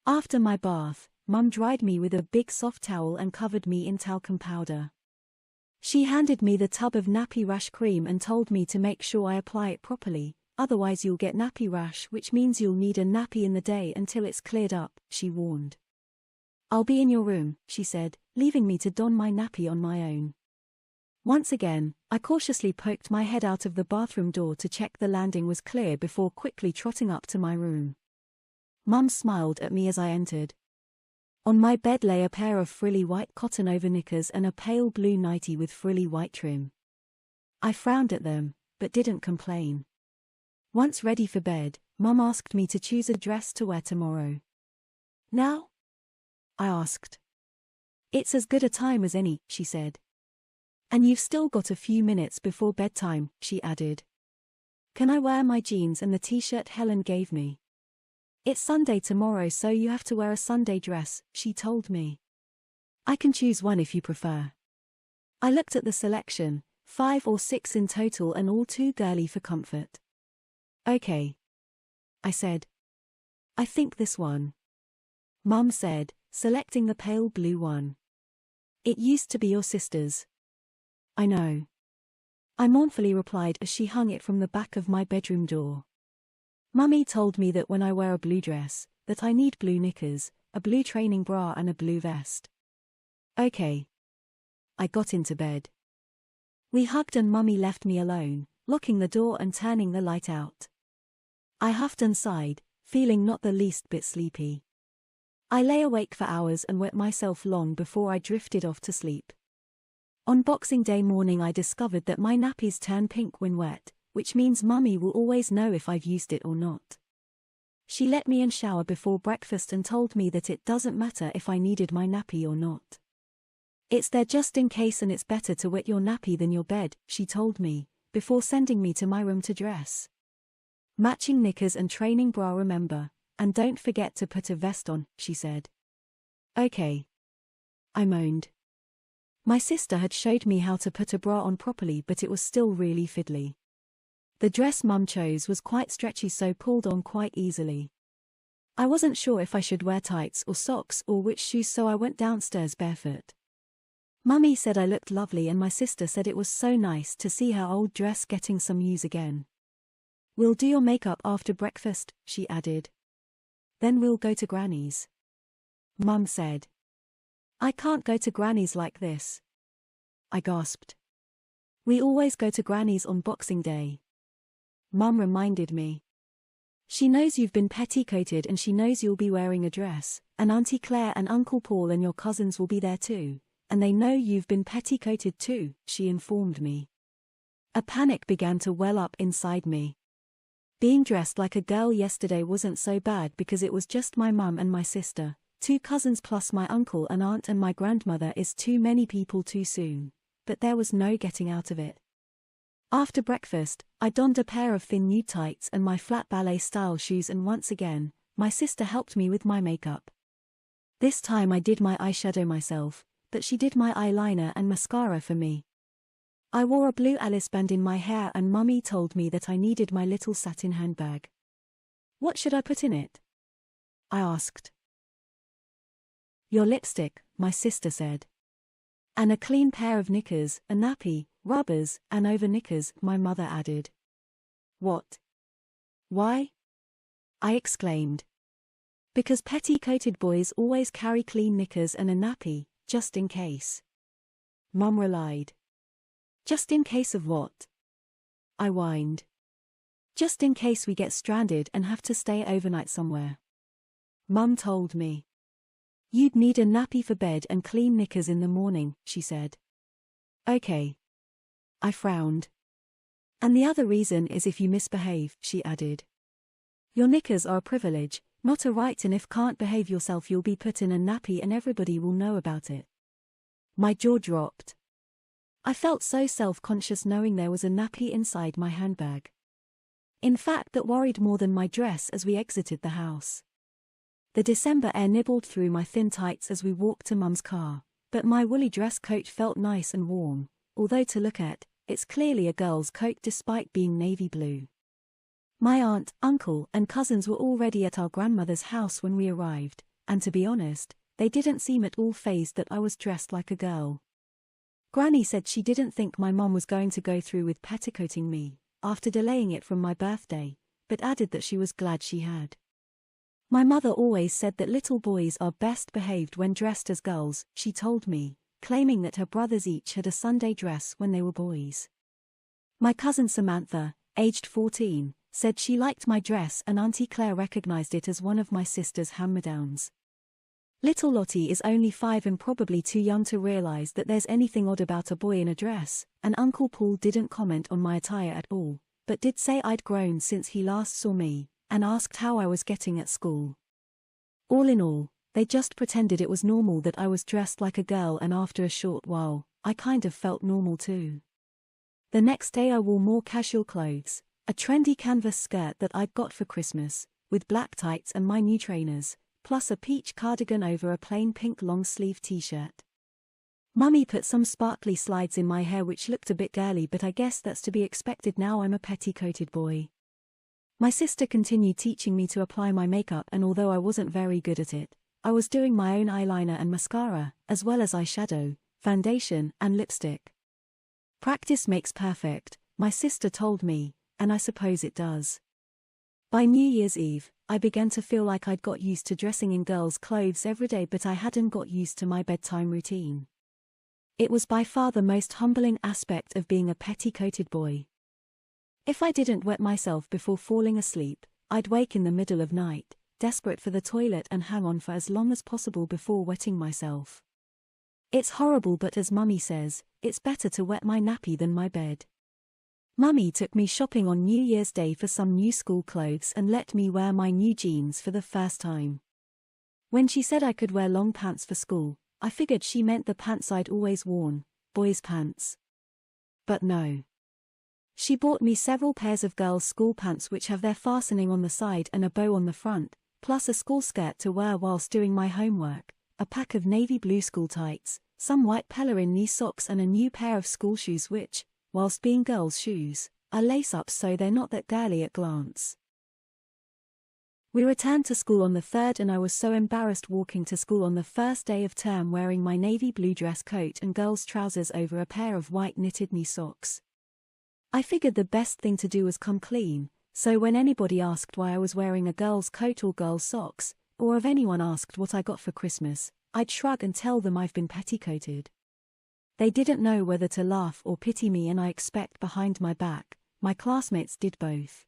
After my bath, Mum dried me with a big soft towel and covered me in talcum powder. She handed me the tub of nappy rash cream and told me to make sure I apply it properly, otherwise you'll get nappy rash, which means you'll need a nappy in the day until it's cleared up, she warned. I'll be in your room, she said, leaving me to don my nappy on my own. Once again, I cautiously poked my head out of the bathroom door to check the landing was clear before quickly trotting up to my room. Mum smiled at me as I entered. On my bed lay a pair of frilly white cotton over knickers and a pale blue nightie with frilly white trim. I frowned at them, but didn't complain. Once ready for bed, Mum asked me to choose a dress to wear tomorrow. Now? I asked. It's as good a time as any, she said. And you've still got a few minutes before bedtime, she added. Can I wear my jeans and the t-shirt Helen gave me? It's Sunday tomorrow, so you have to wear a Sunday dress, she told me. I can choose one if you prefer. I looked at the selection, 5 or 6 in total and all too girly for comfort. Okay, I said. I think this one. Mum said, selecting the pale blue one. It used to be your sister's. I know. I mournfully replied as she hung it from the back of my bedroom door. Mummy told me that when I wear a blue dress, that I need blue knickers, a blue training bra and a blue vest. Okay. I got into bed. We hugged and Mummy left me alone, locking the door and turning the light out. I huffed and sighed, feeling not the least bit sleepy. I lay awake for hours and wet myself long before I drifted off to sleep. On Boxing Day morning I discovered that my nappies turn pink when wet, which means Mummy will always know if I've used it or not. She let me in shower before breakfast and told me that it doesn't matter if I needed my nappy or not. It's there just in case and it's better to wet your nappy than your bed, she told me, before sending me to my room to dress. Matching knickers and training bra, remember, and don't forget to put a vest on, she said. Okay. I moaned. My sister had showed me how to put a bra on properly, but it was still really fiddly. The dress Mum chose was quite stretchy, so pulled on quite easily. I wasn't sure if I should wear tights or socks or which shoes, so I went downstairs barefoot. Mummy said I looked lovely and my sister said it was so nice to see her old dress getting some use again. We'll do your makeup after breakfast, she added. Then we'll go to Granny's. Mum said. I can't go to Granny's like this. I gasped. We always go to Granny's on Boxing Day. Mum reminded me. She knows you've been petticoated and she knows you'll be wearing a dress, and Auntie Claire and Uncle Paul and your cousins will be there too, and they know you've been petticoated too, she informed me. A panic began to well up inside me. Being dressed like a girl yesterday wasn't so bad because it was just my mum and my sister, 2 cousins plus my uncle and aunt and my grandmother is too many people too soon, but there was no getting out of it. After breakfast, I donned a pair of thin nude tights and my flat ballet-style shoes, and once again, my sister helped me with my makeup. This time I did my eyeshadow myself, but she did my eyeliner and mascara for me. I wore a blue Alice band in my hair and Mummy told me that I needed my little satin handbag. What should I put in it? I asked. Your lipstick, my sister said. And a clean pair of knickers, a nappy, rubbers, and over knickers, my mother added. What? Why? I exclaimed. Because petticoated boys always carry clean knickers and a nappy, just in case. Mum relied. Just in case of what? I whined. Just in case we get stranded and have to stay overnight somewhere. Mum told me. You'd need a nappy for bed and clean knickers in the morning, she said. Okay. I frowned. And the other reason is if you misbehave, she added. Your knickers are a privilege, not a right, and if can't behave yourself you'll be put in a nappy and everybody will know about it. My jaw dropped. I felt so self-conscious knowing there was a nappy inside my handbag. In fact, that worried more than my dress as we exited the house. The December air nibbled through my thin tights as we walked to Mum's car, but my woolly dress coat felt nice and warm, although to look at, it's clearly a girl's coat despite being navy blue. My aunt, uncle, and cousins were already at our grandmother's house when we arrived, and to be honest, they didn't seem at all fazed that I was dressed like a girl. Granny said she didn't think my mom was going to go through with petticoating me, after delaying it from my birthday, but added that she was glad she had. My mother always said that little boys are best behaved when dressed as girls, she told me, claiming that her brothers each had a Sunday dress when they were boys. My cousin Samantha, aged 14, said she liked my dress and Auntie Claire recognized it as one of my sister's hand-me-downs. Little Lottie is only 5 and probably too young to realize that there's anything odd about a boy in a dress, and Uncle Paul didn't comment on my attire at all, but did say I'd grown since he last saw me, and asked how I was getting at school. All in all, they just pretended it was normal that I was dressed like a girl, and after a short while, I kind of felt normal too. The next day I wore more casual clothes, a trendy canvas skirt that I'd got for Christmas, with black tights and my new trainers, plus a peach cardigan over a plain pink long-sleeve t-shirt. Mummy put some sparkly slides in my hair which looked a bit girly, but I guess that's to be expected now I'm a petticoated boy. My sister continued teaching me to apply my makeup, and although I wasn't very good at it, I was doing my own eyeliner and mascara, as well as eyeshadow, foundation, and lipstick. Practice makes perfect, my sister told me, and I suppose it does. By New Year's Eve, I began to feel like I'd got used to dressing in girls' clothes every day, but I hadn't got used to my bedtime routine. It was by far the most humbling aspect of being a petticoated boy. If I didn't wet myself before falling asleep, I'd wake in the middle of night, desperate for the toilet, and hang on for as long as possible before wetting myself. It's horrible, but as Mummy says, it's better to wet my nappy than my bed. Mummy took me shopping on New Year's Day for some new school clothes and let me wear my new jeans for the first time. When she said I could wear long pants for school, I figured she meant the pants I'd always worn, boys' pants. But no. She bought me several pairs of girls' school pants which have their fastening on the side and a bow on the front, plus a school skirt to wear whilst doing my homework, a pack of navy blue school tights, some white pelerin knee socks, and a new pair of school shoes which, whilst being girls' shoes, are lace-ups so they're not that girly at glance. We returned to school on the 3rd, and I was so embarrassed walking to school on the first day of term wearing my navy blue dress coat and girls' trousers over a pair of white knitted knee socks. I figured the best thing to do was come clean, so when anybody asked why I was wearing a girl's coat or girl's socks, or if anyone asked what I got for Christmas, I'd shrug and tell them I've been petticoated. They didn't know whether to laugh or pity me, and I expect behind my back, my classmates did both.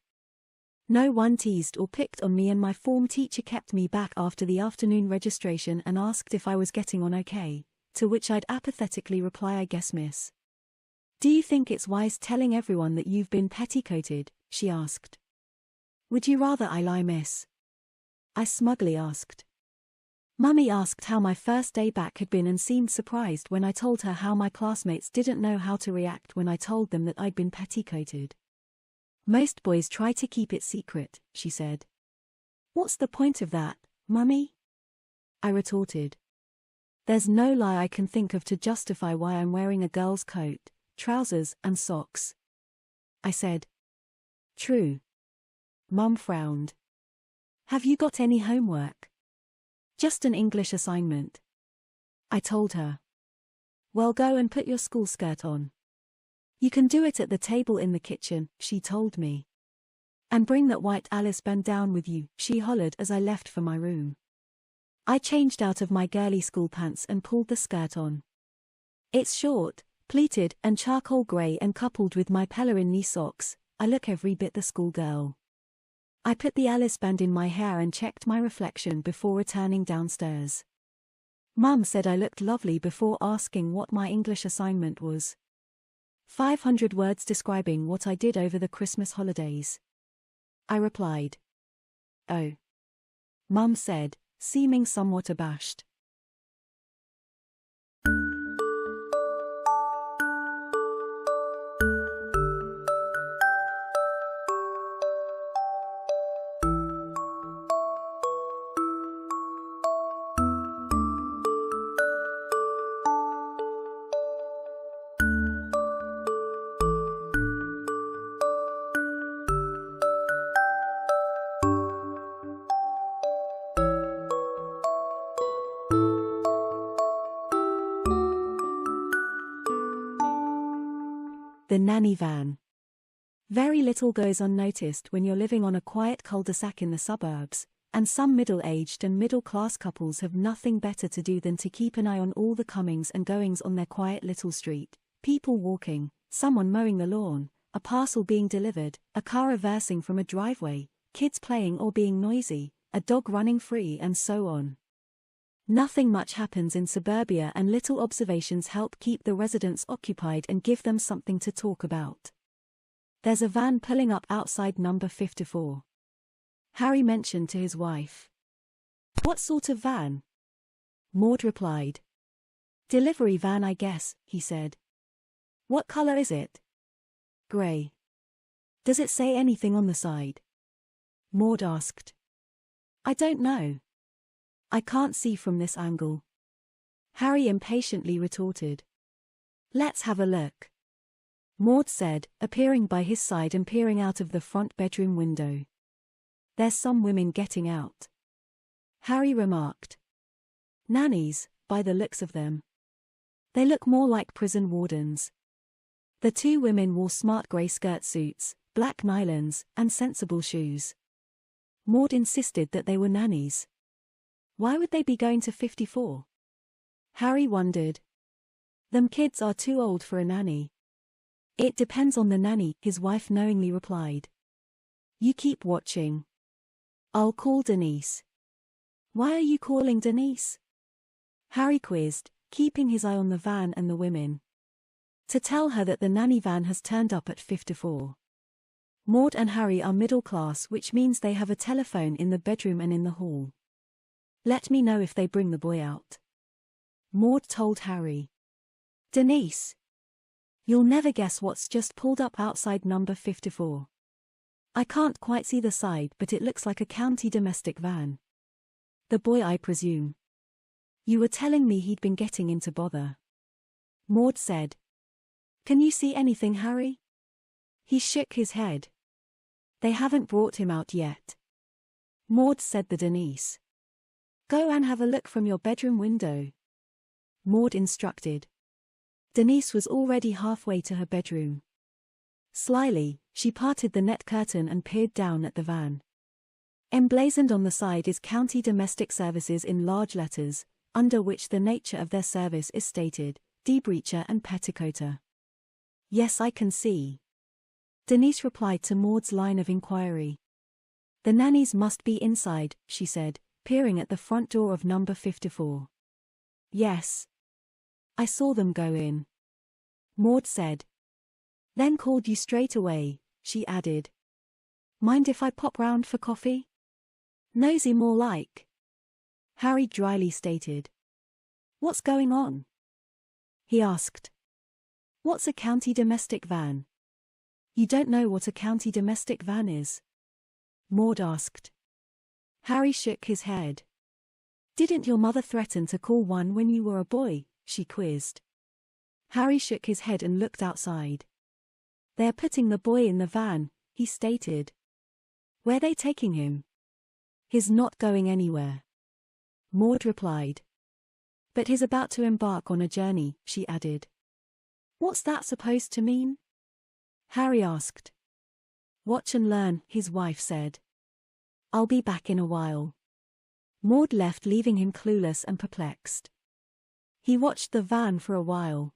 No one teased or picked on me, and my form teacher kept me back after the afternoon registration and asked if I was getting on okay, to which I'd apathetically reply, I guess, miss. Do you think it's wise telling everyone that you've been petticoated? She asked. Would you rather I lie, miss? I smugly asked. Mummy asked how my first day back had been and seemed surprised when I told her how my classmates didn't know how to react when I told them that I'd been petticoated. Most boys try to keep it secret, she said. What's the point of that, Mummy? I retorted. There's no lie I can think of to justify why I'm wearing a girl's coat, trousers, and socks. I said. True. Mum frowned. Have you got any homework? Just an English assignment. I told her. Well, go and put your school skirt on. You can do it at the table in the kitchen, she told me. And bring that white Alice band down with you, she hollered as I left for my room. I changed out of my girly school pants and pulled the skirt on. It's short, pleated, and charcoal grey, and coupled with my pelerin knee socks, I look every bit the schoolgirl. I put the Alice band in my hair and checked my reflection before returning downstairs. Mum said I looked lovely before asking what my English assignment was. 500 words describing what I did over the Christmas holidays. I replied. Oh. Mum said, seeming somewhat abashed. The nanny van. Very little goes unnoticed when you're living on a quiet cul-de-sac in the suburbs, and some middle-aged and middle-class couples have nothing better to do than to keep an eye on all the comings and goings on their quiet little street. People walking, someone mowing the lawn, a parcel being delivered, a car reversing from a driveway, kids playing or being noisy, a dog running free, and so on. Nothing much happens in suburbia, and little observations help keep the residents occupied and give them something to talk about. There's a van pulling up outside number 54. Harry mentioned to his wife. What sort of van? Maud replied. Delivery van, I guess, he said. What color is it? Grey. Does it say anything on the side? Maud asked. I don't know. I can't see from this angle. Harry impatiently retorted. Let's have a look. Maud said, appearing by his side and peering out of the front bedroom window. There's some women getting out. Harry remarked. Nannies, by the looks of them. They look more like prison wardens. The two women wore smart grey skirt suits, black nylons, and sensible shoes. Maud insisted that they were nannies. Why would they be going to 54? Harry wondered. Them kids are too old for a nanny. It depends on the nanny, his wife knowingly replied. You keep watching. I'll call Denise. Why are you calling Denise? Harry quizzed, keeping his eye on the van and the women. To tell her that the nanny van has turned up at 54. Maud and Harry are middle class, which means they have a telephone in the bedroom and in the hall. Let me know if they bring the boy out. Maud told Harry. Denise. You'll never guess what's just pulled up outside number 54. I can't quite see the side, but it looks like a county domestic van. The boy, I presume. You were telling me he'd been getting into bother. Maud said. Can you see anything, Harry? He shook his head. They haven't brought him out yet. Maud said to Denise. Go and have a look from your bedroom window. Maud instructed. Denise was already halfway to her bedroom. Slyly, she parted the net curtain and peered down at the van. Emblazoned on the side is County Domestic Services in large letters, under which the nature of their service is stated, debreacher and petticoater. Yes, I can see. Denise replied to Maud's line of inquiry. The nannies must be inside, she said, peering at the front door of number 54. Yes. I saw them go in. Maud said. Then called you straight away, she added. Mind if I pop round for coffee? Nosy more like. Harry dryly stated. What's going on? He asked. What's a county domestic van? You don't know what a county domestic van is? Maud asked. Harry shook his head. Didn't your mother threaten to call one when you were a boy? She quizzed. Harry shook his head and looked outside. They're putting the boy in the van, he stated. Where they taking him? He's not going anywhere. Maud replied. But he's about to embark on a journey, she added. What's that supposed to mean? Harry asked. Watch and learn, his wife said. I'll be back in a while. Maud left, leaving him clueless and perplexed. He watched the van for a while.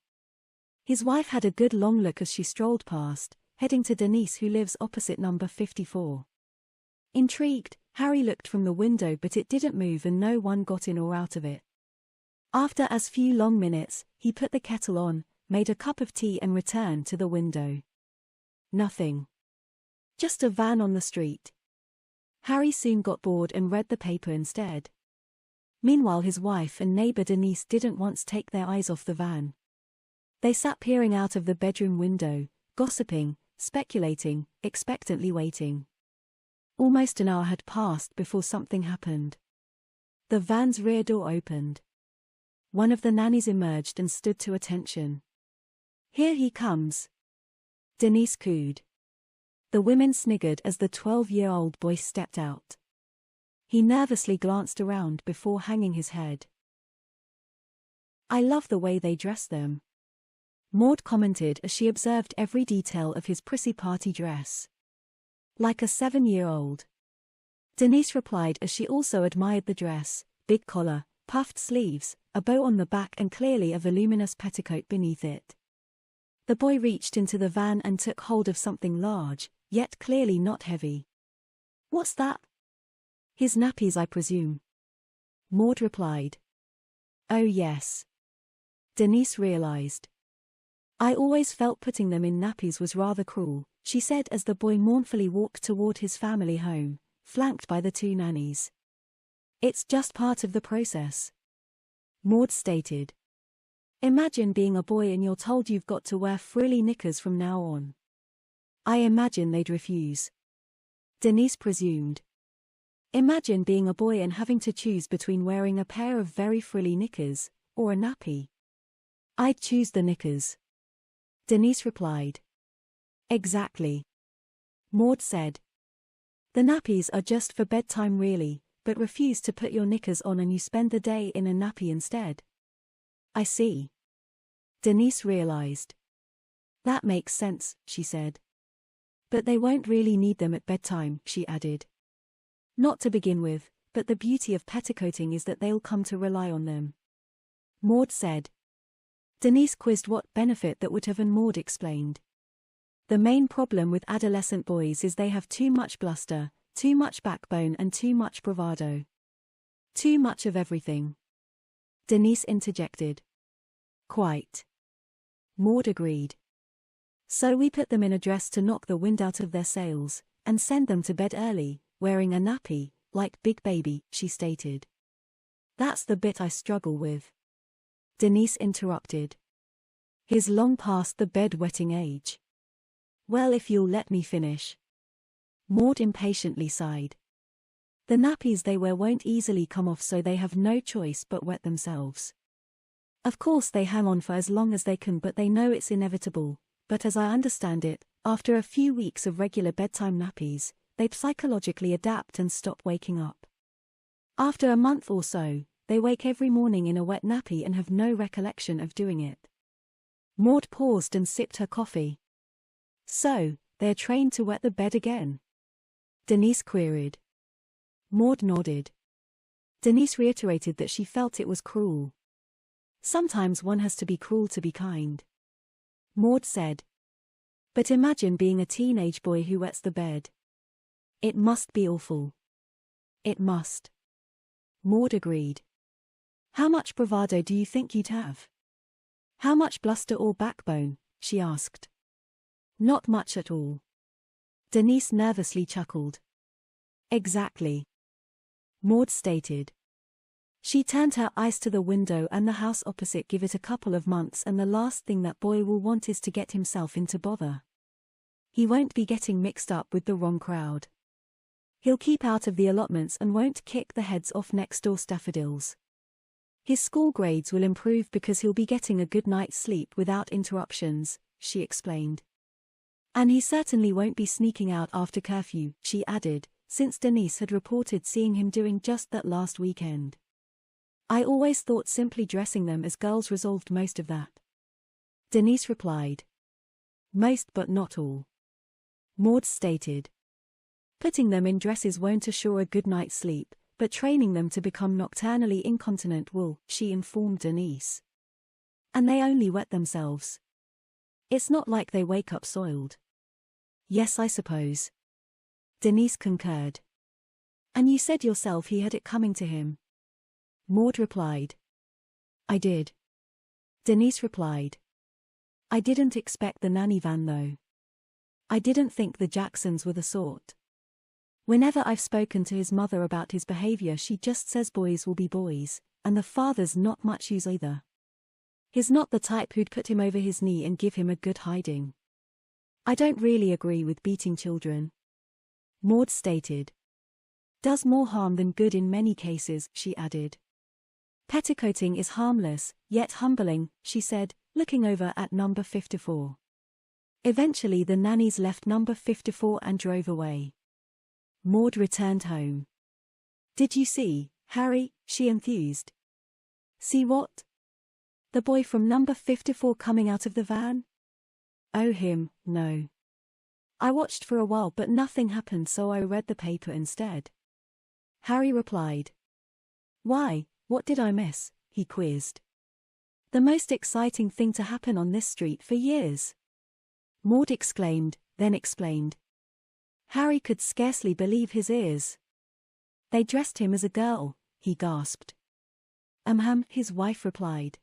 His wife had a good long look as she strolled past, heading to Denise, who lives opposite number 54. Intrigued, Harry looked from the window, but it didn't move and no one got in or out of it. After as few long minutes, he put the kettle on, made a cup of tea and returned to the window. Nothing. Just a van on the street. Harry soon got bored and read the paper instead. Meanwhile, his wife and neighbor Denise didn't once take their eyes off the van. They sat peering out of the bedroom window, gossiping, speculating, expectantly waiting. Almost an hour had passed before something happened. The van's rear door opened. One of the nannies emerged and stood to attention. Here he comes. Denise cooed. The women sniggered as the 12-year-old boy stepped out. He nervously glanced around before hanging his head. I love the way they dress them. Maud commented as she observed every detail of his prissy party dress. Like a 7-year-old. Denise replied as she also admired the dress, big collar, puffed sleeves, a bow on the back and clearly a voluminous petticoat beneath it. The boy reached into the van and took hold of something large, yet clearly not heavy. What's that? His nappies, I presume. Maud replied. Oh yes. Denise realized. I always felt putting them in nappies was rather cruel, she said as the boy mournfully walked toward his family home, flanked by the 2 nannies. It's just part of the process. Maud stated. Imagine being a boy and you're told you've got to wear frilly knickers from now on. I imagine they'd refuse. Denise presumed. Imagine being a boy and having to choose between wearing a pair of very frilly knickers, or a nappy. I'd choose the knickers. Denise replied. Exactly. Maud said. The nappies are just for bedtime really, but refuse to put your knickers on and you spend the day in a nappy instead. I see. Denise realized. That makes sense, she said. But they won't really need them at bedtime, she added. Not to begin with, but the beauty of petticoating is that they'll come to rely on them. Maud said. Denise quizzed what benefit that would have, and Maud explained. The main problem with adolescent boys is they have too much bluster, too much backbone and too much bravado. Too much of everything. Denise interjected. Quite. Maud agreed. So we put them in a dress to knock the wind out of their sails, and send them to bed early, wearing a nappy, like Big Baby, she stated. That's the bit I struggle with. Denise interrupted. He's long past the bed-wetting age. Well, if you'll let me finish. Maud impatiently sighed. The nappies they wear won't easily come off, so they have no choice but wet themselves. Of course they hang on for as long as they can, but they know it's inevitable. But as I understand it, after a few weeks of regular bedtime nappies, they'd psychologically adapt and stop waking up. After a month or so, they wake every morning in a wet nappy and have no recollection of doing it. Maud paused and sipped her coffee. So, they're trained to wet the bed again? Denise queried. Maud nodded. Denise reiterated that she felt it was cruel. Sometimes one has to be cruel to be kind. Maud said. But imagine being a teenage boy who wets the bed. It must be awful. It must. Maud agreed. How much bravado do you think you'd have? How much bluster or backbone? She asked. Not much at all. Denise nervously chuckled. Exactly. Maud stated. She turned her eyes to the window and the house opposite. Give it a couple of months and the last thing that boy will want is to get himself into bother. He won't be getting mixed up with the wrong crowd. He'll keep out of the allotments and won't kick the heads off next-door daffodils. His school grades will improve because he'll be getting a good night's sleep without interruptions, she explained. And he certainly won't be sneaking out after curfew, she added, since Denise had reported seeing him doing just that last weekend. I always thought simply dressing them as girls resolved most of that. Denise replied. Most but not all. Maud stated. Putting them in dresses won't assure a good night's sleep, but training them to become nocturnally incontinent will, she informed Denise. And they only wet themselves. It's not like they wake up soiled. Yes, I suppose. Denise concurred. And you said yourself he had it coming to him. Maud replied. I did. Denise replied. I didn't expect the nanny van though. I didn't think the Jacksons were the sort. Whenever I've spoken to his mother about his behavior, she just says boys will be boys, and the father's not much use either. He's not the type who'd put him over his knee and give him a good hiding. I don't really agree with beating children. Maud stated. Does more harm than good in many cases, she added. Petticoating is harmless, yet humbling, she said, looking over at number 54. Eventually the nannies left number 54 and drove away. Maud returned home. Did you see, Harry? She enthused. See what? The boy from number 54 coming out of the van? Oh, him, no. I watched for a while but nothing happened, so I read the paper instead. Harry replied. Why, what did I miss? He quizzed. The most exciting thing to happen on this street for years. Maud exclaimed, then explained. Harry could scarcely believe his ears. They dressed him as a girl, he gasped. His wife replied.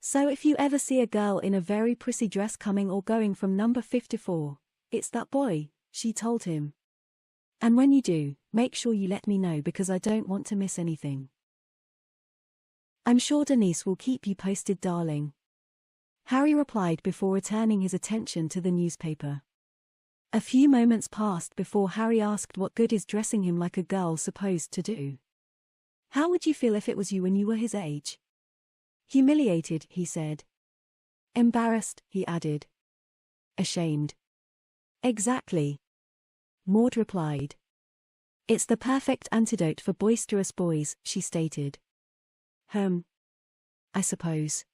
So if you ever see a girl in a very prissy dress coming or going from number 54, it's that boy, she told him. And when you do, make sure you let me know because I don't want to miss anything. I'm sure Denise will keep you posted, darling. Harry replied before returning his attention to the newspaper. A few moments passed before Harry asked what good is dressing him like a girl supposed to do. How would you feel if it was you when you were his age? Humiliated, he said. Embarrassed, he added. Ashamed. Exactly. Maud replied. It's the perfect antidote for boisterous boys, she stated. I suppose.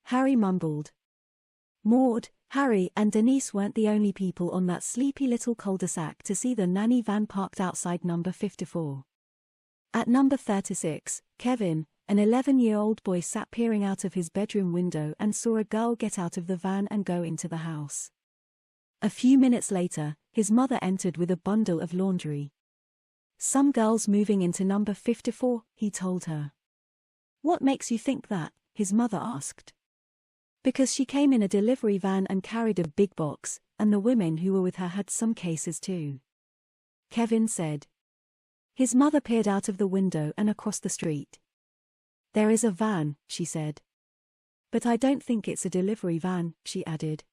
Harry mumbled. Maud, Harry and Denise weren't the only people on that sleepy little cul-de-sac to see the nanny van parked outside number 54. At number 36, Kevin, an 11-year-old boy, sat peering out of his bedroom window and saw a girl get out of the van and go into the house. A few minutes later, his mother entered with a bundle of laundry. Some girl's moving into number 54, he told her. What makes you think that? His mother asked. Because she came in a delivery van and carried a big box, and the women who were with her had some cases too. Kevin said. His mother peered out of the window and across the street. There is a van, she said. But I don't think it's a delivery van, she added.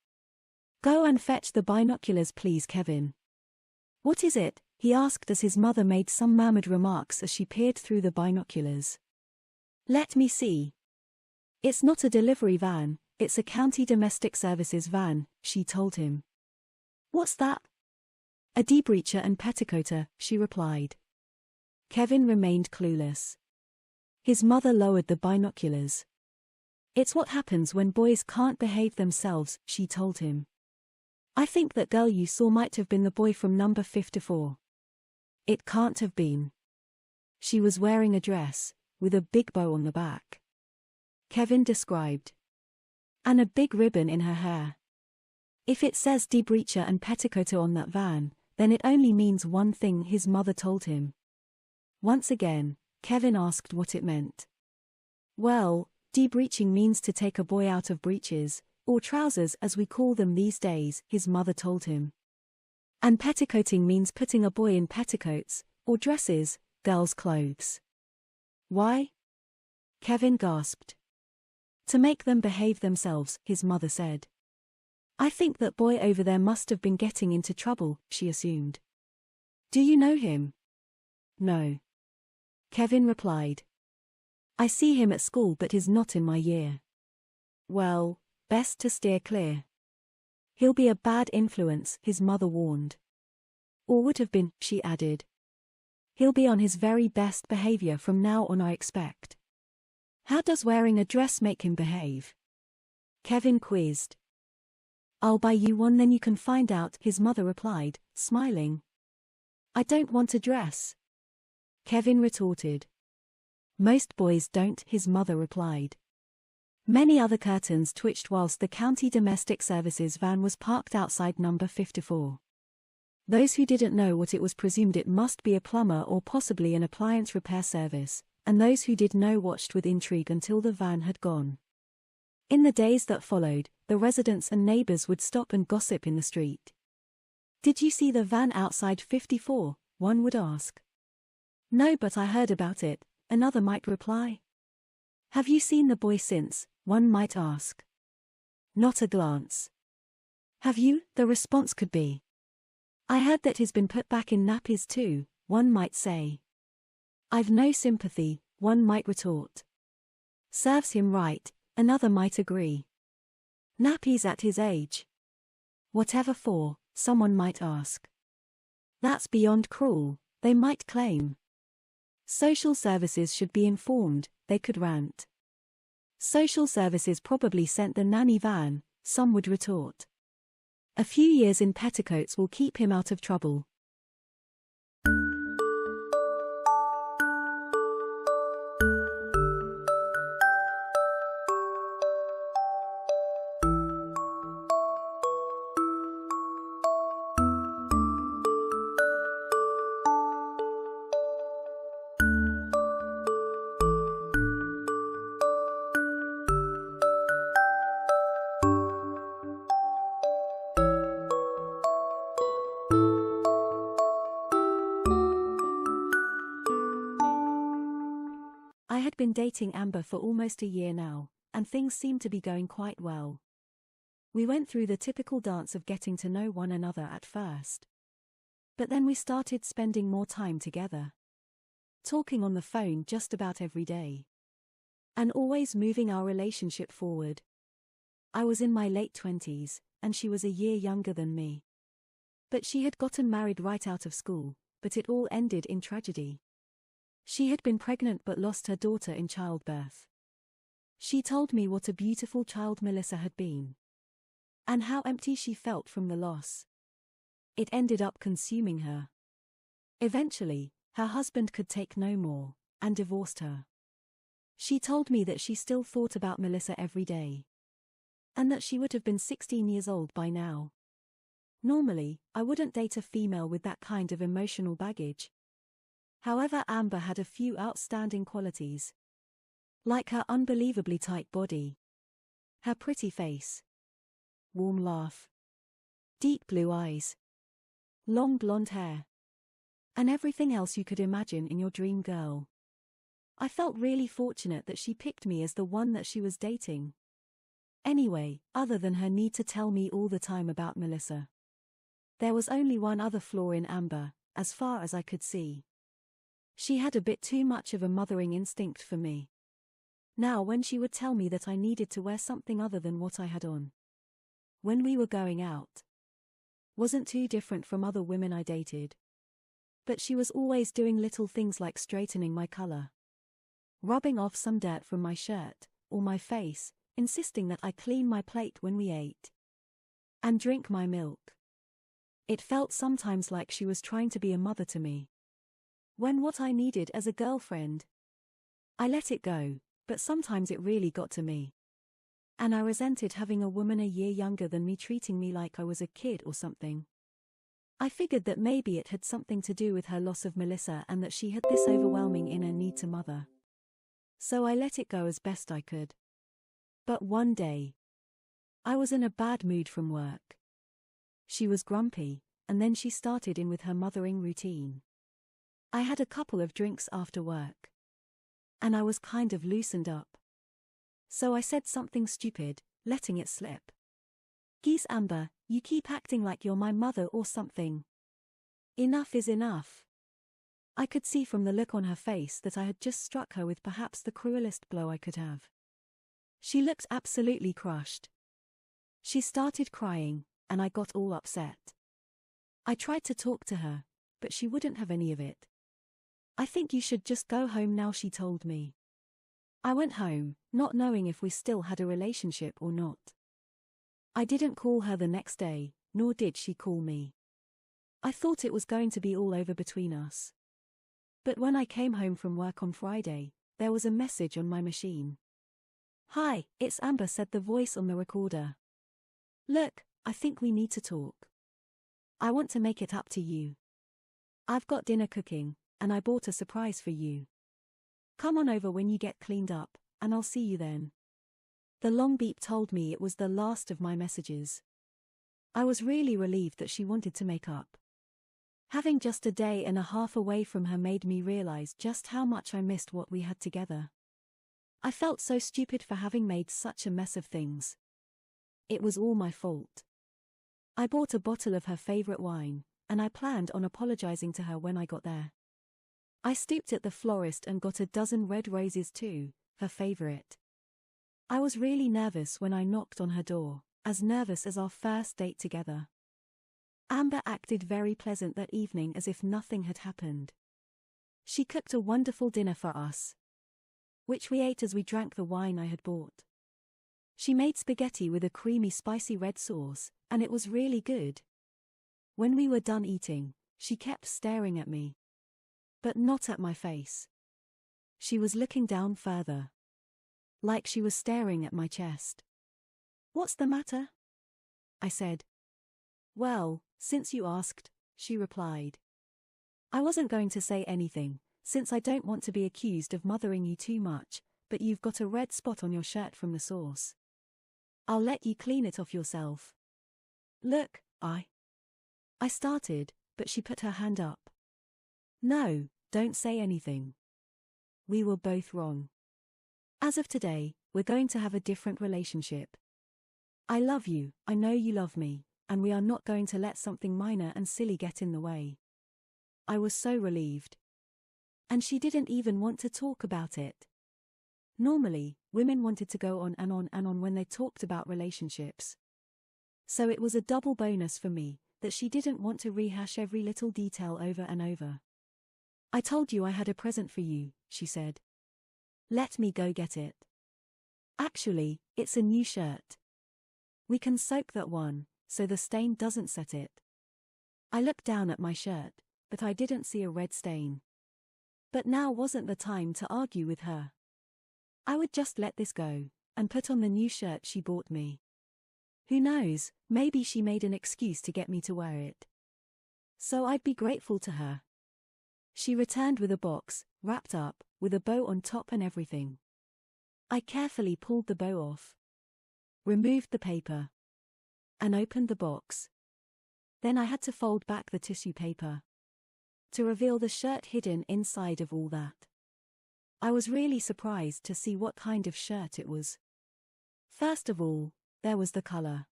Go and fetch the binoculars, please, Kevin. What is it? He asked as his mother made some murmured remarks as she peered through the binoculars. Let me see. It's not a delivery van, it's a county domestic services van, she told him. What's that? A debreacher and petticoater, she replied. Kevin remained clueless. His mother lowered the binoculars. It's what happens when boys can't behave themselves, she told him. I think that girl you saw might have been the boy from number 54. It can't have been. She was wearing a dress, with a big bow on the back. Kevin described. And a big ribbon in her hair. If it says debreacher and petticoater on that van, then it only means one thing, his mother told him. Once again, Kevin asked what it meant. Well, debreaching means to take a boy out of breeches, or trousers as we call them these days, his mother told him. And petticoating means putting a boy in petticoats, or dresses, girls' clothes. Why? Kevin gasped. To make them behave themselves, his mother said. I think that boy over there must have been getting into trouble, she assumed. Do you know him? No. Kevin replied. I see him at school but he's not in my year. Well, best to steer clear. He'll be a bad influence, his mother warned. Or would have been, she added. He'll be on his very best behavior from now on, I expect. How does wearing a dress make him behave? Kevin quizzed. I'll buy you one then you can find out, his mother replied, smiling. I don't want a dress. Kevin retorted. Most boys don't, his mother replied. Many other curtains twitched whilst the county domestic services van was parked outside number 54. Those who didn't know what it was presumed it must be a plumber or possibly an appliance repair service, and those who did know watched with intrigue until the van had gone. In the days that followed, the residents and neighbors would stop and gossip in the street. Did you see the van outside 54? One would ask. No, but I heard about it, another might reply. Have you seen the boy since? One might ask. Not a glance. Have you? The response could be. I heard that he's been put back in nappies too, one might say. I've no sympathy, one might retort. Serves him right, another might agree. Nappies at his age. Whatever for, someone might ask. That's beyond cruel, they might claim. Social services should be informed, they could rant. Social services probably sent the nanny van, some would retort. A few years in petticoats will keep him out of trouble. I had been dating Amber for almost a year now, and things seemed to be going quite well. We went through the typical dance of getting to know one another at first. But then we started spending more time together. Talking on the phone just about every day. And always moving our relationship forward. I was in my late 20s, and she was a year younger than me. But she had gotten married right out of school, but it all ended in tragedy. She had been pregnant but lost her daughter in childbirth. She told me what a beautiful child Melissa had been. And how empty she felt from the loss. It ended up consuming her. Eventually, her husband could take no more, and divorced her. She told me that she still thought about Melissa every day. And that she would have been 16 years old by now. Normally, I wouldn't date a female with that kind of emotional baggage. However, Amber had a few outstanding qualities. Like her unbelievably tight body. Her pretty face. Warm laugh. Deep blue eyes. Long blonde hair. And everything else you could imagine in your dream girl. I felt really fortunate that she picked me as the one that she was dating. Anyway, other than her need to tell me all the time about Melissa. There was only one other flaw in Amber, as far as I could see. She had a bit too much of a mothering instinct for me. Now when she would tell me that I needed to wear something other than what I had on. When we were going out. Wasn't too different from other women I dated. But she was always doing little things like straightening my color. Rubbing off some dirt from my shirt, or my face, insisting that I clean my plate when we ate. And drink my milk. It felt sometimes like she was trying to be a mother to me. When what I needed as a girlfriend. I let it go, but sometimes it really got to me. And I resented having a woman a year younger than me treating me like I was a kid or something. I figured that maybe it had something to do with her loss of Melissa and that she had this overwhelming inner need to mother. So I let it go as best I could. But one day, I was in a bad mood from work. She was grumpy, and then she started in with her mothering routine. I had a couple of drinks after work. And I was kind of loosened up. So I said something stupid, letting it slip. "Geez, Amber, you keep acting like you're my mother or something. Enough is enough." I could see from the look on her face that I had just struck her with perhaps the cruelest blow I could have. She looked absolutely crushed. She started crying, and I got all upset. I tried to talk to her, but she wouldn't have any of it. "I think you should just go home now," she told me. I went home, not knowing if we still had a relationship or not. I didn't call her the next day, nor did she call me. I thought it was going to be all over between us. But when I came home from work on Friday, there was a message on my machine. "Hi, it's Amber," said the voice on the recorder. "Look, I think we need to talk. I want to make it up to you. I've got dinner cooking, and I bought a surprise for you. Come on over when you get cleaned up, and I'll see you then." The long beep told me it was the last of my messages. I was really relieved that she wanted to make up. Having just a day and a half away from her made me realize just how much I missed what we had together. I felt so stupid for having made such a mess of things. It was all my fault. I bought a bottle of her favorite wine, and I planned on apologizing to her when I got there. I stooped at the florist and got a dozen red roses too, her favorite. I was really nervous when I knocked on her door, as nervous as our first date together. Amber acted very pleasant that evening as if nothing had happened. She cooked a wonderful dinner for us. which we ate as we drank the wine I had bought. She made spaghetti with a creamy spicy red sauce, and it was really good. When we were done eating, she kept staring at me. But not at my face. She was looking down further. Like she was staring at my chest. "What's the matter?" I said. "Well, since you asked," she replied. "I wasn't going to say anything, since I don't want to be accused of mothering you too much, but you've got a red spot on your shirt from the sauce. I'll let you clean it off yourself." "Look, I started, but she put her hand up. "No, don't say anything. We were both wrong. As of today, we're going to have a different relationship. I love you, I know you love me, and we are not going to let something minor and silly get in the way." I was so relieved. And she didn't even want to talk about it. Normally, women wanted to go on and on and on when they talked about relationships. So it was a double bonus for me that she didn't want to rehash every little detail over and over. "I told you I had a present for you," she said. "Let me go get it. Actually, it's a new shirt. We can soak that one, so the stain doesn't set it." I looked down at my shirt, but I didn't see a red stain. But now wasn't the time to argue with her. I would just let this go, and put on the new shirt she bought me. Who knows, maybe she made an excuse to get me to wear it. So I'd be grateful to her. She returned with a box, wrapped up, with a bow on top and everything. I carefully pulled the bow off, removed the paper, and opened the box. Then I had to fold back the tissue paper to reveal the shirt hidden inside of all that. I was really surprised to see what kind of shirt it was. First of all, there was the color.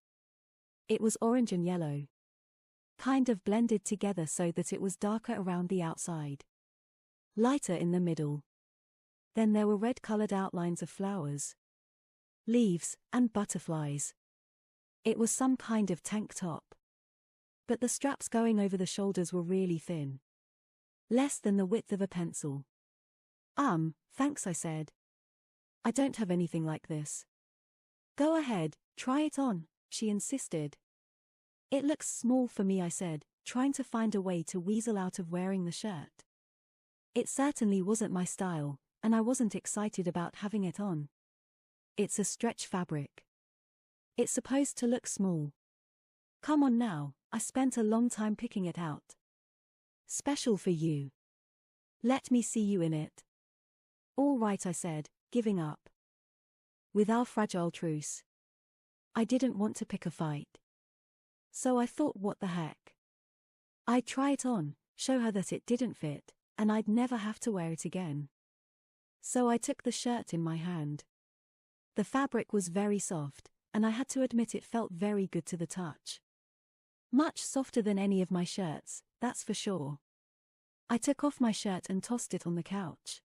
It was orange and yellow, kind of blended together so that it was darker around the outside, lighter in the middle. Then there were red-colored outlines of flowers, leaves, and butterflies. It was some kind of tank top. But the straps going over the shoulders were really thin. Less than the width of a pencil. Thanks, I said. "I don't have anything like this." "Go ahead, try it on," she insisted. "It looks small for me," I said, trying to find a way to weasel out of wearing the shirt. It certainly wasn't my style, and I wasn't excited about having it on. "It's a stretch fabric. It's supposed to look small." "Come on now, I spent a long time picking it out. Special for you. Let me see you in it." "All right," I said, giving up. With our fragile truce, I didn't want to pick a fight. So I thought, what the heck? I'd try it on, show her that it didn't fit, and I'd never have to wear it again. So I took the shirt in my hand. The fabric was very soft, and I had to admit it felt very good to the touch. Much softer than any of my shirts, that's for sure. I took off my shirt and tossed it on the couch.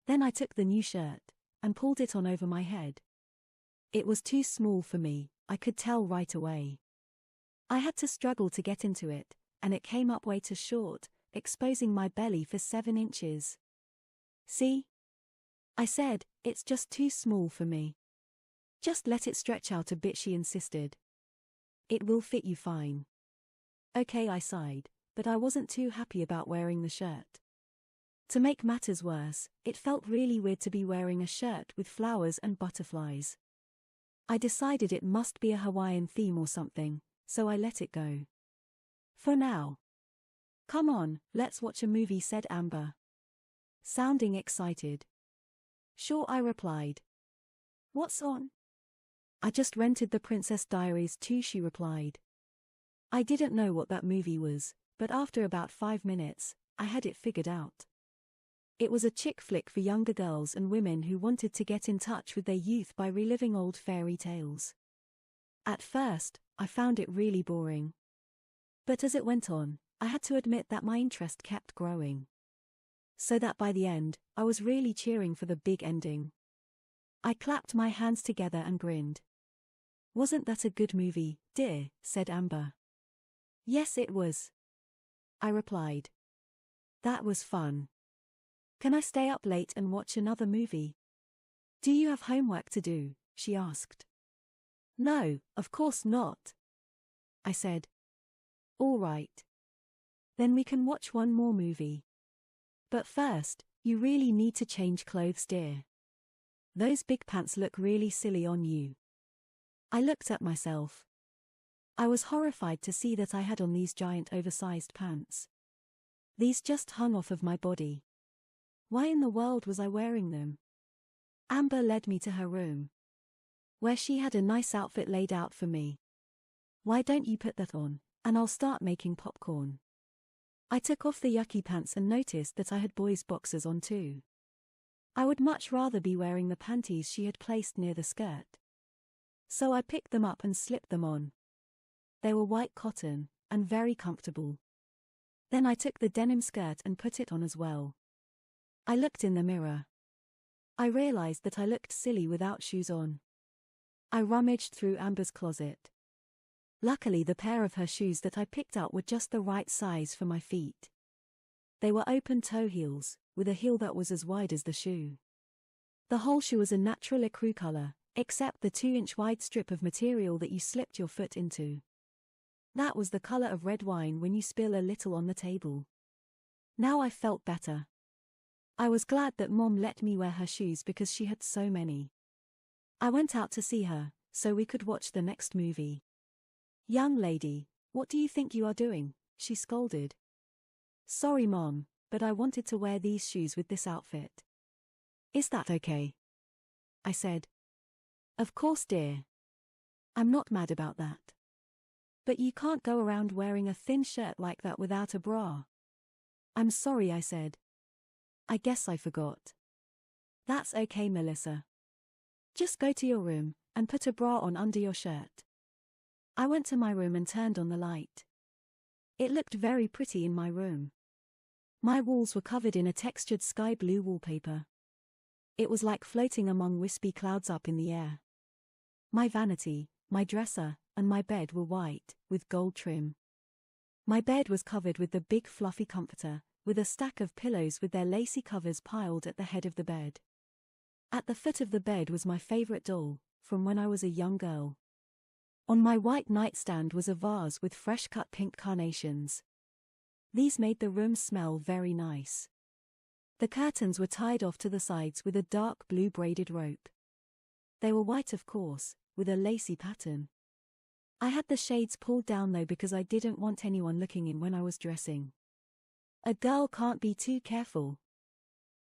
Then I took the new shirt and pulled it on over my head. It was too small for me, I could tell right away. I had to struggle to get into it, and it came up way too short, exposing my belly for 7 inches. "See?" I said, "It's just too small for me." "Just let it stretch out a bit," she insisted. "It will fit you fine." Okay, I sighed, but I wasn't too happy about wearing the shirt. To make matters worse, it felt really weird to be wearing a shirt with flowers and butterflies. I decided it must be a Hawaiian theme or something, so I let it go. For now. "Come on, let's watch a movie," said Amber, sounding excited. "Sure," I replied. "What's on?" "I just rented The Princess Diaries 2," she replied. I didn't know what that movie was, but after about 5 minutes, I had it figured out. It was a chick flick for younger girls and women who wanted to get in touch with their youth by reliving old fairy tales. At first, I found it really boring. But as it went on, I had to admit that my interest kept growing. So that by the end, I was really cheering for the big ending. I clapped my hands together and grinned. "Wasn't that a good movie, dear?" said Amber. "Yes, it was," I replied. "That was fun. Can I stay up late and watch another movie?" Do you have homework to do? She asked. No, of course not, I said. All right. Then we can watch one more movie. But first, you really need to change clothes, dear. Those big pants look really silly on you. I looked at myself. I was horrified to see that I had on these giant oversized pants. These just hung off of my body. Why in the world was I wearing them? Amber led me to her room, where she had a nice outfit laid out for me. Why don't you put that on, and I'll start making popcorn. I took off the yucky pants and noticed that I had boys' boxers on too. I would much rather be wearing the panties she had placed near the skirt. So I picked them up and slipped them on. They were white cotton, and very comfortable. Then I took the denim skirt and put it on as well. I looked in the mirror. I realized that I looked silly without shoes on. I rummaged through Amber's closet. Luckily, the pair of her shoes that I picked out were just the right size for my feet. They were open toe heels, with a heel that was as wide as the shoe. The whole shoe was a natural ecru color, except the 2-inch wide strip of material that you slipped your foot into. That was the color of red wine when you spill a little on the table. Now I felt better. I was glad that Mom let me wear her shoes because she had so many. I went out to see her, so we could watch the next movie. Young lady, what do you think you are doing? She scolded. Sorry, Mom, but I wanted to wear these shoes with this outfit. Is that okay? I said. Of course, dear. I'm not mad about that. But you can't go around wearing a thin shirt like that without a bra. I'm sorry, I said. I guess I forgot. That's okay, Melissa. Just go to your room and put a bra on under your shirt. I went to my room and turned on the light. It looked very pretty in my room. My walls were covered in a textured sky blue wallpaper. It was like floating among wispy clouds up in the air. My vanity, my dresser, and my bed were white, with gold trim. My bed was covered with the big fluffy comforter, with a stack of pillows with their lacy covers piled at the head of the bed. At the foot of the bed was my favorite doll, from when I was a young girl. On my white nightstand was a vase with fresh-cut pink carnations. These made the room smell very nice. The curtains were tied off to the sides with a dark blue braided rope. They were white, of course, with a lacy pattern. I had the shades pulled down though because I didn't want anyone looking in when I was dressing. A girl can't be too careful.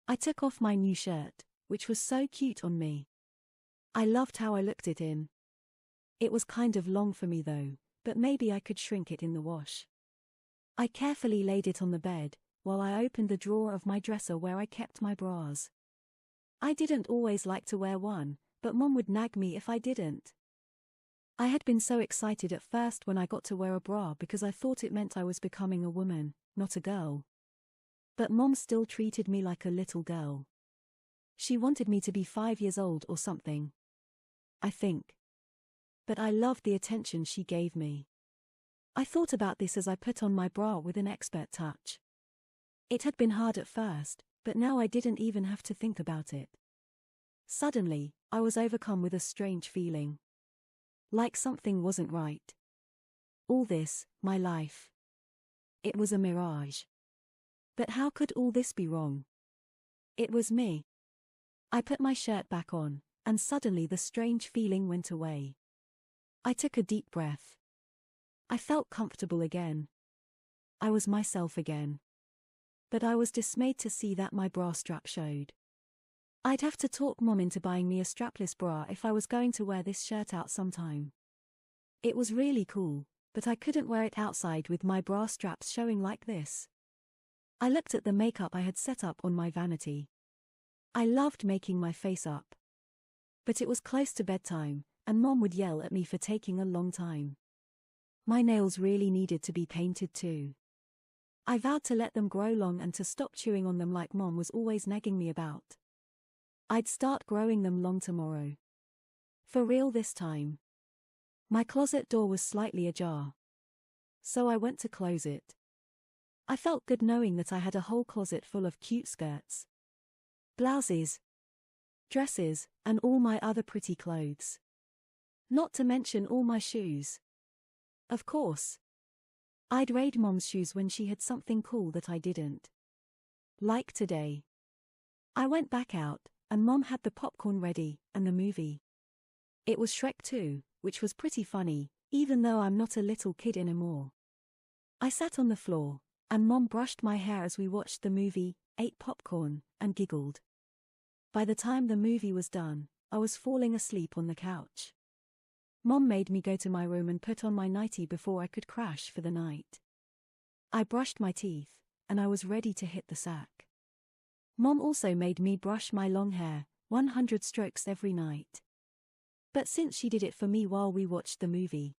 I took off my new shirt, which was so cute on me. I loved how I looked it in. It was kind of long for me though, but maybe I could shrink it in the wash. I carefully laid it on the bed, while I opened the drawer of my dresser where I kept my bras. I didn't always like to wear one, but Mom would nag me if I didn't. I had been so excited at first when I got to wear a bra because I thought it meant I was becoming a woman, not a girl. But Mom still treated me like a little girl. She wanted me to be 5 years old or something, I think. But I loved the attention she gave me. I thought about this as I put on my bra with an expert touch. It had been hard at first, but now I didn't even have to think about it. Suddenly, I was overcome with a strange feeling. Like something wasn't right. All this, my life. It was a mirage. But how could all this be wrong? It was me. I put my shirt back on, and suddenly the strange feeling went away. I took a deep breath. I felt comfortable again. I was myself again. But I was dismayed to see that my bra strap showed. I'd have to talk Mom into buying me a strapless bra if I was going to wear this shirt out sometime. It was really cool, but I couldn't wear it outside with my bra straps showing like this. I looked at the makeup I had set up on my vanity. I loved making my face up. But it was close to bedtime, and Mom would yell at me for taking a long time. My nails really needed to be painted too. I vowed to let them grow long and to stop chewing on them like Mom was always nagging me about. I'd start growing them long tomorrow. For real this time. My closet door was slightly ajar. So I went to close it. I felt good knowing that I had a whole closet full of cute skirts, blouses, dresses, and all my other pretty clothes. Not to mention all my shoes. Of course. I'd raid Mom's shoes when she had something cool that I didn't. Like today. I went back out, and Mom had the popcorn ready, and the movie. It was Shrek 2, which was pretty funny, even though I'm not a little kid anymore. I sat on the floor, and Mom brushed my hair as we watched the movie, ate popcorn, and giggled. By the time the movie was done, I was falling asleep on the couch. Mom made me go to my room and put on my nightie before I could crash for the night. I brushed my teeth, and I was ready to hit the sack. Mom also made me brush my long hair, 100 strokes every night. But since she did it for me while we watched the movie,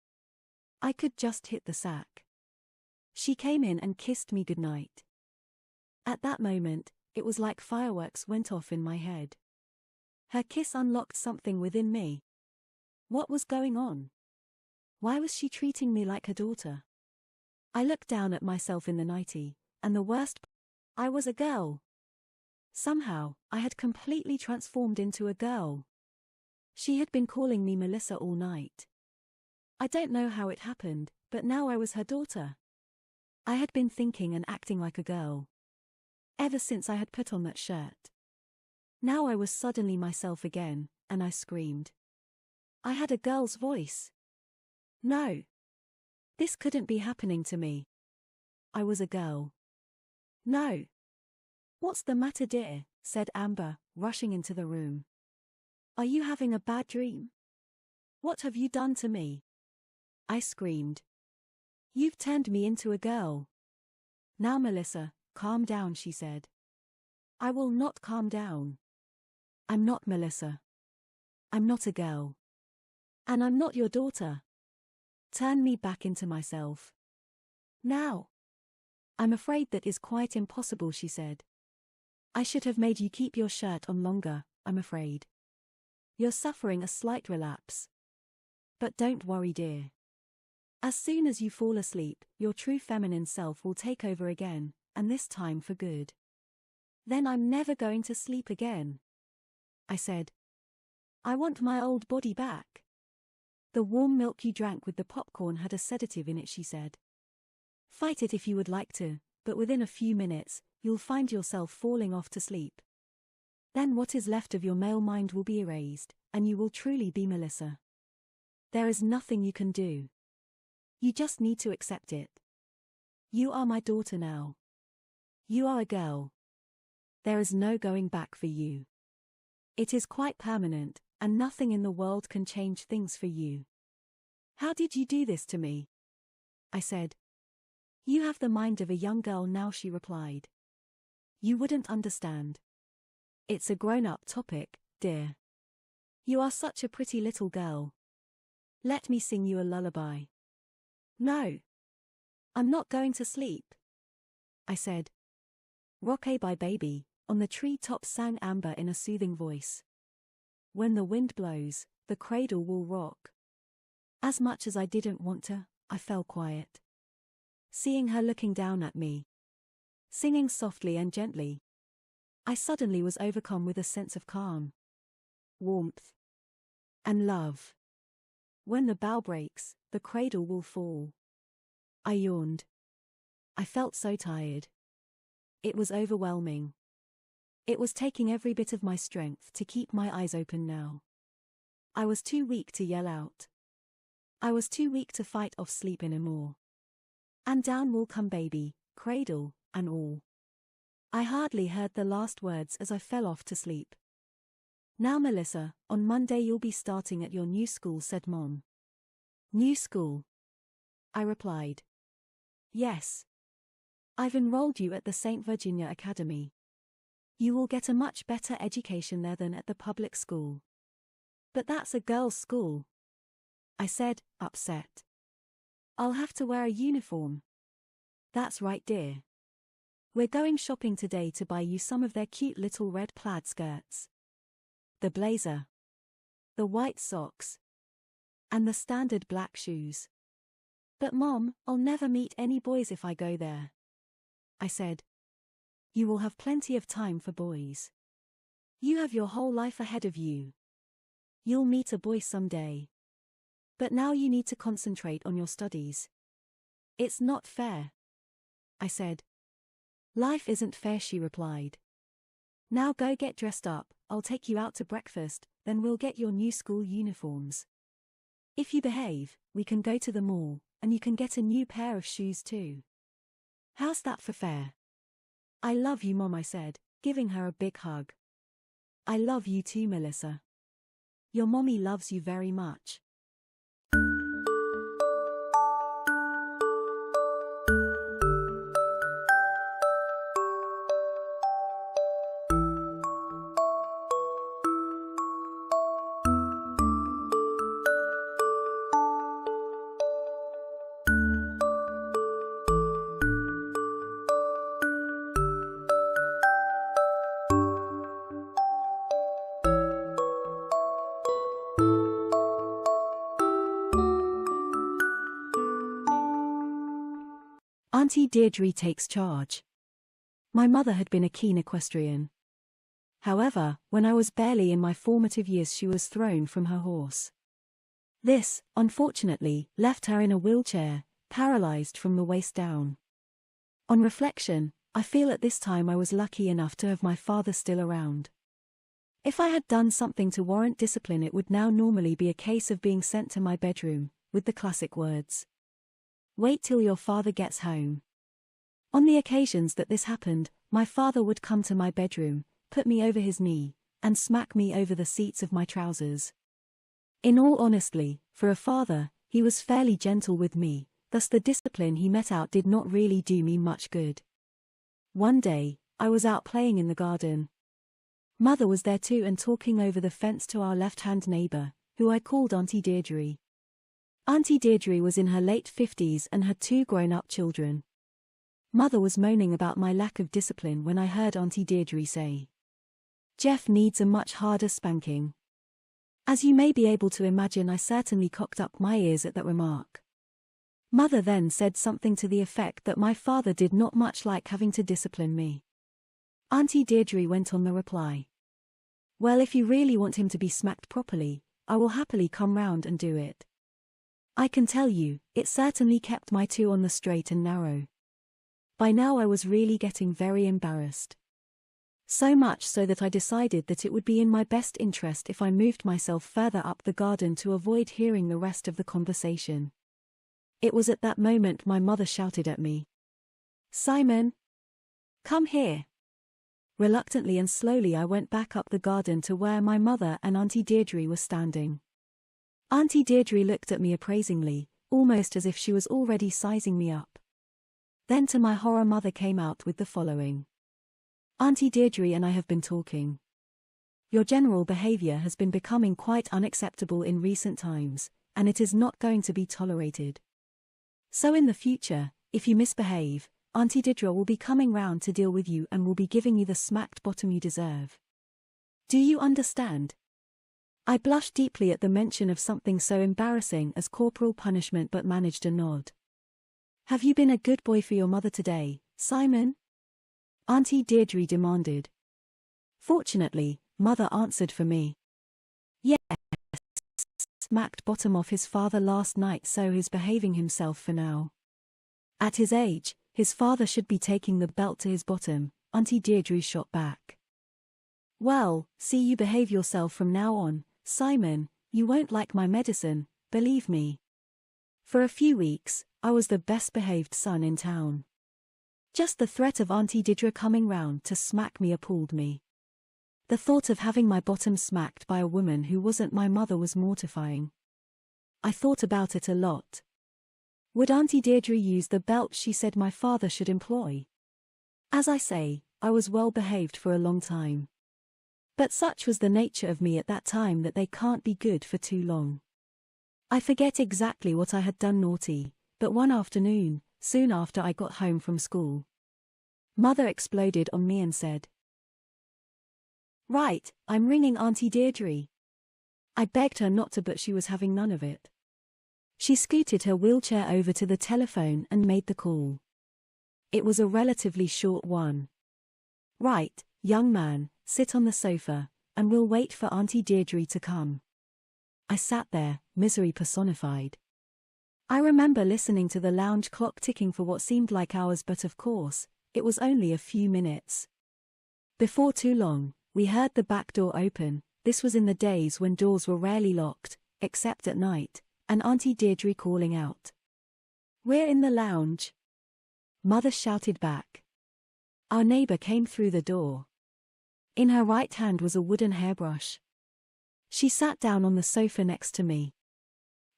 I could just hit the sack. She came in and kissed me goodnight. At that moment, it was like fireworks went off in my head. Her kiss unlocked something within me. What was going on? Why was she treating me like her daughter? I looked down at myself in the nightie, and the worst, I was a girl. Somehow, I had completely transformed into a girl. She had been calling me Melissa all night. I don't know how it happened, but now I was her daughter. I had been thinking and acting like a girl ever since I had put on that shirt. Now I was suddenly myself again, and I screamed. I had a girl's voice. No. This couldn't be happening to me. I was a girl. No. What's the matter, dear? Said Amber, rushing into the room. Are you having a bad dream? What have you done to me? I screamed. You've turned me into a girl. Now, Melissa, calm down, she said. I will not calm down. I'm not Melissa. I'm not a girl. And I'm not your daughter. Turn me back into myself. Now. I'm afraid that is quite impossible, she said. I should have made you keep your shirt on longer, I'm afraid. You're suffering a slight relapse. But don't worry, dear. As soon as you fall asleep, your true feminine self will take over again, and this time for good. Then I'm never going to sleep again. I said. I want my old body back. The warm milk you drank with the popcorn had a sedative in it, she said. Fight it if you would like to, but within a few minutes, you'll find yourself falling off to sleep. Then what is left of your male mind will be erased, and you will truly be Melissa. There is nothing you can do. You just need to accept it. You are my daughter now. You are a girl. There is no going back for you. It is quite permanent, and nothing in the world can change things for you. How did you do this to me? I said. You have the mind of a young girl now, she replied. You wouldn't understand. It's a grown-up topic, dear. You are such a pretty little girl. Let me sing you a lullaby. No. I'm not going to sleep. I said. Rock-a-bye baby, on the treetops sang Amber in a soothing voice. When the wind blows, the cradle will rock. As much as I didn't want to, I fell quiet. Seeing her looking down at me, singing softly and gently, I suddenly was overcome with a sense of calm, warmth, and love. When the bough breaks, the cradle will fall. I yawned. I felt so tired. It was overwhelming. It was taking every bit of my strength to keep my eyes open now. I was too weak to yell out. I was too weak to fight off sleep anymore. And down will come baby, cradle, and all. I hardly heard the last words as I fell off to sleep. Now, Melissa, on Monday you'll be starting at your new school, said Mom. New school? I replied. Yes. I've enrolled you at the St. Virginia Academy. You will get a much better education there than at the public school. But that's a girls' school, I said, upset. I'll have to wear a uniform. That's right, dear. We're going shopping today to buy you some of their cute little red plaid skirts. The blazer. The white socks. And the standard black shoes. But Mom, I'll never meet any boys if I go there. I said. You will have plenty of time for boys. You have your whole life ahead of you. You'll meet a boy someday. But now you need to concentrate on your studies. It's not fair, I said. Life isn't fair, she replied. Now go get dressed up, I'll take you out to breakfast, then we'll get your new school uniforms. If you behave, we can go to the mall, and you can get a new pair of shoes too. How's that for fair? I love you, Mom, I said, giving her a big hug. I love you too, Melissa. Your mommy loves you very much. Auntie Deidre takes charge. My mother had been a keen equestrian. However, when I was barely in my formative years, she was thrown from her horse. This, unfortunately, left her in a wheelchair, paralyzed from the waist down. On reflection, I feel at this time I was lucky enough to have my father still around. If I had done something to warrant discipline, it would now normally be a case of being sent to my bedroom, with the classic words, "Wait till your father gets home." On the occasions that this happened, my father would come to my bedroom, put me over his knee, and smack me over the seats of my trousers. In all honesty, for a father, he was fairly gentle with me, thus the discipline he met out did not really do me much good. One day, I was out playing in the garden. Mother was there too and talking over the fence to our left-hand neighbor, who I called Auntie Deidre. Auntie Deidre was in her late 50s and had 2 grown-up children. Mother was moaning about my lack of discipline when I heard Auntie Deidre say, "Jeff needs a much harder spanking." As you may be able to imagine, I certainly cocked up my ears at that remark. Mother then said something to the effect that my father did not much like having to discipline me. Auntie Deidre went on the reply, "Well, if you really want him to be smacked properly, I will happily come round and do it." I can tell you, it certainly kept my 2 on the straight and narrow. By now I was really getting very embarrassed. So much so that I decided that it would be in my best interest if I moved myself further up the garden to avoid hearing the rest of the conversation. It was at that moment my mother shouted at me, "Simon! Come here!" Reluctantly and slowly I went back up the garden to where my mother and Auntie Deidre were standing. Auntie Deidre looked at me appraisingly, almost as if she was already sizing me up. Then to my horror, Mother came out with the following. "Auntie Deidre and I have been talking. Your general behavior has been becoming quite unacceptable in recent times, and it is not going to be tolerated. So in the future, if you misbehave, Auntie Deidre will be coming round to deal with you and will be giving you the smacked bottom you deserve. Do you understand?" I blushed deeply at the mention of something so embarrassing as corporal punishment, but managed a nod. "Have you been a good boy for your mother today, Simon?" Auntie Deidre demanded. Fortunately, Mother answered for me. "Yes, smacked bottom off his father last night, so he's behaving himself for now. At his age, his father should be taking the belt to his bottom," Auntie Deidre shot back. "Well, see you behave yourself from now on, Simon, you won't like my medicine, believe me." For a few weeks, I was the best behaved son in town. Just the threat of Auntie Deidre coming round to smack me appalled me. The thought of having my bottom smacked by a woman who wasn't my mother was mortifying. I thought about it a lot. Would Auntie Deidre use the belt she said my father should employ? As I say, I was well behaved for a long time. But such was the nature of me at that time that they can't be good for too long. I forget exactly what I had done naughty, but one afternoon, soon after I got home from school, Mother exploded on me and said, "Right, I'm ringing Auntie Deidre." I begged her not to, but she was having none of it. She scooted her wheelchair over to the telephone and made the call. It was a relatively short one. "Right, young man, sit on the sofa, and we'll wait for Auntie Deidre to come. I sat there, misery personified. I remember listening to the lounge clock ticking for what seemed like hours, but of course, it was only a few minutes. Before too long, we heard the back door open. This was in the days when doors were rarely locked, except at night, and Auntie Deidre calling out, "We're in the lounge." Mother shouted back. Our neighbor came through the door. In her right hand was a wooden hairbrush. She sat down on the sofa next to me.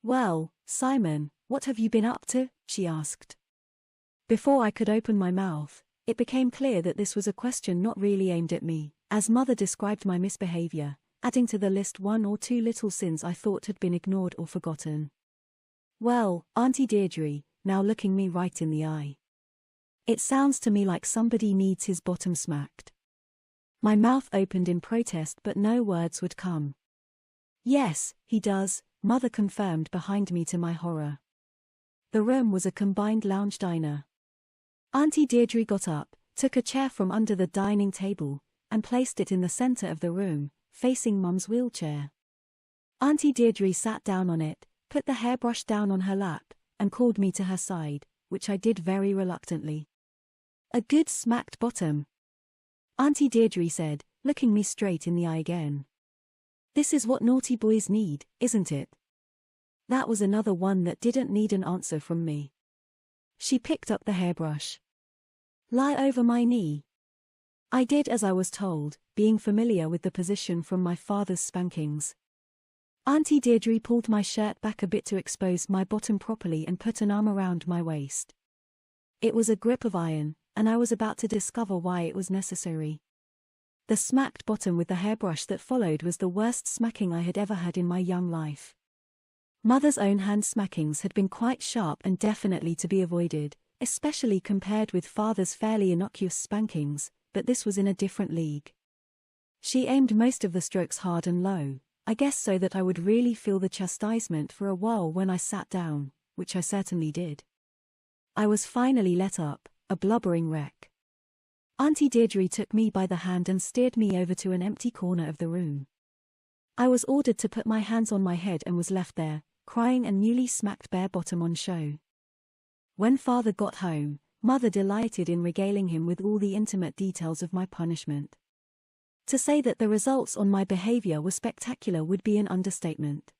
"Well, Simon, what have you been up to?" she asked. Before I could open my mouth, it became clear that this was a question not really aimed at me, as Mother described my misbehavior, adding to the list one or two little sins I thought had been ignored or forgotten. "Well, Auntie Deidre," now looking me right in the eye. "It sounds to me like somebody needs his bottom smacked." My mouth opened in protest, but no words would come. "Yes, he does," Mother confirmed behind me to my horror. The room was a combined lounge diner. Auntie Deidre got up, took a chair from under the dining table, and placed it in the center of the room, facing Mum's wheelchair. Auntie Deidre sat down on it, put the hairbrush down on her lap, and called me to her side, which I did very reluctantly. "A good smacked bottom," Auntie Deidre said, looking me straight in the eye again. "This is what naughty boys need, isn't it?" That was another one that didn't need an answer from me. She picked up the hairbrush. "Lie over my knee." I did as I was told, being familiar with the position from my father's spankings. Auntie Deidre pulled my shirt back a bit to expose my bottom properly and put an arm around my waist. It was a grip of iron, and I was about to discover why it was necessary. The smacked bottom with the hairbrush that followed was the worst smacking I had ever had in my young life. Mother's own hand smackings had been quite sharp and definitely to be avoided, especially compared with Father's fairly innocuous spankings, but this was in a different league. She aimed most of the strokes hard and low, I guess so that I would really feel the chastisement for a while when I sat down, which I certainly did. I was finally let up, a blubbering wreck. Auntie Deidre took me by the hand and steered me over to an empty corner of the room. I was ordered to put my hands on my head and was left there, crying and newly smacked bare bottom on show. When Father got home, Mother delighted in regaling him with all the intimate details of my punishment. To say that the results on my behavior were spectacular would be an understatement.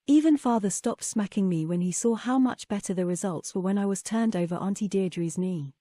Even Father stopped smacking me when he saw how much better the results were when I was turned over Auntie Deidre's knee.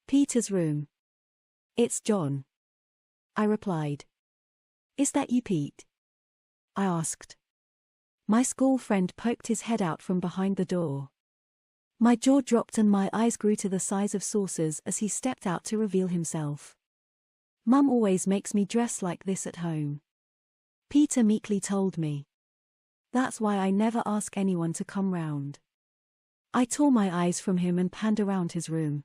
Peter's room. "It's John," I replied. "Is that you, Pete?" I asked. My school friend poked his head out from behind the door. My jaw dropped and my eyes grew to the size of saucers as he stepped out to reveal himself. "Mum always makes me dress like this at home," Peter meekly told me. "That's why I never ask anyone to come round." I tore my eyes from him and panned around his room.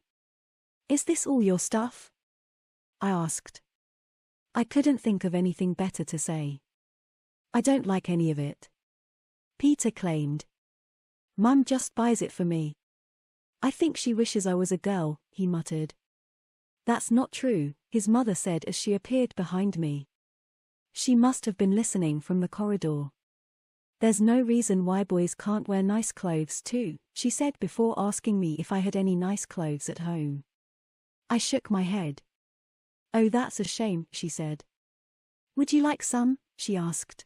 "Is this all your stuff?" I asked. I couldn't think of anything better to say. "I don't like any of it," Peter claimed. "Mum just buys it for me." "I think she wishes I was a girl," he muttered. "That's not true," his mother said as she appeared behind me. She must have been listening from the corridor. "There's no reason why boys can't wear nice clothes too," she said before asking me if I had any nice clothes at home. I shook my head. "Oh, that's a shame," she said. "Would you like some?" she asked.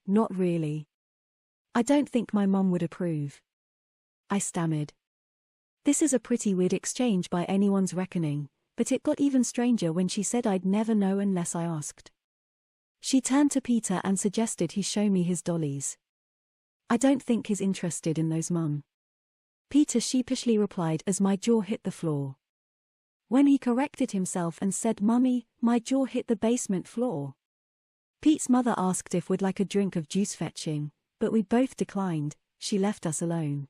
Not really. I don't think my mum would approve," I stammered. This is a pretty weird exchange by anyone's reckoning, but it got even stranger when she said I'd never know unless I asked. She turned to Peter and suggested he show me his dollies. "I don't think he's interested in those, Mum." Peter sheepishly replied as my jaw hit the floor. When he corrected himself and said, "Mummy, my jaw hit the basement floor." Pete's mother asked if we'd like a drink of juice fetching, but we both declined. She left us alone.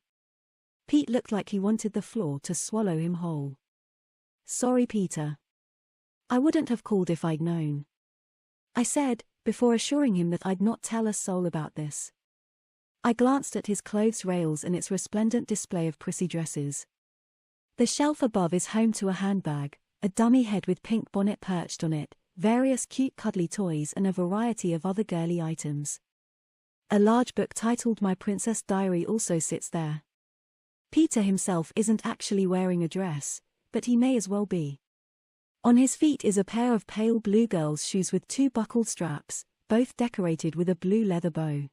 Pete looked like he wanted the floor to swallow him whole. "Sorry, Peter. I wouldn't have called if I'd known," I said, before assuring him that I'd not tell a soul about this. I glanced at his clothes rails and its resplendent display of prissy dresses. The shelf above is home to a handbag, a dummy head with pink bonnet perched on it, various cute cuddly toys and a variety of other girly items. A large book titled My Princess Diary also sits there. Peter himself isn't actually wearing a dress, but he may as well be. On his feet is a pair of pale blue girl's shoes with 2 buckled straps, both decorated with a blue leather bow.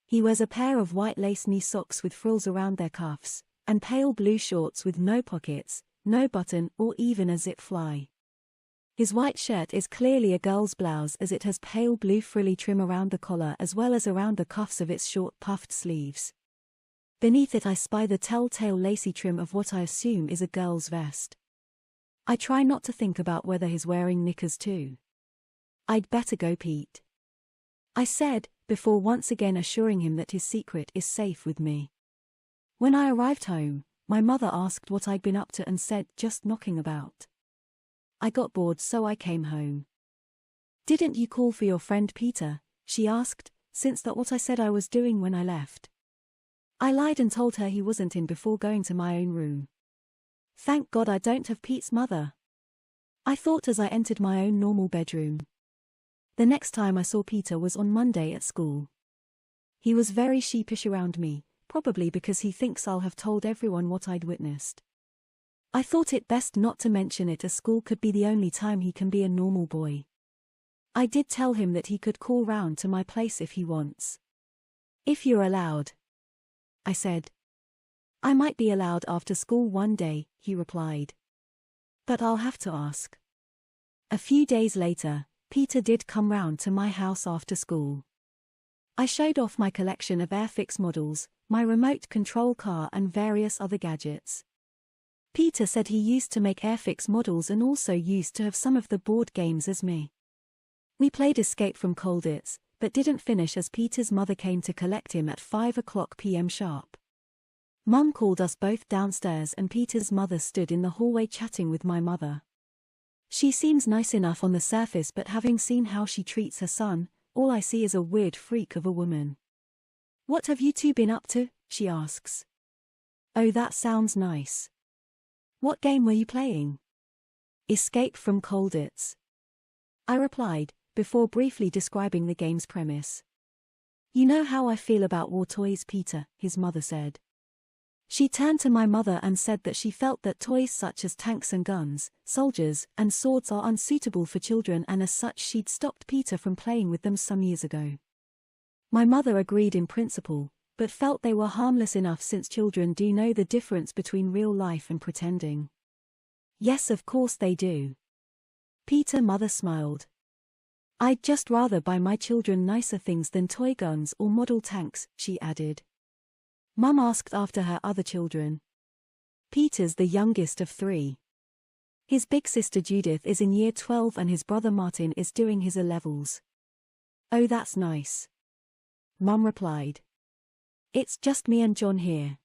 He wears a pair of white lace knee socks with frills around their cuffs, and pale blue shorts with no pockets, no button or even a zip fly. His white shirt is clearly a girl's blouse as it has pale blue frilly trim around the collar as well as around the cuffs of its short puffed sleeves. Beneath it I spy the telltale lacy trim of what I assume is a girl's vest. I try not to think about whether he's wearing knickers too. "I'd better go, Pete," I said, before once again assuring him that his secret is safe with me. When I arrived home, my mother asked what I'd been up to and said, "Just knocking about." I got bored so I came home. "Didn't you call for your friend Peter?" she asked, since that's what I said I was doing when I left. I lied and told her he wasn't in before going to my own room. Thank God I don't have Pete's mother, I thought as I entered my own normal bedroom. The next time I saw Peter was on Monday at school. He was very sheepish around me, probably because he thinks I'll have told everyone what I'd witnessed. I thought it best not to mention it as school could be the only time he can be a normal boy. I did tell him that he could call round to my place if he wants. "If you're allowed," I said. "I might be allowed after school one day," he replied. "But I'll have to ask." A few days later, Peter did come round to my house after school. I showed off my collection of Airfix models, my remote control car and various other gadgets. Peter said he used to make Airfix models and also used to have some of the board games as me. We played Escape from Colditz, but didn't finish as Peter's mother came to collect him at 5 p.m. sharp. Mum called us both downstairs and Peter's mother stood in the hallway chatting with my mother. She seems nice enough on the surface, but having seen how she treats her son, all I see is a weird freak of a woman. "What have you two been up to?" she asks. "Oh, that sounds nice. What game were you playing?" "Escape from Colditz," I replied, before briefly describing the game's premise. "You know how I feel about war toys, Peter," his mother said. She turned to my mother and said that she felt that toys such as tanks and guns, soldiers, and swords are unsuitable for children, and as such she'd stopped Peter from playing with them some years ago. My mother agreed in principle, but felt they were harmless enough since children do know the difference between real life and pretending. "Yes, of course they do." Peter's mother smiled. "I'd just rather buy my children nicer things than toy guns or model tanks," she added. Mum asked after her other children. Peter's the youngest of 3. His big sister Judith is in year 12 and his brother Martin is doing his A-levels. "Oh, that's nice," Mum replied. "It's just me and John here."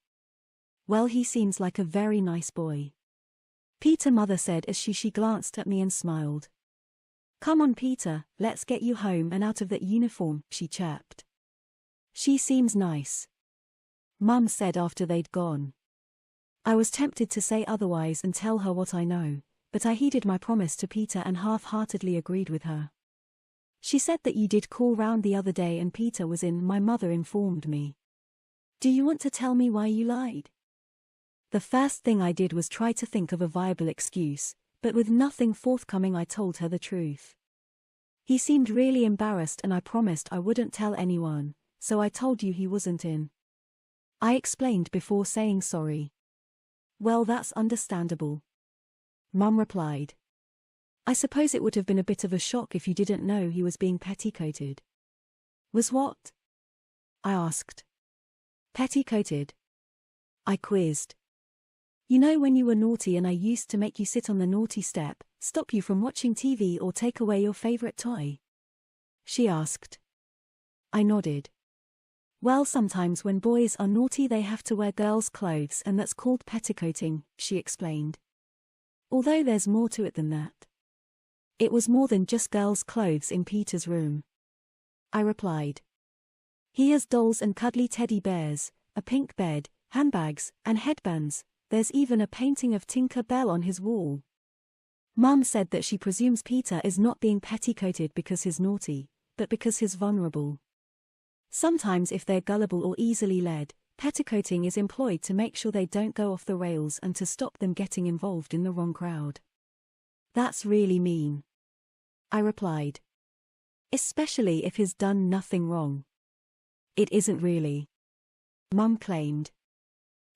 "Well, he seems like a very nice boy," Peter's mother said as she glanced at me and smiled. "Come on, Peter, let's get you home and out of that uniform," she chirped. "She seems nice," Mum said after they'd gone. I was tempted to say otherwise and tell her what I know, but I heeded my promise to Peter and half-heartedly agreed with her. "She said that you did call round the other day and Peter was in," my mother informed me. "Do you want to tell me why you lied?" The first thing I did was try to think of a viable excuse, but with nothing forthcoming I told her the truth. He seemed really embarrassed and I promised I wouldn't tell anyone, "So I told you he wasn't in," I explained before saying sorry. "Well, that's understandable," Mum replied. "I suppose it would have been a bit of a shock if you didn't know he was being petticoated." "Was what?" I asked. "Petticoated," I quizzed. You know when you were naughty and I used to make you sit on the naughty step, stop you from watching TV or take away your favorite toy? She asked. I nodded. Well, sometimes when boys are naughty they have to wear girls' clothes and that's called petticoating, she explained. Although there's more to it than that. It was more than just girls' clothes in Peter's room. I replied. He has dolls and cuddly teddy bears, a pink bed, handbags, and headbands. There's even a painting of Tinker Bell on his wall. Mum said that she presumes Peter is not being petticoated because he's naughty, but because he's vulnerable. Sometimes if they're gullible or easily led, petticoating is employed to make sure they don't go off the rails and to stop them getting involved in the wrong crowd. That's really mean. I replied. Especially if he's done nothing wrong. It isn't really. Mum claimed.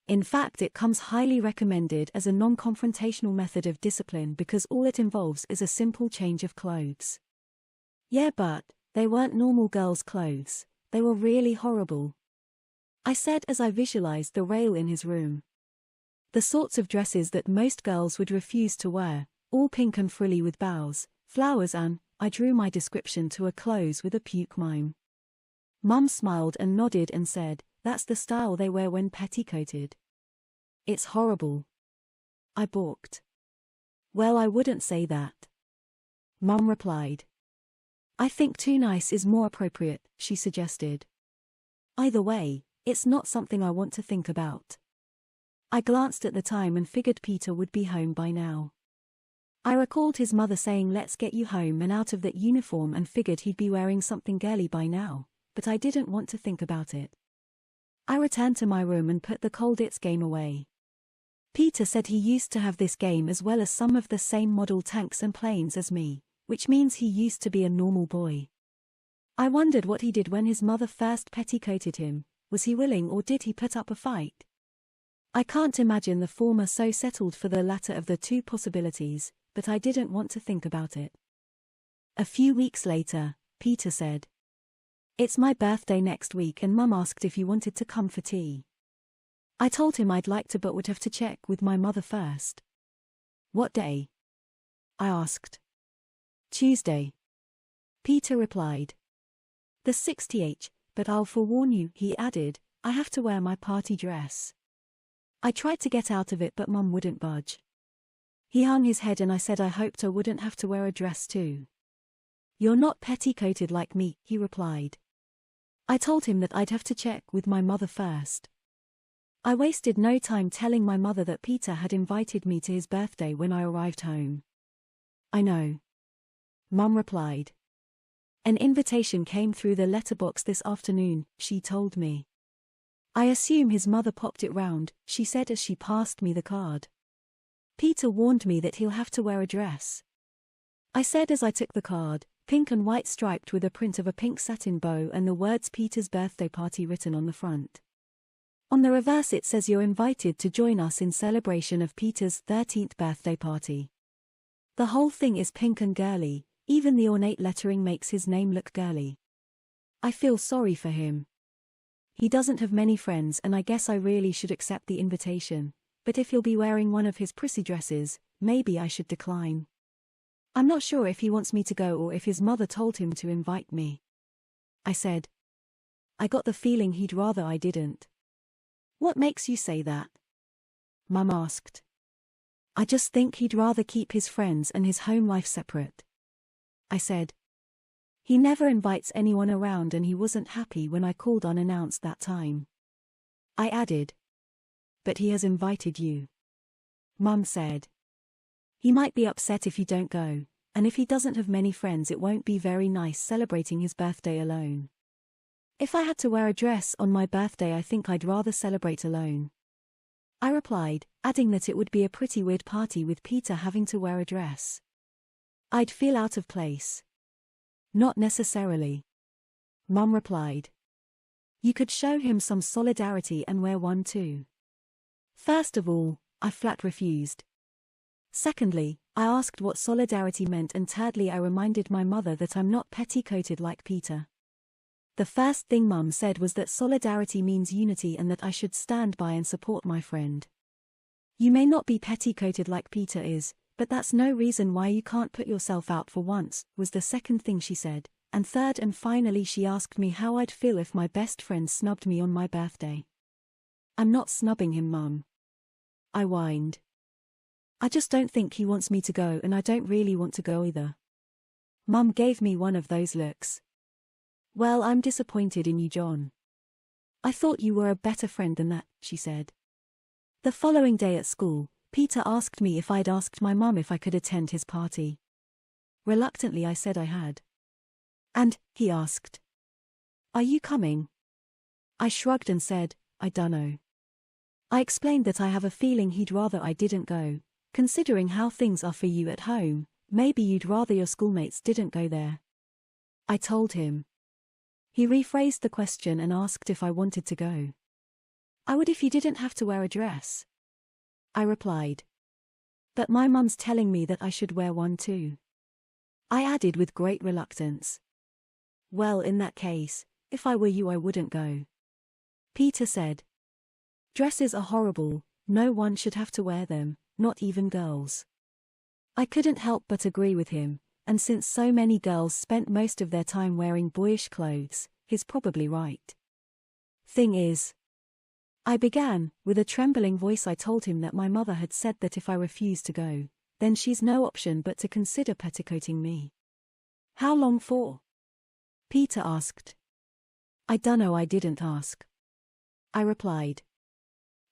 In fact, it comes highly recommended as a non-confrontational method of discipline because all it involves is a simple change of clothes. Yeah, but they weren't normal girls' clothes, they were really horrible. I said as I visualized the rail in his room. The sorts of dresses that most girls would refuse to wear, all pink and frilly with bows, flowers and, I drew my description to a close with a puke mime. Mum smiled and nodded and said, that's the style they wear when petticoated. It's horrible. I balked. Well, I wouldn't say that. Mum replied. I think too nice is more appropriate, she suggested. Either way, it's not something I want to think about. I glanced at the time and figured Peter would be home by now. I recalled his mother saying let's get you home and out of that uniform and figured he'd be wearing something girly by now, but I didn't want to think about it. I returned to my room and put the Cold It's game away. Peter said he used to have this game as well as some of the same model tanks and planes as me, which means he used to be a normal boy. I wondered what he did when his mother first petticoated him. Was he willing or did he put up a fight? I can't imagine the former, so settled for the latter of the two possibilities, but I didn't want to think about it. A few weeks later, Peter said, it's my birthday next week and Mum asked if you wanted to come for tea. I told him I'd like to but would have to check with my mother first. What day? I asked. Tuesday. Peter replied. The 60th, but I'll forewarn you, he added, I have to wear my party dress. I tried to get out of it but Mum wouldn't budge. He hung his head and I said I hoped I wouldn't have to wear a dress too. You're not petticoated like me, he replied. I told him that I'd have to check with my mother first. I wasted no time telling my mother that Peter had invited me to his birthday when I arrived home. I know. Mum replied. An invitation came through the letterbox this afternoon, she told me. I assume his mother popped it round, she said as she passed me the card. Peter warned me that he'll have to wear a dress. I said as I took the card, pink and white striped with a print of a pink satin bow and the words Peter's birthday party written on the front. On the reverse it says you're invited to join us in celebration of Peter's 13th birthday party. The whole thing is pink and girly, even the ornate lettering makes his name look girly. I feel sorry for him. He doesn't have many friends and I guess I really should accept the invitation, but if he'll be wearing one of his prissy dresses, maybe I should decline. I'm not sure if he wants me to go or if his mother told him to invite me. I said. I got the feeling he'd rather I didn't. What makes you say that? Mum asked. I just think he'd rather keep his friends and his home life separate. I said. He never invites anyone around and he wasn't happy when I called unannounced that time. I added. But he has invited you. Mum said. He might be upset if you don't go, and if he doesn't have many friends it won't be very nice celebrating his birthday alone. If I had to wear a dress on my birthday I think I'd rather celebrate alone. I replied, adding that it would be a pretty weird party with Peter having to wear a dress. I'd feel out of place. Not necessarily. Mum replied. You could show him some solidarity and wear one too. First of all, I flat refused. Secondly, I asked what solidarity meant and thirdly I reminded my mother that I'm not petticoated like Peter. The first thing Mum said was that solidarity means unity and that I should stand by and support my friend. You may not be petticoated like Peter is, but that's no reason why you can't put yourself out for once, was the second thing she said, and third and finally she asked me how I'd feel if my best friend snubbed me on my birthday. I'm not snubbing him, Mum. I whined. I just don't think he wants me to go and I don't really want to go either. Mum gave me one of those looks. Well, I'm disappointed in you, John. I thought you were a better friend than that, she said. The following day at school, Peter asked me if I'd asked my mum if I could attend his party. Reluctantly I said I had. And, he asked, are you coming? I shrugged and said, I dunno. I explained that I have a feeling he'd rather I didn't go. Considering how things are for you at home, maybe you'd rather your schoolmates didn't go there. I told him. He rephrased the question and asked if I wanted to go. I would if you didn't have to wear a dress. I replied. But my mum's telling me that I should wear one too. I added with great reluctance. Well, in that case, if I were you I wouldn't go. Peter said. Dresses are horrible, no one should have to wear them, not even girls. I couldn't help but agree with him, and since so many girls spent most of their time wearing boyish clothes, he's probably right. Thing is, I began, with a trembling voice I told him that my mother had said that if I refused to go, then she's no option but to consider petticoating me. How long for? Peter asked. I dunno, I didn't ask. I replied.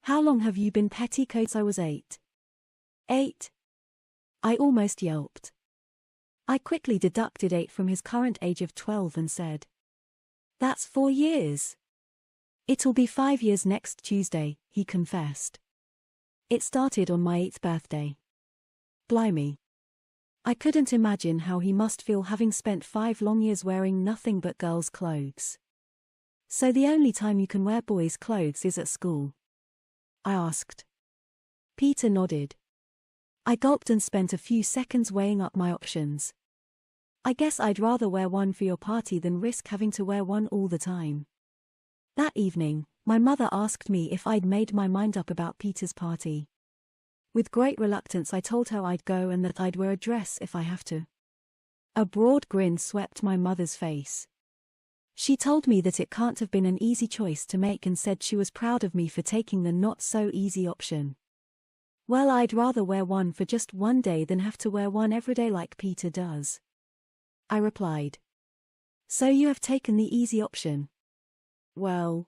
How long have you been petticoats? I was 8. 8? I almost yelped. I quickly deducted 8 from his current age of 12 and said. That's 4 years. It'll be 5 years next Tuesday, he confessed. It started on my 8th birthday. Blimey. I couldn't imagine how he must feel having spent 5 long years wearing nothing but girls' clothes. So the only time you can wear boys' clothes is at school? I asked. Peter nodded. I gulped and spent a few seconds weighing up my options. I guess I'd rather wear one for your party than risk having to wear one all the time. That evening, my mother asked me if I'd made my mind up about Peter's party. With great reluctance I told her I'd go and that I'd wear a dress if I have to. A broad grin swept my mother's face. She told me that it can't have been an easy choice to make and said she was proud of me for taking the not-so-easy option. Well, I'd rather wear one for just one day than have to wear one every day like Peter does. I replied. So you have taken the easy option? Well,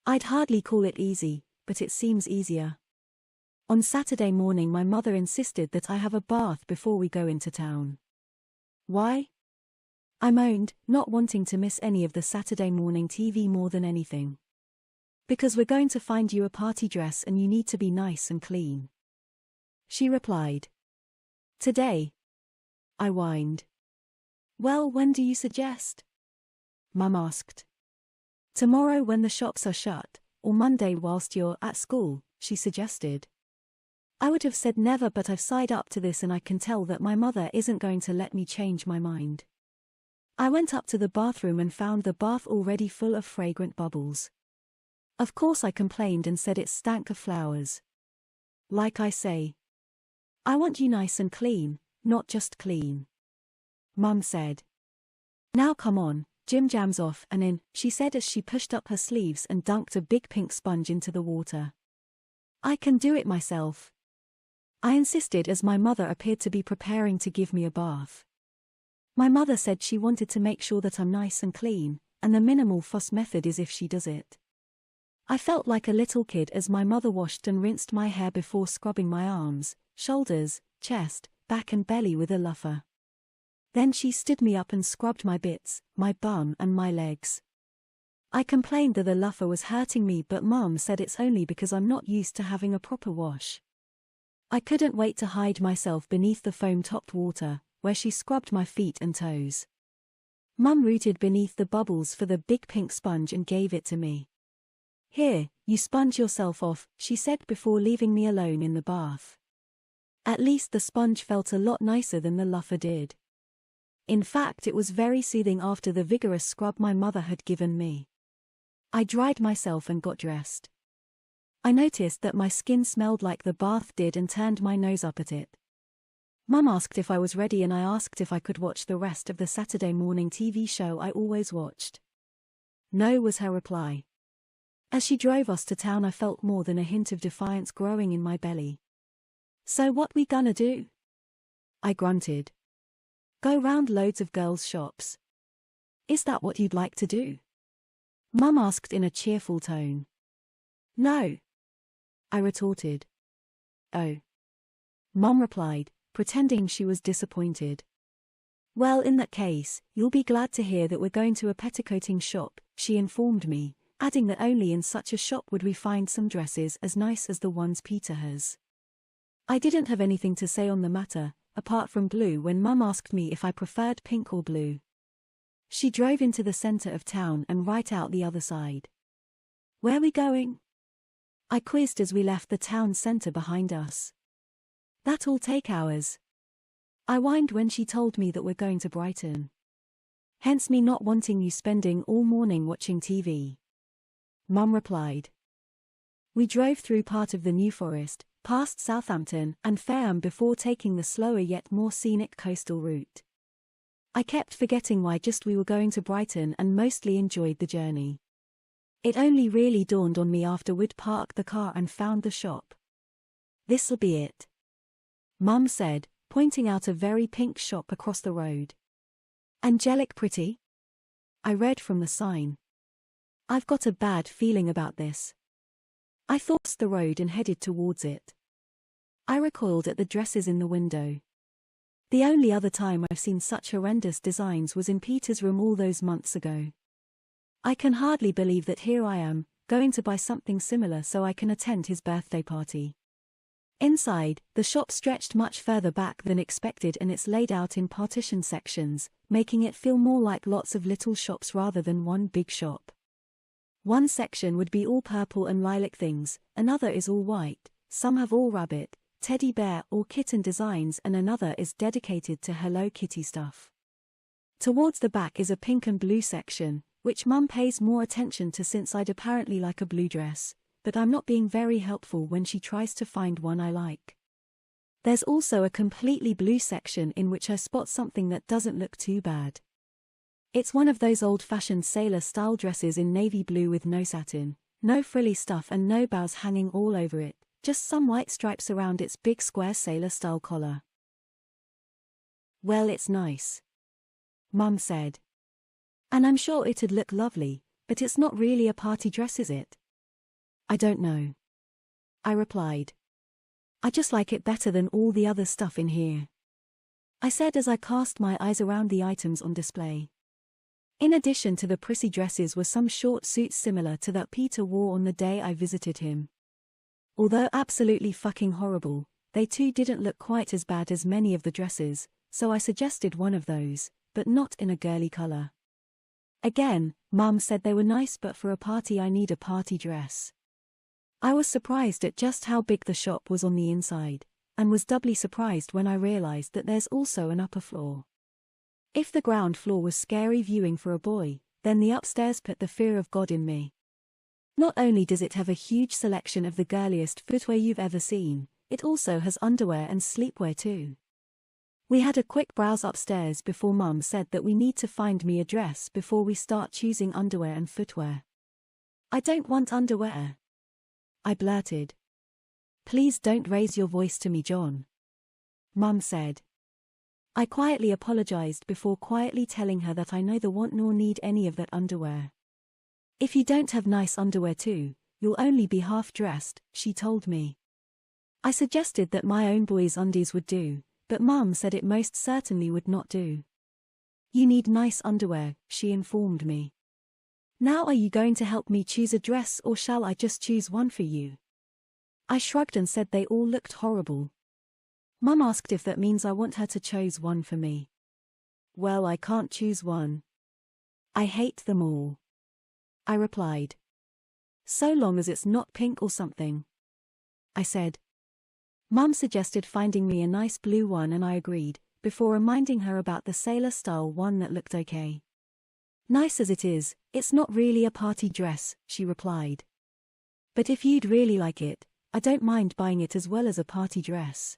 I'd hardly call it easy, but it seems easier. On Saturday morning my mother insisted that I have a bath before we go into town. Why? I moaned, not wanting to miss any of the Saturday morning TV more than anything. Because we're going to find you a party dress and you need to be nice and clean. She replied. Today? I whined. Well, when do you suggest? Mum asked. Tomorrow when the shops are shut, or Monday whilst you're at school, she suggested. I would have said never, but I've signed up to this and I can tell that my mother isn't going to let me change my mind. I went up to the bathroom and found the bath already full of fragrant bubbles. Of course I complained and said it stank of flowers. Like I say, I want you nice and clean, not just clean. Mum said. Now come on, gym jam's off and in, she said as she pushed up her sleeves and dunked a big pink sponge into the water. I can do it myself. I insisted as my mother appeared to be preparing to give me a bath. My mother said she wanted to make sure that I'm nice and clean, and the minimal fuss method is if she does it. I felt like a little kid as my mother washed and rinsed my hair before scrubbing my arms, shoulders, chest, back and belly with a loofah. Then she stood me up and scrubbed my bits, my bum and my legs. I complained that the loofah was hurting me, but Mum said it's only because I'm not used to having a proper wash. I couldn't wait to hide myself beneath the foam-topped water, where she scrubbed my feet and toes. Mum rooted beneath the bubbles for the big pink sponge and gave it to me. Here, you sponge yourself off, she said before leaving me alone in the bath. At least the sponge felt a lot nicer than the loofah did. In fact, it was very soothing after the vigorous scrub my mother had given me. I dried myself and got dressed. I noticed that my skin smelled like the bath did and turned my nose up at it. Mum asked if I was ready and I asked if I could watch the rest of the Saturday morning TV show I always watched. No, was her reply. As she drove us to town, I felt more than a hint of defiance growing in my belly. So what we gonna do? I grunted. Go round loads of girls' shops. Is that what you'd like to do? Mum asked in a cheerful tone. No, I retorted. Oh. Mum replied, pretending she was disappointed. Well, in that case, you'll be glad to hear that we're going to a petticoating shop, she informed me, adding that only in such a shop would we find some dresses as nice as the ones Peter has. I didn't have anything to say on the matter, apart from blue, when Mum asked me if I preferred pink or blue. She drove into the center of town and right out the other side. Where we going? I quizzed as we left the town center behind us. That'll take hours. I whined when she told me that we're going to Brighton. Hence me not wanting you spending all morning watching TV. Mum replied. We drove through part of the New Forest, past Southampton and Fareham before taking the slower yet more scenic coastal route. I kept forgetting why just we were going to Brighton and mostly enjoyed the journey. It only really dawned on me after we'd parked the car and found the shop. This'll be it, Mum said, pointing out a very pink shop across the road. Angelic pretty? I read from the sign. I've got a bad feeling about this. I crossed the road and headed towards it. I recoiled at the dresses in the window. The only other time I've seen such horrendous designs was in Peter's room all those months ago. I can hardly believe that here I am, going to buy something similar so I can attend his birthday party. Inside, the shop stretched much further back than expected and it's laid out in partition sections, making it feel more like lots of little shops rather than one big shop. One section would be all purple and lilac things, another is all white, some have all rabbit, teddy bear or kitten designs, and another is dedicated to Hello Kitty stuff. Towards the back is a pink and blue section, which Mum pays more attention to since I'd apparently like a blue dress, but I'm not being very helpful when she tries to find one I like. There's also a completely blue section in which I spot something that doesn't look too bad. It's one of those old-fashioned sailor-style dresses in navy blue with no satin, no frilly stuff and no bows hanging all over it, just some white stripes around its big square sailor-style collar. Well, it's nice, Mum said. And I'm sure it'd look lovely, but it's not really a party dress, is it? I don't know, I replied. I just like it better than all the other stuff in here, I said as I cast my eyes around the items on display. In addition to the prissy dresses were some short suits similar to that Peter wore on the day I visited him. Although absolutely fucking horrible, they too didn't look quite as bad as many of the dresses, so I suggested one of those, but not in a girly color. Again, Mum said they were nice, but for a party I need a party dress. I was surprised at just how big the shop was on the inside, and was doubly surprised when I realized that there's also an upper floor. If the ground floor was scary viewing for a boy, then the upstairs put the fear of God in me. Not only does it have a huge selection of the girliest footwear you've ever seen, it also has underwear and sleepwear too. We had a quick browse upstairs before Mum said that we need to find me a dress before we start choosing underwear and footwear. I don't want underwear, I blurted. Please don't raise your voice to me, John, Mum said. I quietly apologized before quietly telling her that I neither want nor need any of that underwear. If you don't have nice underwear too, you'll only be half dressed, she told me. I suggested that my own boys' undies would do, but Mum said it most certainly would not do. You need nice underwear, she informed me. Now are you going to help me choose a dress, or shall I just choose one for you? I shrugged and said they all looked horrible. Mum asked if that means I want her to choose one for me. Well, I can't choose one. I hate them all, I replied. So long as it's not pink or something, I said. Mum suggested finding me a nice blue one and I agreed, before reminding her about the sailor-style one that looked okay. Nice as it is, it's not really a party dress, she replied. But if you'd really like it, I don't mind buying it as well as a party dress.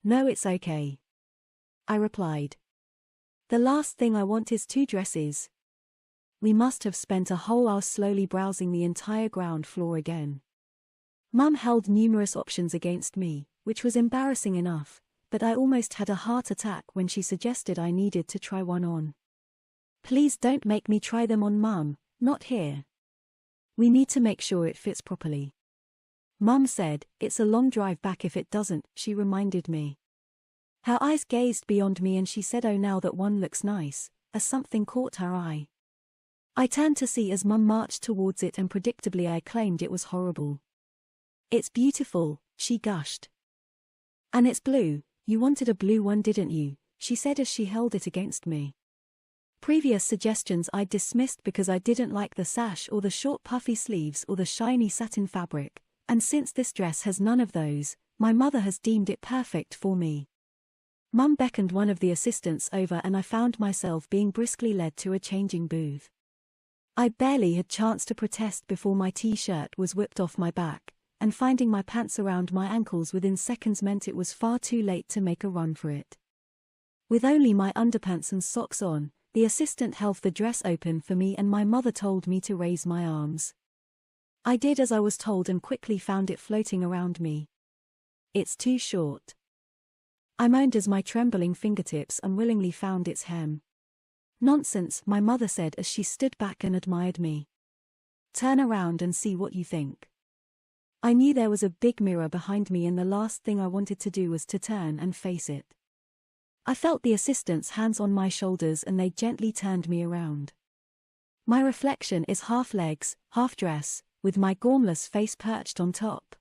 No, it's okay, I replied. The last thing I want is 2 dresses. We must have spent a whole hour slowly browsing the entire ground floor again. Mum held numerous options against me, which was embarrassing enough, but I almost had a heart attack when she suggested I needed to try one on. Please don't make me try them on, Mum, not here. We need to make sure it fits properly. Mum said, it's a long drive back if it doesn't, she reminded me. Her eyes gazed beyond me and she said, oh, now that one looks nice, as something caught her eye. I turned to see as Mum marched towards it and predictably I claimed it was horrible. It's beautiful, she gushed. And it's blue, you wanted a blue one didn't you, she said as she held it against me. Previous suggestions I'd dismissed because I didn't like the sash or the short puffy sleeves or the shiny satin fabric, and since this dress has none of those, my mother has deemed it perfect for me. Mum beckoned one of the assistants over and I found myself being briskly led to a changing booth. I barely had chance to protest before my t-shirt was whipped off my back, and finding my pants around my ankles within seconds meant it was far too late to make a run for it. With only my underpants and socks on, the assistant held the dress open for me and my mother told me to raise my arms. I did as I was told and quickly found it floating around me. It's too short, I moaned as my trembling fingertips unwillingly found its hem. Nonsense, my mother said as she stood back and admired me. Turn around and see what you think. I knew there was a big mirror behind me and the last thing I wanted to do was to turn and face it. I felt the assistant's hands on my shoulders and they gently turned me around. My reflection is half legs, half dress, with my gormless face perched on top.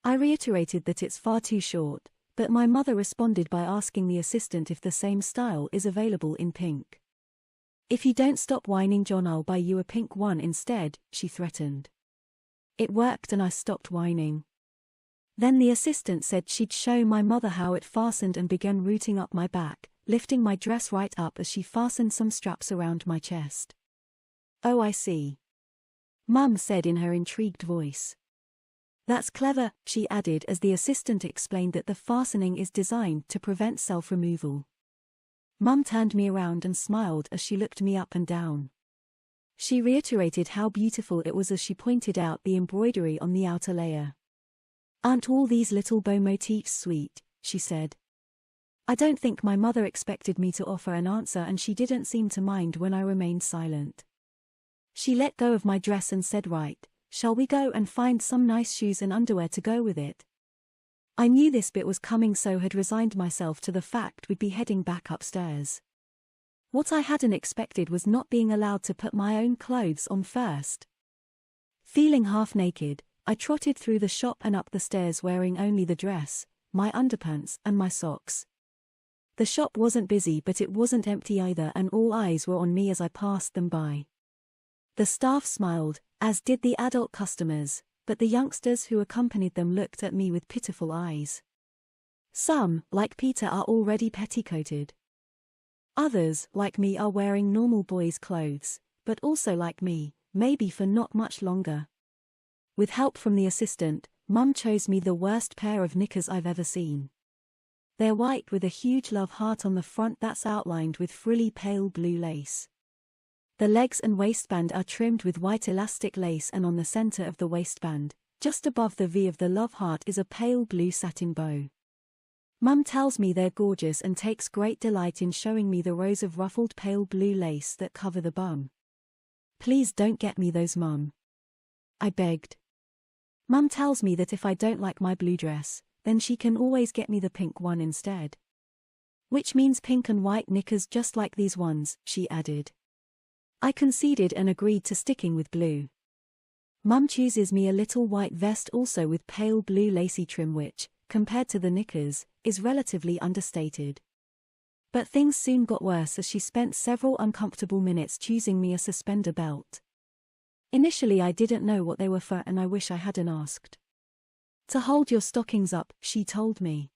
I reiterated that it's far too short, but my mother responded by asking the assistant if the same style is available in pink. If you don't stop whining, John, I'll buy you a pink one instead, she threatened. It worked and I stopped whining. Then the assistant said she'd show my mother how it fastened and began rooting up my back, lifting my dress right up as she fastened some straps around my chest. Oh, I see, Mum said in her intrigued voice. That's clever, she added as the assistant explained that the fastening is designed to prevent self-removal. Mum turned me around and smiled as she looked me up and down. She reiterated how beautiful it was as she pointed out the embroidery on the outer layer. Aren't all these little bow motifs sweet, she said. I don't think my mother expected me to offer an answer and she didn't seem to mind when I remained silent. She let go of my dress and said, right, shall we go and find some nice shoes and underwear to go with it? I knew this bit was coming so had resigned myself to the fact we'd be heading back upstairs. What I hadn't expected was not being allowed to put my own clothes on first. Feeling half naked, I trotted through the shop and up the stairs wearing only the dress, my underpants and my socks. The shop wasn't busy but it wasn't empty either and all eyes were on me as I passed them by. The staff smiled, as did the adult customers, but the youngsters who accompanied them looked at me with pitiful eyes. Some, like Peter, are already petticoated. Others, like me, are wearing normal boys' clothes, but also like me, maybe for not much longer. With help from the assistant, Mum chose me the worst pair of knickers I've ever seen. They're white with a huge love heart on the front that's outlined with frilly pale blue lace. The legs and waistband are trimmed with white elastic lace and on the center of the waistband, just above the V of the love heart is a pale blue satin bow. Mum tells me they're gorgeous and takes great delight in showing me the rows of ruffled pale blue lace that cover the bum. Please don't get me those, Mum, I begged. Mum tells me that if I don't like my blue dress, then she can always get me the pink one instead. Which means pink and white knickers just like these ones, she added. I conceded and agreed to sticking with blue. Mum chooses me a little white vest also with pale blue lacy trim which, compared to the knickers, is relatively understated. But things soon got worse as she spent several uncomfortable minutes choosing me a suspender belt. Initially I didn't know what they were for and I wish I hadn't asked. To hold your stockings up, she told me.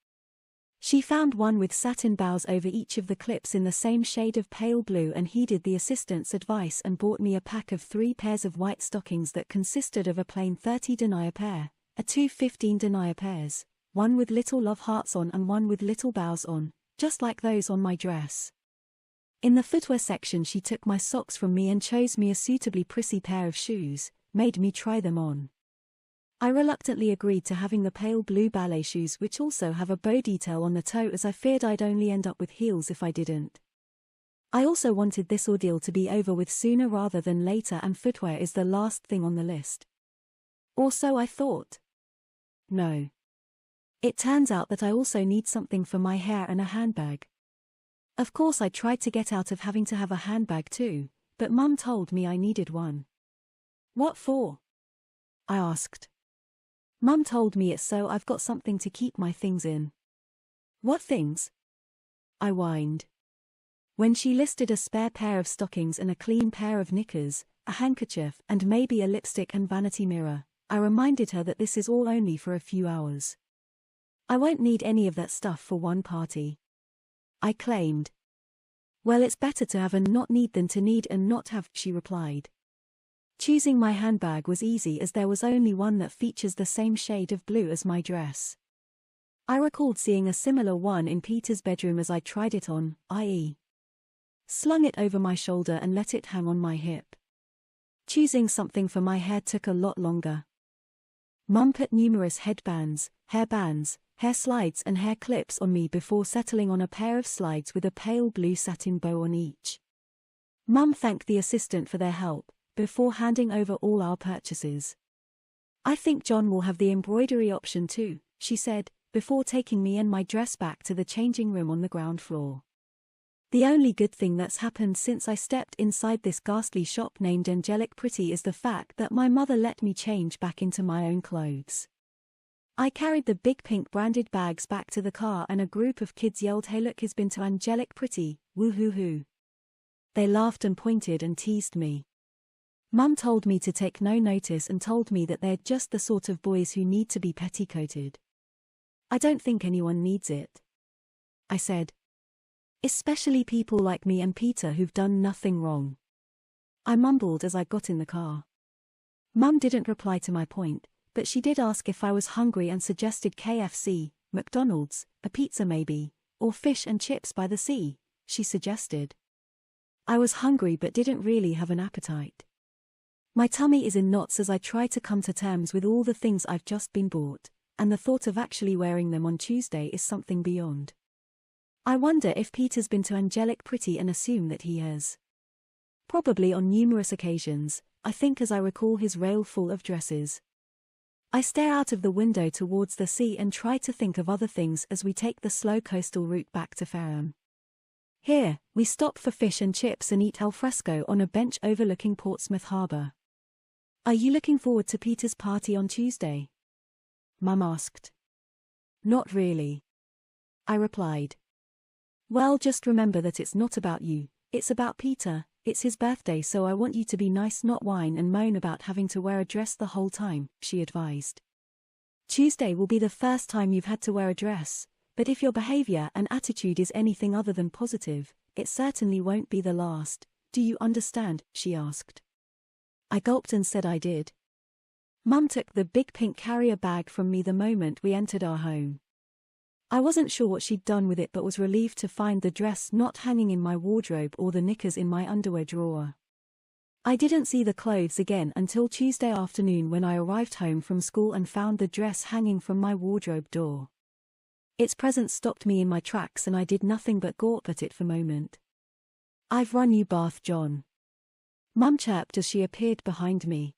She found one with satin bows over each of the clips in the same shade of pale blue and heeded the assistant's advice and bought me a pack of 3 pairs of white stockings that consisted of a plain 30 denier pair, a 2 15 denier pairs, one with little love hearts on and one with little bows on, just like those on my dress. In the footwear section she took my socks from me and chose me a suitably prissy pair of shoes, made me try them on. I reluctantly agreed to having the pale blue ballet shoes which also have a bow detail on the toe as I feared I'd only end up with heels if I didn't. I also wanted this ordeal to be over with sooner rather than later and footwear is the last thing on the list. Or so I thought. No. It turns out that I also need something for my hair and a handbag. Of course I tried to get out of having to have a handbag too, but Mum told me I needed one. What for? I asked. Mum told me it's so I've got something to keep my things in. What things? I whined. When she listed a spare pair of stockings and a clean pair of knickers, a handkerchief and maybe a lipstick and vanity mirror, I reminded her that this is all only for a few hours. I won't need any of that stuff for one party. I claimed. Well, it's better to have and not need than to need and not have, she replied. Choosing my handbag was easy as there was only one that features the same shade of blue as my dress. I recalled seeing a similar one in Peter's bedroom as I tried it on, i.e. slung it over my shoulder and let it hang on my hip. Choosing something for my hair took a lot longer. Mum put numerous headbands, hairbands, hair slides and hair clips on me before settling on a pair of slides with a pale blue satin bow on each. Mum thanked the assistant for their help, before handing over all our purchases. I think John will have the embroidery option too, she said, before taking me and my dress back to the changing room on the ground floor. The only good thing that's happened since I stepped inside this ghastly shop named Angelic Pretty is the fact that my mother let me change back into my own clothes. I carried the big pink branded bags back to the car and a group of kids yelled, "Hey look, he's been to Angelic Pretty, woo-hoo-hoo." They laughed and pointed and teased me. Mum told me to take no notice and told me that they're just the sort of boys who need to be petticoated. I don't think anyone needs it, I said. Especially people like me and Peter who've done nothing wrong. I mumbled as I got in the car. Mum didn't reply to my point, but she did ask if I was hungry and suggested KFC, McDonald's, a pizza maybe, or fish and chips by the sea, she suggested. I was hungry but didn't really have an appetite. My tummy is in knots as I try to come to terms with all the things I've just been bought, and the thought of actually wearing them on Tuesday is something beyond. I wonder if Peter's been to Angelic Pretty and assume that he has. Probably on numerous occasions, I think, as I recall his rail full of dresses. I stare out of the window towards the sea and try to think of other things as we take the slow coastal route back to Fareham. Here, we stop for fish and chips and eat al fresco on a bench overlooking Portsmouth Harbour. Are you looking forward to Peter's party on Tuesday? Mum asked. Not really, I replied. Well, just remember that it's not about you, it's about Peter, it's his birthday, so I want you to be nice, not whine and moan about having to wear a dress the whole time, she advised. Tuesday will be the first time you've had to wear a dress, but if your behavior and attitude is anything other than positive, it certainly won't be the last. Do you understand? She asked. I gulped and said I did. Mum took the big pink carrier bag from me the moment we entered our home. I wasn't sure what she'd done with it but was relieved to find the dress not hanging in my wardrobe or the knickers in my underwear drawer. I didn't see the clothes again until Tuesday afternoon when I arrived home from school and found the dress hanging from my wardrobe door. Its presence stopped me in my tracks and I did nothing but gawp at it for a moment. I've run you bath, John. Mum chirped as she appeared behind me.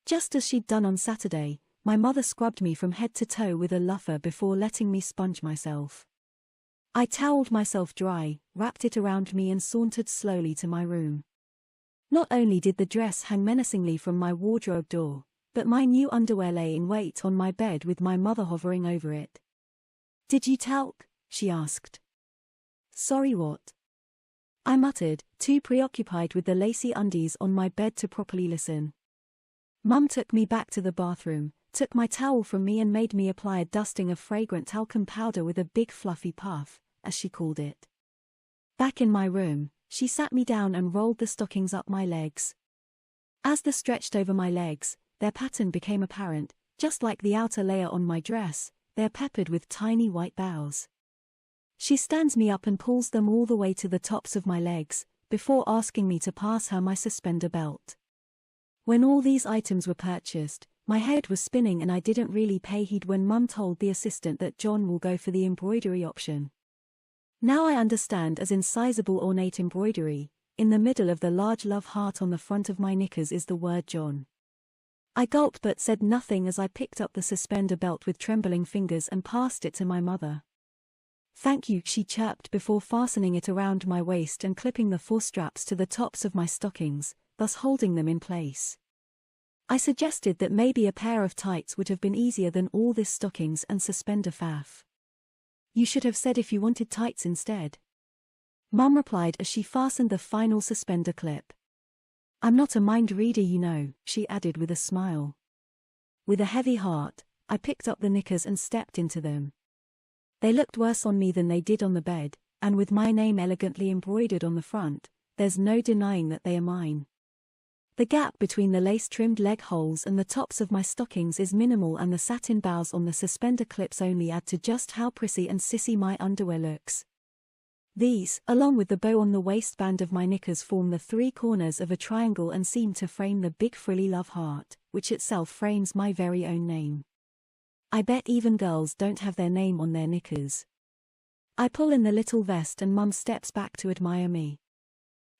Just as she'd done on Saturday, my mother scrubbed me from head to toe with a loofah before letting me sponge myself. I toweled myself dry, wrapped it around me and sauntered slowly to my room. Not only did the dress hang menacingly from my wardrobe door, but my new underwear lay in wait on my bed with my mother hovering over it. Did you talk? She asked. Sorry, what? I muttered, too preoccupied with the lacy undies on my bed to properly listen. Mum took me back to the bathroom, took my towel from me and made me apply a dusting of fragrant talcum powder with a big fluffy puff, as she called it. Back in my room, she sat me down and rolled the stockings up my legs. As they stretched over my legs, their pattern became apparent, just like the outer layer on my dress, they're peppered with tiny white bows. She stands me up and pulls them all the way to the tops of my legs, before asking me to pass her my suspender belt. When all these items were purchased, my head was spinning and I didn't really pay heed when Mum told the assistant that John will go for the embroidery option. Now I understand, as in sizable ornate embroidery, in the middle of the large love heart on the front of my knickers is the word John. I gulped but said nothing as I picked up the suspender belt with trembling fingers and passed it to my mother. "Thank you," she chirped before fastening it around my waist and clipping the 4 straps to the tops of my stockings, thus holding them in place. I suggested that maybe a pair of tights would have been easier than all this stockings and suspender faff. "You should have said if you wanted tights instead," Mum replied as she fastened the final suspender clip. "I'm not a mind reader, you know," she added with a smile. With a heavy heart, I picked up the knickers and stepped into them. They looked worse on me than they did on the bed, and with my name elegantly embroidered on the front, there's no denying that they are mine. The gap between the lace-trimmed leg holes and the tops of my stockings is minimal, and the satin bows on the suspender clips only add to just how prissy and sissy my underwear looks. These, along with the bow on the waistband of my knickers, form the 3 corners of a triangle and seem to frame the big frilly love heart, which itself frames my very own name. I bet even girls don't have their name on their knickers. I pull in the little vest and Mum steps back to admire me.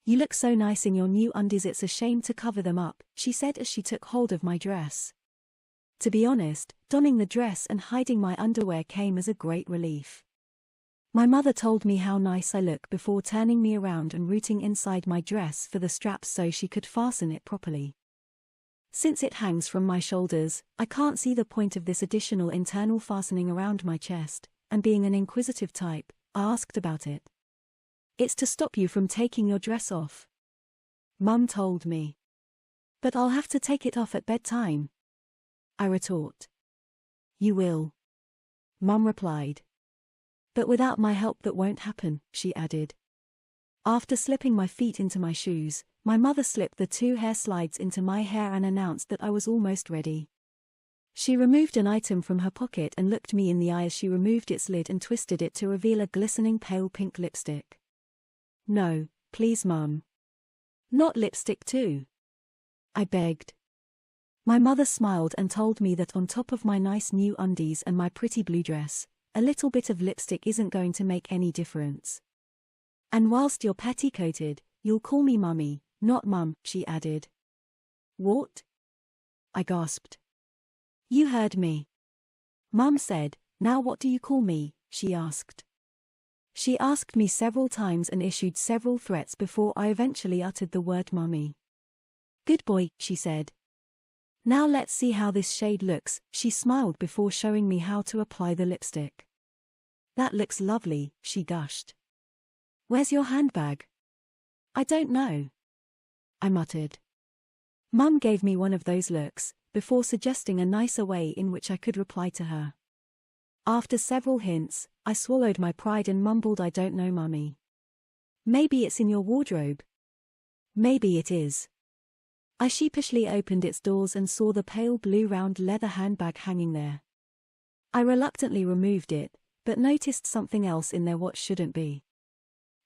"You look so nice in your new undies, it's a shame to cover them up," she said as she took hold of my dress. To be honest, donning the dress and hiding my underwear came as a great relief. My mother told me how nice I look before turning me around and rooting inside my dress for the straps so she could fasten it properly. Since it hangs from my shoulders, I can't see the point of this additional internal fastening around my chest, and being an inquisitive type, I asked about it. "It's to stop you from taking your dress off," Mum told me. "But I'll have to take it off at bedtime," I retort. "You will," Mum replied. "But without my help that won't happen," she added. After slipping my feet into my shoes, my mother slipped the 2 hair slides into my hair and announced that I was almost ready. She removed an item from her pocket and looked me in the eye as she removed its lid and twisted it to reveal a glistening pale pink lipstick. "No, please Mum. Not lipstick too," I begged. My mother smiled and told me that on top of my nice new undies and my pretty blue dress, a little bit of lipstick isn't going to make any difference. "And whilst you're petticoated, you'll call me Mummy, not Mum," she added. "What?" I gasped. "You heard me. Mum said, 'Now what do you call me?' she asked. She asked me several times and issued several threats before I eventually uttered the word Mummy. 'Good boy,' she said. 'Now let's see how this shade looks,' she smiled before showing me how to apply the lipstick. 'That looks lovely,' she gushed. 'Where's your handbag?' 'I don't know,' I muttered. Mum gave me one of those looks, before suggesting a nicer way in which I could reply to her. After several hints, I swallowed my pride and mumbled, 'I don't know, Mummy.' 'Maybe it's in your wardrobe.' 'Maybe it is.' I sheepishly opened its doors and saw the pale blue round leather handbag hanging there. I reluctantly removed it, but noticed something else in there what shouldn't be.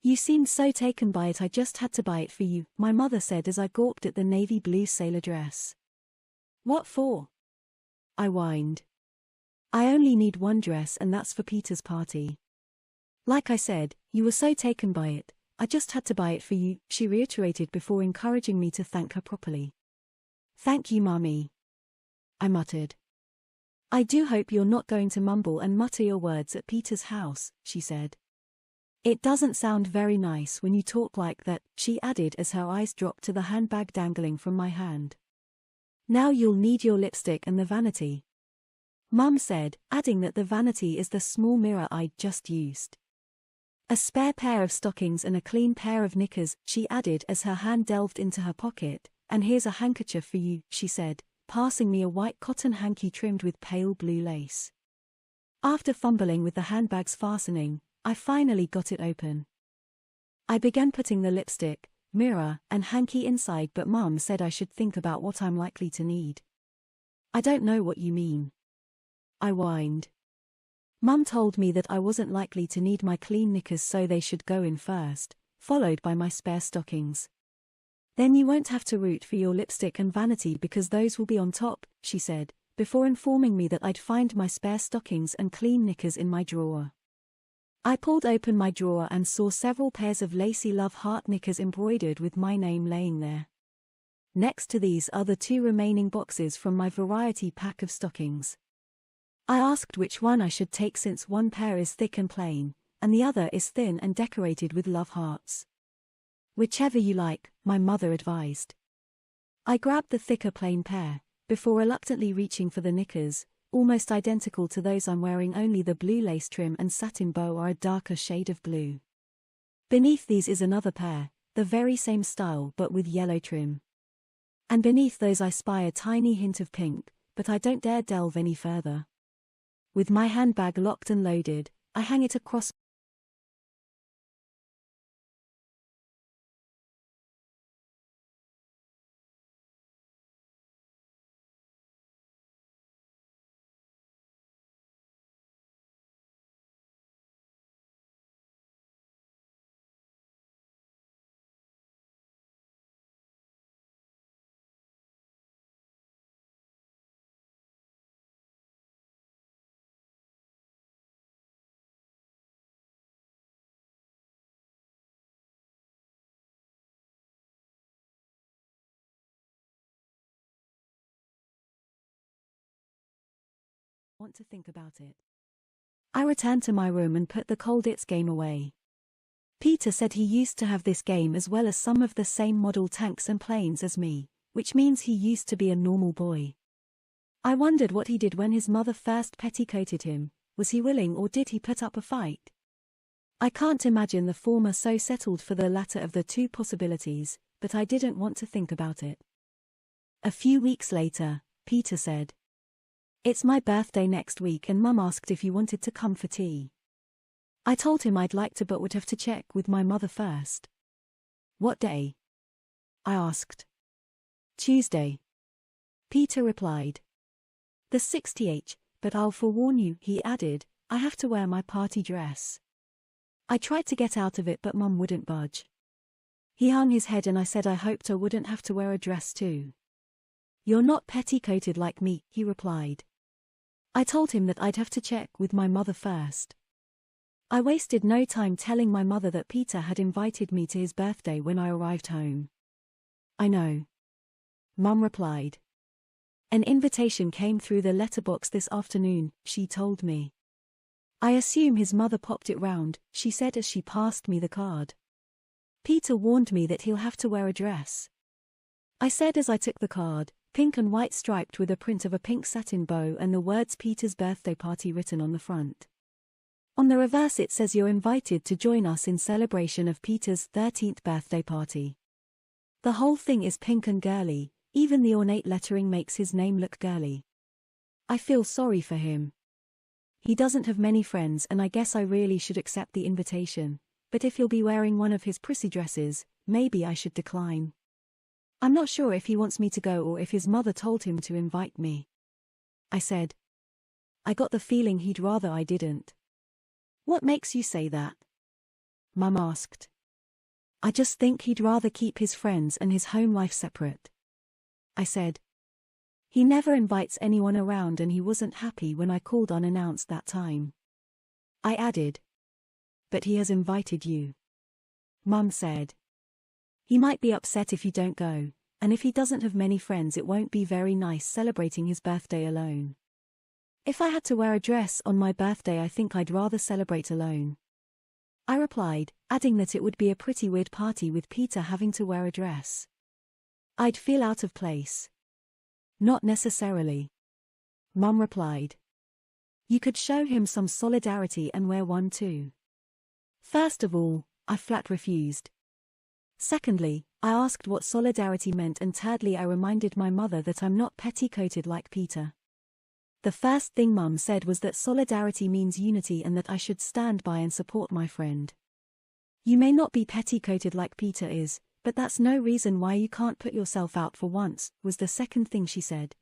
'You seemed so taken by it I just had to buy it for you,' my mother said as I gawped at the navy blue sailor dress. 'What for?' I whined. 'I only need one dress and that's for Peter's party.' 'Like I said, you were so taken by it, I just had to buy it for you,' she reiterated before encouraging me to thank her properly. 'Thank you, Mummy,' I muttered. 'I do hope you're not going to mumble and mutter your words at Peter's house,' she said. 'It doesn't sound very nice when you talk like that,' she added as her eyes dropped to the handbag dangling from my hand. 'Now you'll need your lipstick and the vanity,' Mum said, adding that the vanity is the small mirror I'd just used. 'A spare pair of stockings and a clean pair of knickers,' she added as her hand delved into her pocket, 'and here's a handkerchief for you,' she said, passing me a white cotton hanky trimmed with pale blue lace. After fumbling with the handbag's fastening, I finally got it open. I began putting the lipstick, mirror, and hanky inside, but Mum said I should think about what I'm likely to need. I don't know what you mean, I whined. Mum told me that I wasn't likely to need my clean knickers, so they should go in first, followed by my spare stockings. Then you won't have to root for your lipstick and vanity because those will be on top, she said, before informing me that I'd find my spare stockings and clean knickers in my drawer. I pulled open my drawer and saw several pairs of lacy love heart knickers embroidered with my name laying there. Next to these are the 2 remaining boxes from my variety pack of stockings. I asked which one I should take since one pair is thick and plain, and the other is thin and decorated with love hearts. Whichever you like, my mother advised. I grabbed the thicker plain pair, before reluctantly reaching for the knickers, almost identical to those I'm wearing, only the blue lace trim and satin bow are a darker shade of blue. Beneath these is another pair, the very same style but with yellow trim. And beneath those I spy a tiny hint of pink, but I don't dare delve any further. With my handbag locked and loaded, I hang it across want to think about it. I returned to my room and put the Cold It's game away. Peter said he used to have this game as well as some of the same model tanks and planes as me, which means he used to be a normal boy. I wondered what he did when his mother first petticoated him. Was he willing or did he put up a fight? I can't imagine the former, so settled for the latter of the 2 possibilities, but I didn't want to think about it. A few weeks later, Peter said, "It's my birthday next week and Mum asked if you wanted to come for tea." I told him I'd like to but would have to check with my mother first. "What day?" I asked. "Tuesday," Peter replied. "The 60th, but I'll forewarn you," he added, "I have to wear my party dress." I tried to get out of it but Mum wouldn't budge. He hung his head and I said I hoped I wouldn't have to wear a dress too. "You're not petticoated like me," he replied. I told him that I'd have to check with my mother first. I wasted no time telling my mother that Peter had invited me to his birthday when I arrived home. "I know," Mum replied. "An invitation came through the letterbox this afternoon," she told me. "I assume his mother popped it round," she said as she passed me the card. "Peter warned me that he'll have to wear a dress," I said as I took the card, pink and white striped with a print of a pink satin bow and the words Peter's birthday party written on the front. On the reverse it says you're invited to join us in celebration of Peter's 13th birthday party. The whole thing is pink and girly, even the ornate lettering makes his name look girly. I feel sorry for him. He doesn't have many friends and I guess I really should accept the invitation, but if he'll be wearing one of his prissy dresses, maybe I should decline. I'm not sure if he wants me to go or if his mother told him to invite me. I said. I got the feeling he'd rather I didn't. "What makes you say that?" Mum asked. "I just think he'd rather keep his friends and his home life separate," I said. "He never invites anyone around and he wasn't happy when I called unannounced that time." I added. "But he has invited you," Mum said. "He might be upset if you don't go, and if he doesn't have many friends it won't be very nice celebrating his birthday alone. If I had to wear a dress on my birthday I think I'd rather celebrate alone," I replied, adding that it would be a pretty weird party with Peter having to wear a dress. "I'd feel out of place." "Not necessarily," Mum replied. "You could show him some solidarity and wear one too." First of all, I flat refused. Secondly, I asked what solidarity meant, and thirdly I reminded my mother that I'm not petticoated like Peter. The first thing Mum said was that solidarity means unity and that I should stand by and support my friend. You may not be petticoated like Peter is, but that's no reason why you can't put yourself out for once, was the second thing she said.